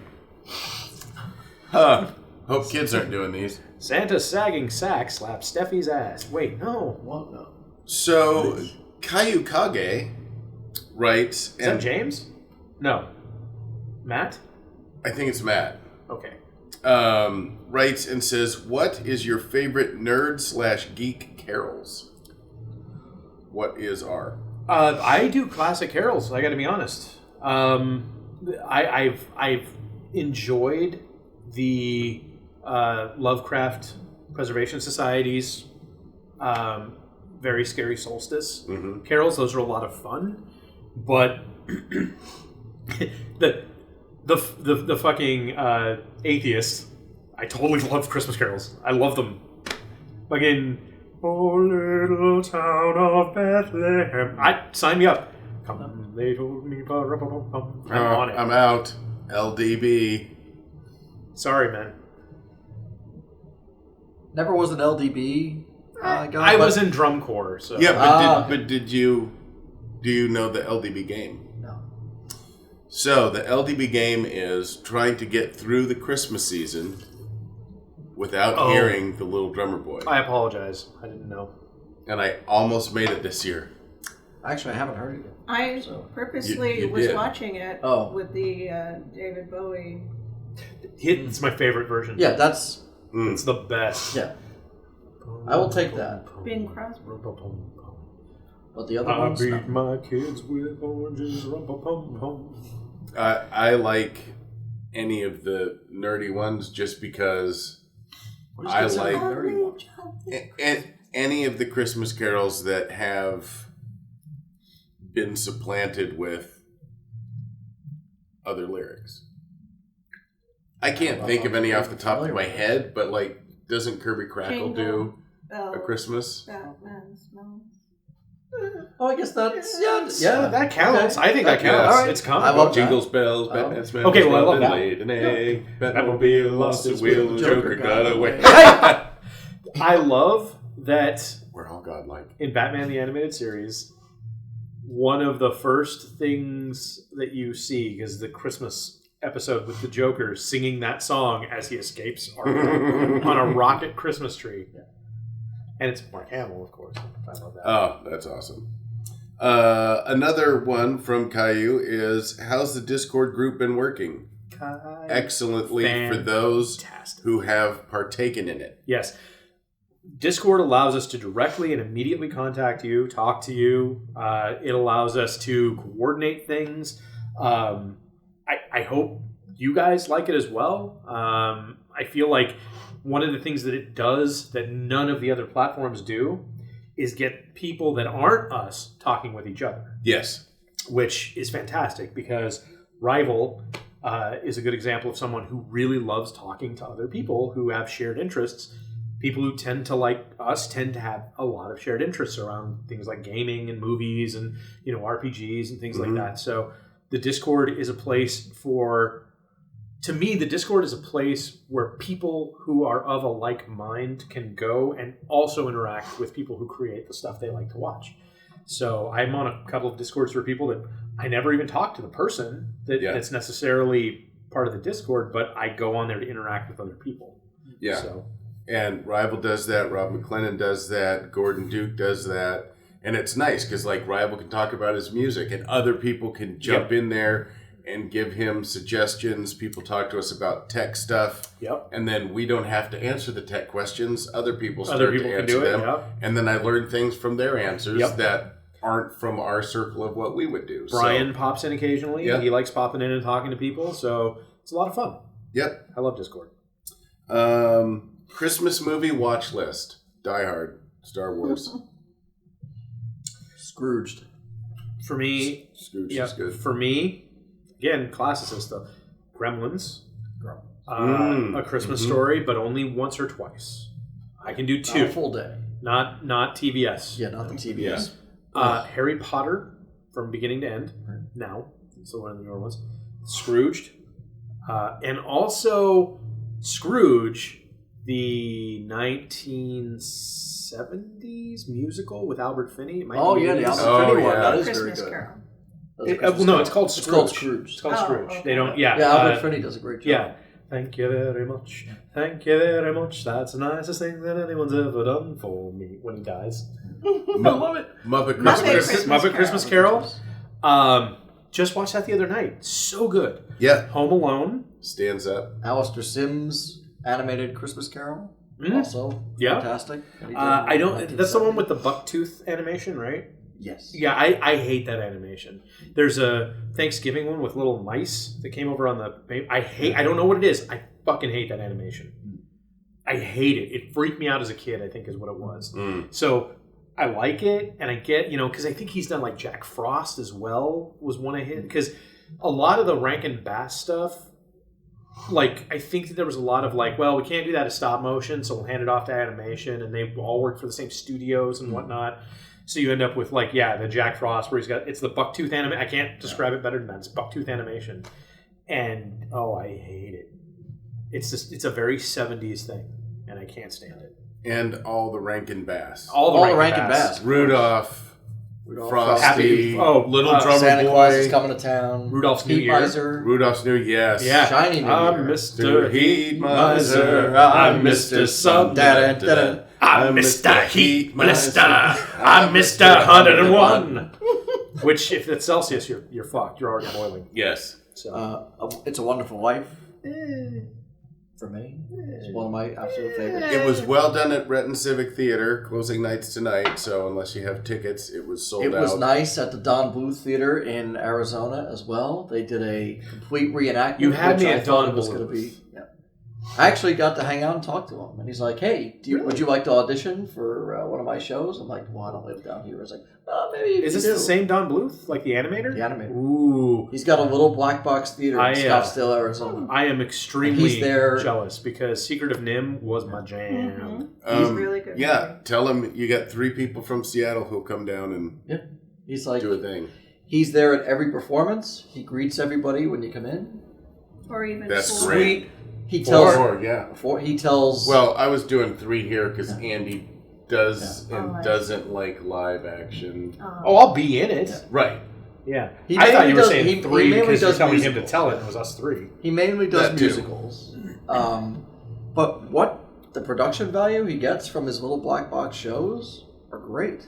"Huh? Hope kids aren't doing these." Santa's sagging sack slaps Steffi's ass. Wait, no. What? No. So Caillou Kage writes, Is that James? No. Matt? I think it's Matt. Okay. Writes and says, "What is your favorite nerd/geek carols?" What is our? I do classic carols. I got to be honest. I've enjoyed the Lovecraft Preservation Society's Very Scary Solstice carols. Those are a lot of fun, but the fucking atheists. I totally love Christmas carols. I love them. Fucking oh little town of Bethlehem. Sign me up. Come, they told me. I'm on it. I'm out. LDB. Sorry, man. Never was an LDB guy. I but- was in drum corps, so Yeah, but do you know the LDB game? No. So the LDB game is trying to get through the Christmas season without hearing the Little Drummer Boy. I apologize. I didn't know. And I almost made it this year. Actually, I haven't heard it yet. I purposely You was did. watching it Oh. with the David Bowie. It's my favorite version. Yeah, that's... It's the best. Yeah. I will take that. Bing Crosby. But the other I ones, beat no. my kids with oranges. Rum-pa-pum-pum. I like any of the nerdy ones just because What is I considered like- a nerdy one? any of the Christmas carols that have been supplanted with other lyrics. I can't think of any off the top of my head, but like, doesn't Kirby Crackle do a Christmas? Batman smells. Oh, I guess that's... Yeah, that counts. Okay. I think that Yeah, counts. all right. It's comic I love book. that. Jingles bells, Oh. Batman smells. Okay, well, I love that. laid an egg. Batmobile lost its wheel, the Joker got away. I love that We're all godlike. in Batman the Animated Series, one of the first things that you see is the Christmas episode with the Joker singing that song as he escapes Arkham on a rocket Christmas tree. And it's Mark Hamill, of course. I love that. Oh, that's awesome. Another one from Caillou is, how's the Discord group been working? Excellently for those Fantastic. who have partaken in it. Yes. Discord allows us to directly and immediately contact you, talk to you. It allows us to coordinate things. I hope you guys like it as well. I feel like one of the things that it does that none of the other platforms do is get people that aren't us talking with each other, Yes. which is fantastic because Rival is a good example of someone who really loves talking to other people who have shared interests. People who tend to like us tend to have a lot of shared interests around things like gaming and movies and, RPGs and things like that. So the Discord is a place to me, the Discord is a place where people who are of a like mind can go and also interact with people who create the stuff they like to watch. So I'm on a couple of Discords for people that I never even talk to the person that's necessarily part of the Discord, but I go on there to interact with other people. Yeah. So And Rival does that. Rob McClellan does that. Gordon Duke does that. And it's nice because, like, Rival can talk about his music and other people can jump in there and give him suggestions. People talk to us about tech stuff. Yep. And then we don't have to answer the tech questions. Other people start Other to people can answer do it, them. yep. And then I learn things from their answers Yep. that aren't from our circle of what we would do. Brian pops in occasionally. Yeah. He likes popping in and talking to people, so it's a lot of fun. Yep. I love Discord. Christmas movie watch list. Die Hard. Star Wars. Scrooged. For me, Scrooge yeah, is good. for me, again, classicist stuff. Gremlins. A Christmas Story, but only once or twice. I can do Not two. a full day. Not TBS. Yeah, not the TBS. Harry Potter from beginning to end. Now, so one of the newer ones. Scrooged, and also Scrooge, the 1970s musical with Albert Finney. It might Oh be yeah, the released. Albert Finney one. yeah. That is very Christmas good. Carol. That's a Well, Christmas no, Carol. it's called Scrooge. It's called Scrooge. It's called Oh, Scrooge. okay. They don't. Yeah, Albert Finney does a great job. Yeah. Thank you very much. Thank you very much. That's the nicest thing that anyone's ever done for me when he dies. I love it. Muppet Muppet Christmas. Christmas Christmas Carol. Just watched that the other night. So good. Yeah. Home Alone. Stands up. Alistair Sims animated Christmas Carol. Also Yeah. fantastic. That he did I in don't. That's the one 1970. with the bucktooth animation, right? Yes. Yeah, I hate that animation. There's a Thanksgiving one with little mice that came over on the. I don't know what it is. I fucking hate that animation. I hate it. It freaked me out as a kid, I think is what it was. So I like it, and I get, because I think he's done like Jack Frost as well, was one of his. Because a lot of the Rankin Bass stuff, like, I think that there was a lot of like, well, we can't do that as stop motion, so we'll hand it off to animation, and they all work for the same studios and whatnot. So you end up with like, the Jack Frost where it's the bucktooth animation. I can't describe it better than that. It's bucktooth animation, and I hate it. It's a very 70s thing, and I can't stand it. And all the Rankin Bass. All the Rankin Bass. Rudolph, Frosty, Happy- Little Drummer Santa Boy, Claus is coming to town. Rudolph's New Heat Year. Miser. Rudolph's New Yes. Yeah. Shiny New I'm Year. Mr. Heat Miser. I'm Mr. Sun. Da-da-da-da. I'm Mr. Heat Mister. I'm Mr. 101. Which, if it's Celsius, you're fucked. You're already boiling. Yes. So It's a Wonderful Life. For me, it's one of my absolute favorites. It was well done at Renton Civic Theater. Closing nights tonight, so unless you have tickets, it was sold out. It was nice at the Don Bluth Theater in Arizona as well. They did a complete reenactment. You had which me I at thought Don it was Bluth. going to be. Yeah. I actually got to hang out and talk to him, and he's like, "Hey, would you like to audition for one of my shows?" I'm like, "Well, I don't live down here." I was like, "Maybe." is this the same Don Bluth, like the animator? The animator. Ooh, He's got a little black box theater in Scottsdale, Arizona. I am extremely He's there. jealous because Secret of Nim was my jam. He's really good. Yeah, tell him you got 3 people from Seattle who'll come down and He's like, do a thing. he's there at every performance. He greets everybody when you come in. Or even That's four. great. He tells. 4, yeah. He tells. Well, I was doing 3 here because Andy does Yeah. and Oh, I doesn't like live action. Oh, I'll be in it. Right. Yeah. He I thought mainly you were does- saying he 3 mainly because you're does telling him to musicals. tell it. It was us 3. He mainly does That too. musicals. But what the production value he gets from his little black box shows are great.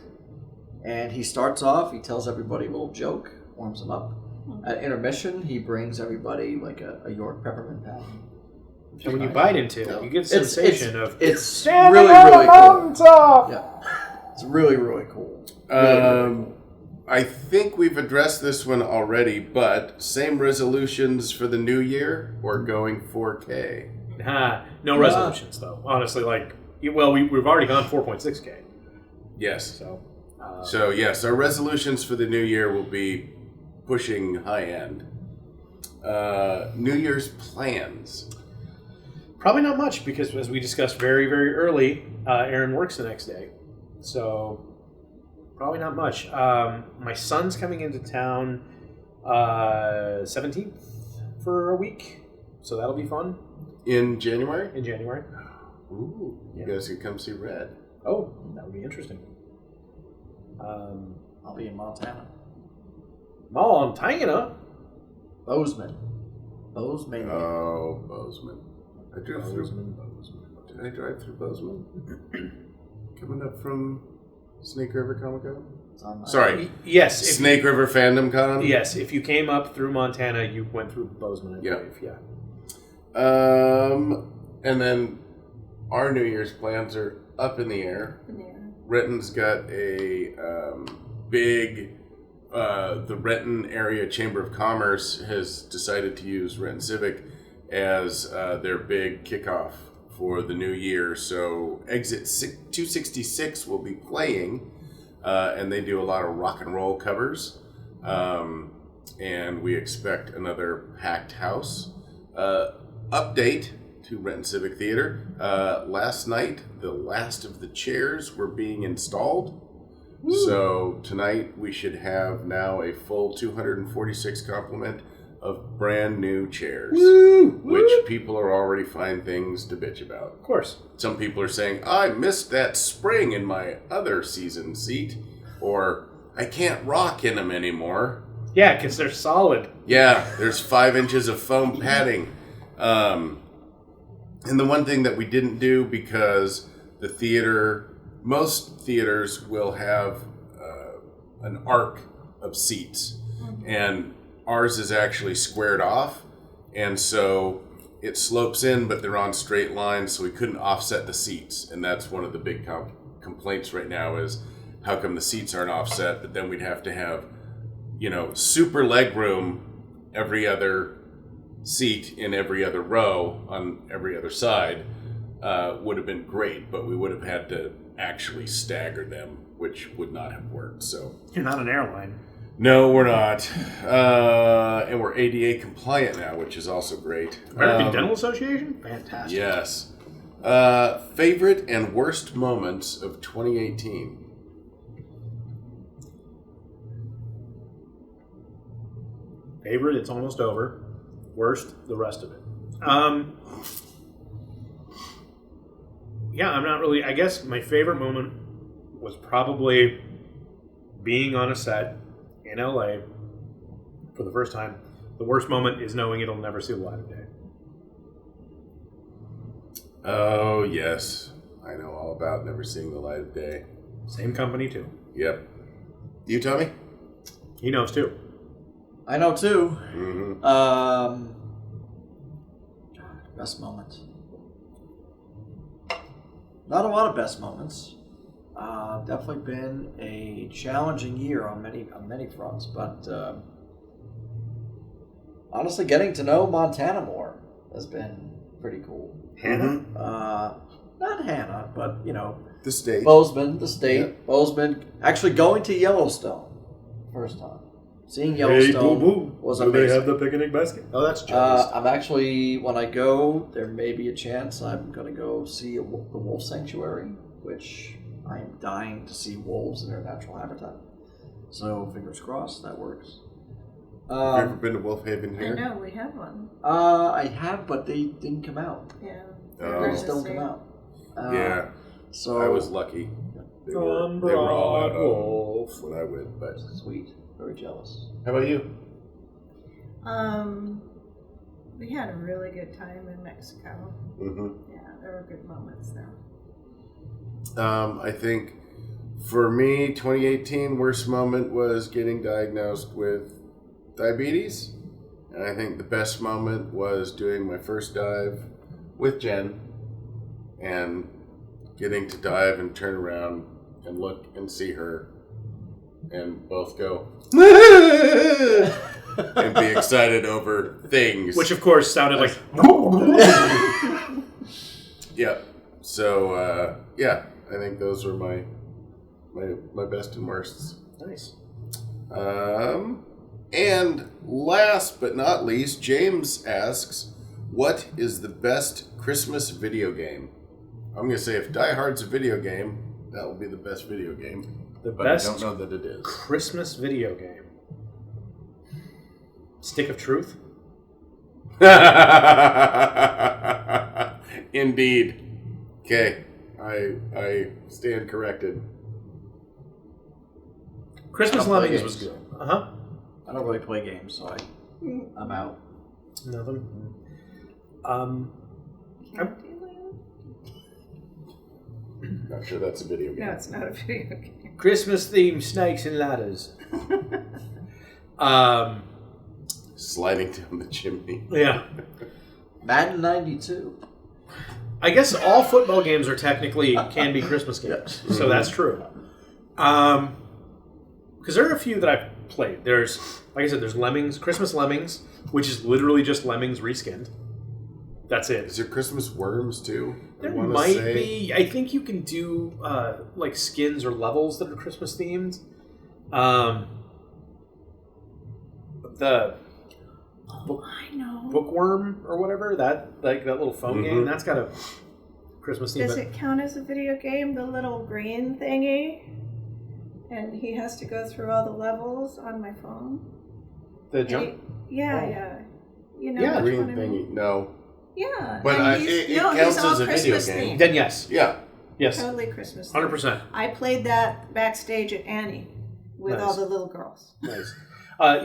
And he starts off, he tells everybody a little joke, warms them up. At intermission, he brings everybody like a York peppermint patty. And when you bite into it, you get a sensation of It's really, really cool. Yeah. It's really, really cool. I think we've addressed this one already, but same resolutions for the new year or going 4K? no resolutions though. Honestly, we've already gone 4.6K. Yes. So So yes, our resolutions for the new year will be pushing high end. New Year's plans. probably not much because, as we discussed very, very early, Aaron works the next day. So probably not much. My son's coming into town 17th for a week, so that'll be fun In January? in January. Ooh, you Yeah. guys can come see Red. Oh, that would be interesting. I'll be in Montana. Montana. Bozeman. Bozeman. Oh, Bozeman. I drove through Bozeman. Bozeman. Did I drive through Bozeman? Coming up from Snake River Comic Con? Sorry. Yes. Snake River Fandom Con? Yes, if you came up through Montana, you went through Bozeman, I believe. Yeah. And then our New Year's plans are up in the air. Renton's got a big... the Renton Area Chamber of Commerce has decided to use Renton Civic as their big kickoff for the new year. So Exit 266 will be playing, and they do a lot of rock and roll covers. And we expect another packed house. Update to Renton Civic Theater. Last night, the last of the chairs were being installed. So tonight we should have now a full 246 complement of brand new chairs, which people are already finding things to bitch about. Of course. Some people are saying, I missed that spring in my other season seat, or I can't rock in them anymore. Yeah, because they're solid. Yeah, there's 5 inches of foam padding. And the one thing that we didn't do, because the theater... Most theaters will have an arc of seats, and ours is actually squared off, and so it slopes in, but they're on straight lines, so we couldn't offset the seats, and that's one of the big complaints right now is how come the seats aren't offset, but then we'd have to have, super leg room every other seat in every other row on every other side. Would have been great, but we would have had to actually stagger them, which would not have worked. So you're not an airline. No, we're not, and we're ADA compliant now, which is also great. American Dental Association, fantastic. Yes. Favorite and worst moments of 2018. Favorite, it's almost over. Worst, the rest of it. Yeah, I'm not really... I guess my favorite moment was probably being on a set in LA for the first time. The worst moment is knowing it'll never see the light of day. Oh, yes. I know all about never seeing the light of day. Same company, too. Yep. You, Tommy? He knows, too. I know, too. Mm-hmm. Best moments. Not a lot of best moments. Definitely been a challenging year on many fronts, but honestly, getting to know Montana more has been pretty cool. Hannah? Not Hannah, but the state. Bozeman, the state. Yeah. Bozeman. Actually, going to Yellowstone first time. Seeing Yellowstone was amazing. Do they have the picnic basket? Oh, that's jealous. I'm actually, when I go, there may be a chance I'm going to go see the wolf sanctuary, which I am dying to see wolves in their natural habitat. So, fingers crossed, that works. Have you ever been to Wolf Haven here? I know, we have one. I have, but they didn't come out. Yeah. They still don't come out. Yeah. So I was lucky. They were all out of when I went, but sweet. Very jealous. How about you? We had a really good time in Mexico. Mm-hmm. Yeah, there were good moments there. I think for me, 2018 worst moment was getting diagnosed with diabetes, and I think the best moment was doing my first dive with Jen and getting to dive and turn around and look and see her and both go and be excited over things. Which, of course, sounded like... Yeah. So, yeah, I think those were my best and worsts. Nice. And last but not least, James asks, what is the best Christmas video game? I'm going to say if Die Hard's a video game, that will be the best video game. But best I don't know that it is. Christmas video game. Stick of Truth? Indeed. Okay. I stand corrected. Christmas Lemmings was good. Uh-huh. I don't really play games, so I'm out. Nothing. Not sure that's a video game. No, it's not a video game. Christmas themed snakes and ladders. Sliding down the chimney. Yeah. Madden 92. I guess all football games are technically can be Christmas games, so that's true. Because there are a few that I've played. There's, like I said, there's Lemmings, Christmas Lemmings, which is literally just Lemmings reskinned. That's it. Is there Christmas worms too? There might be. I think you can do like skins or levels that are Christmas themed. The I know. bookworm or whatever, that little phone game, that's got a Christmas theme. Does it count as a video game? The little green thingy, and he has to go through all the levels on my phone. The jump. Yeah. You know, Yeah, which Green one I mean? thingy. No. Yeah, But and it he's counts all as a video Christmas game. themed. Then yes, Yeah. yes, Totally Christmas. 100%. I played that backstage at Annie with all Nice. the little girls. Nice.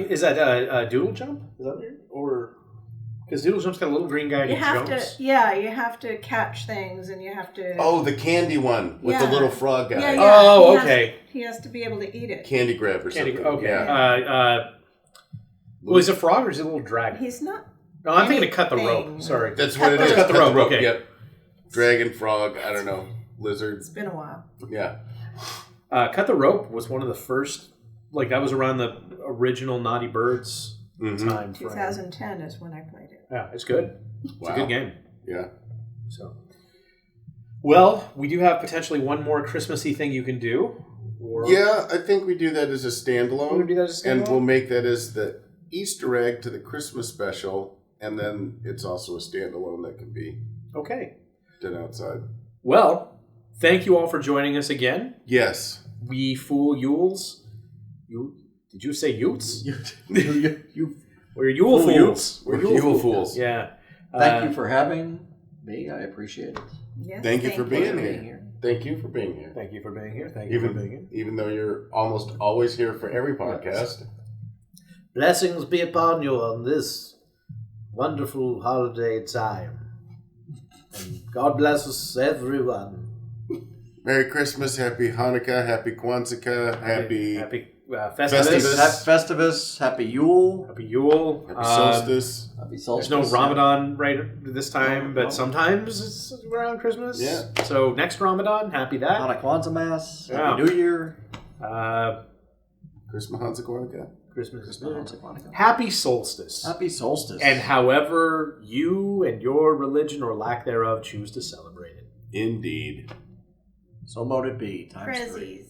Is that Doodle Jump? Is that weird? Or because Doodle Jump's got a little green guy and You he have jumps. to, you have to catch things, and you have to. Oh, the candy one with the Yeah. little frog guy. Yeah, Oh, he has- okay. He has to be able to eat it. Candy grab or Candy, something. okay. Yeah. Well, is it a frog or is it a little dragon? He's not. No, I'm thinking of Cut the anything. Rope. Sorry. That's what it Cut is. the rope, okay. Yep. Dragon, frog, I don't know. It's Lizards. been a while. Yeah. Cut the Rope was one of the first. Like that was around the original Naughty Birds time frame. 2010 is when I played it. Yeah, it's good. It's a good game. Yeah. So, well, we do have potentially one more Christmassy thing you can do. Or Yeah, I think we do that as a standalone. We'll do that as a And standalone? we'll make that as the Easter egg to the Christmas special. And then it's also a standalone that can be Okay. done outside. Well, thank you all for joining us again. Yes. We fool Yules. Did you say Utes? We're Yule fools. We're Yule fools. Yeah. Thank you for having me. I appreciate it. Yes, Thank you for being Pleasure here. being here. Thank you for being here. Thank you for being here. Thank you for being here. Even though you're almost always here for every podcast. Blessings be upon you on this wonderful holiday time. And God bless us, everyone. Merry Christmas, Happy Hanukkah, Happy Kwanzaa, Happy Festivus. Happy Festivus. Happy Yule. Happy Yule. Solstice. Happy There's Solstice. no Ramadan right this time, No. but sometimes it's around Christmas. Yeah. So next Ramadan, happy that. Hanukkah Mass. Yeah. Happy New Year. Christmas Hanukkah. Christmas. Hanukkah. Happy solstice. Happy Solstice. And however you and your religion or lack thereof choose to celebrate it. Indeed. So mote it be. Times 3. Prezzies.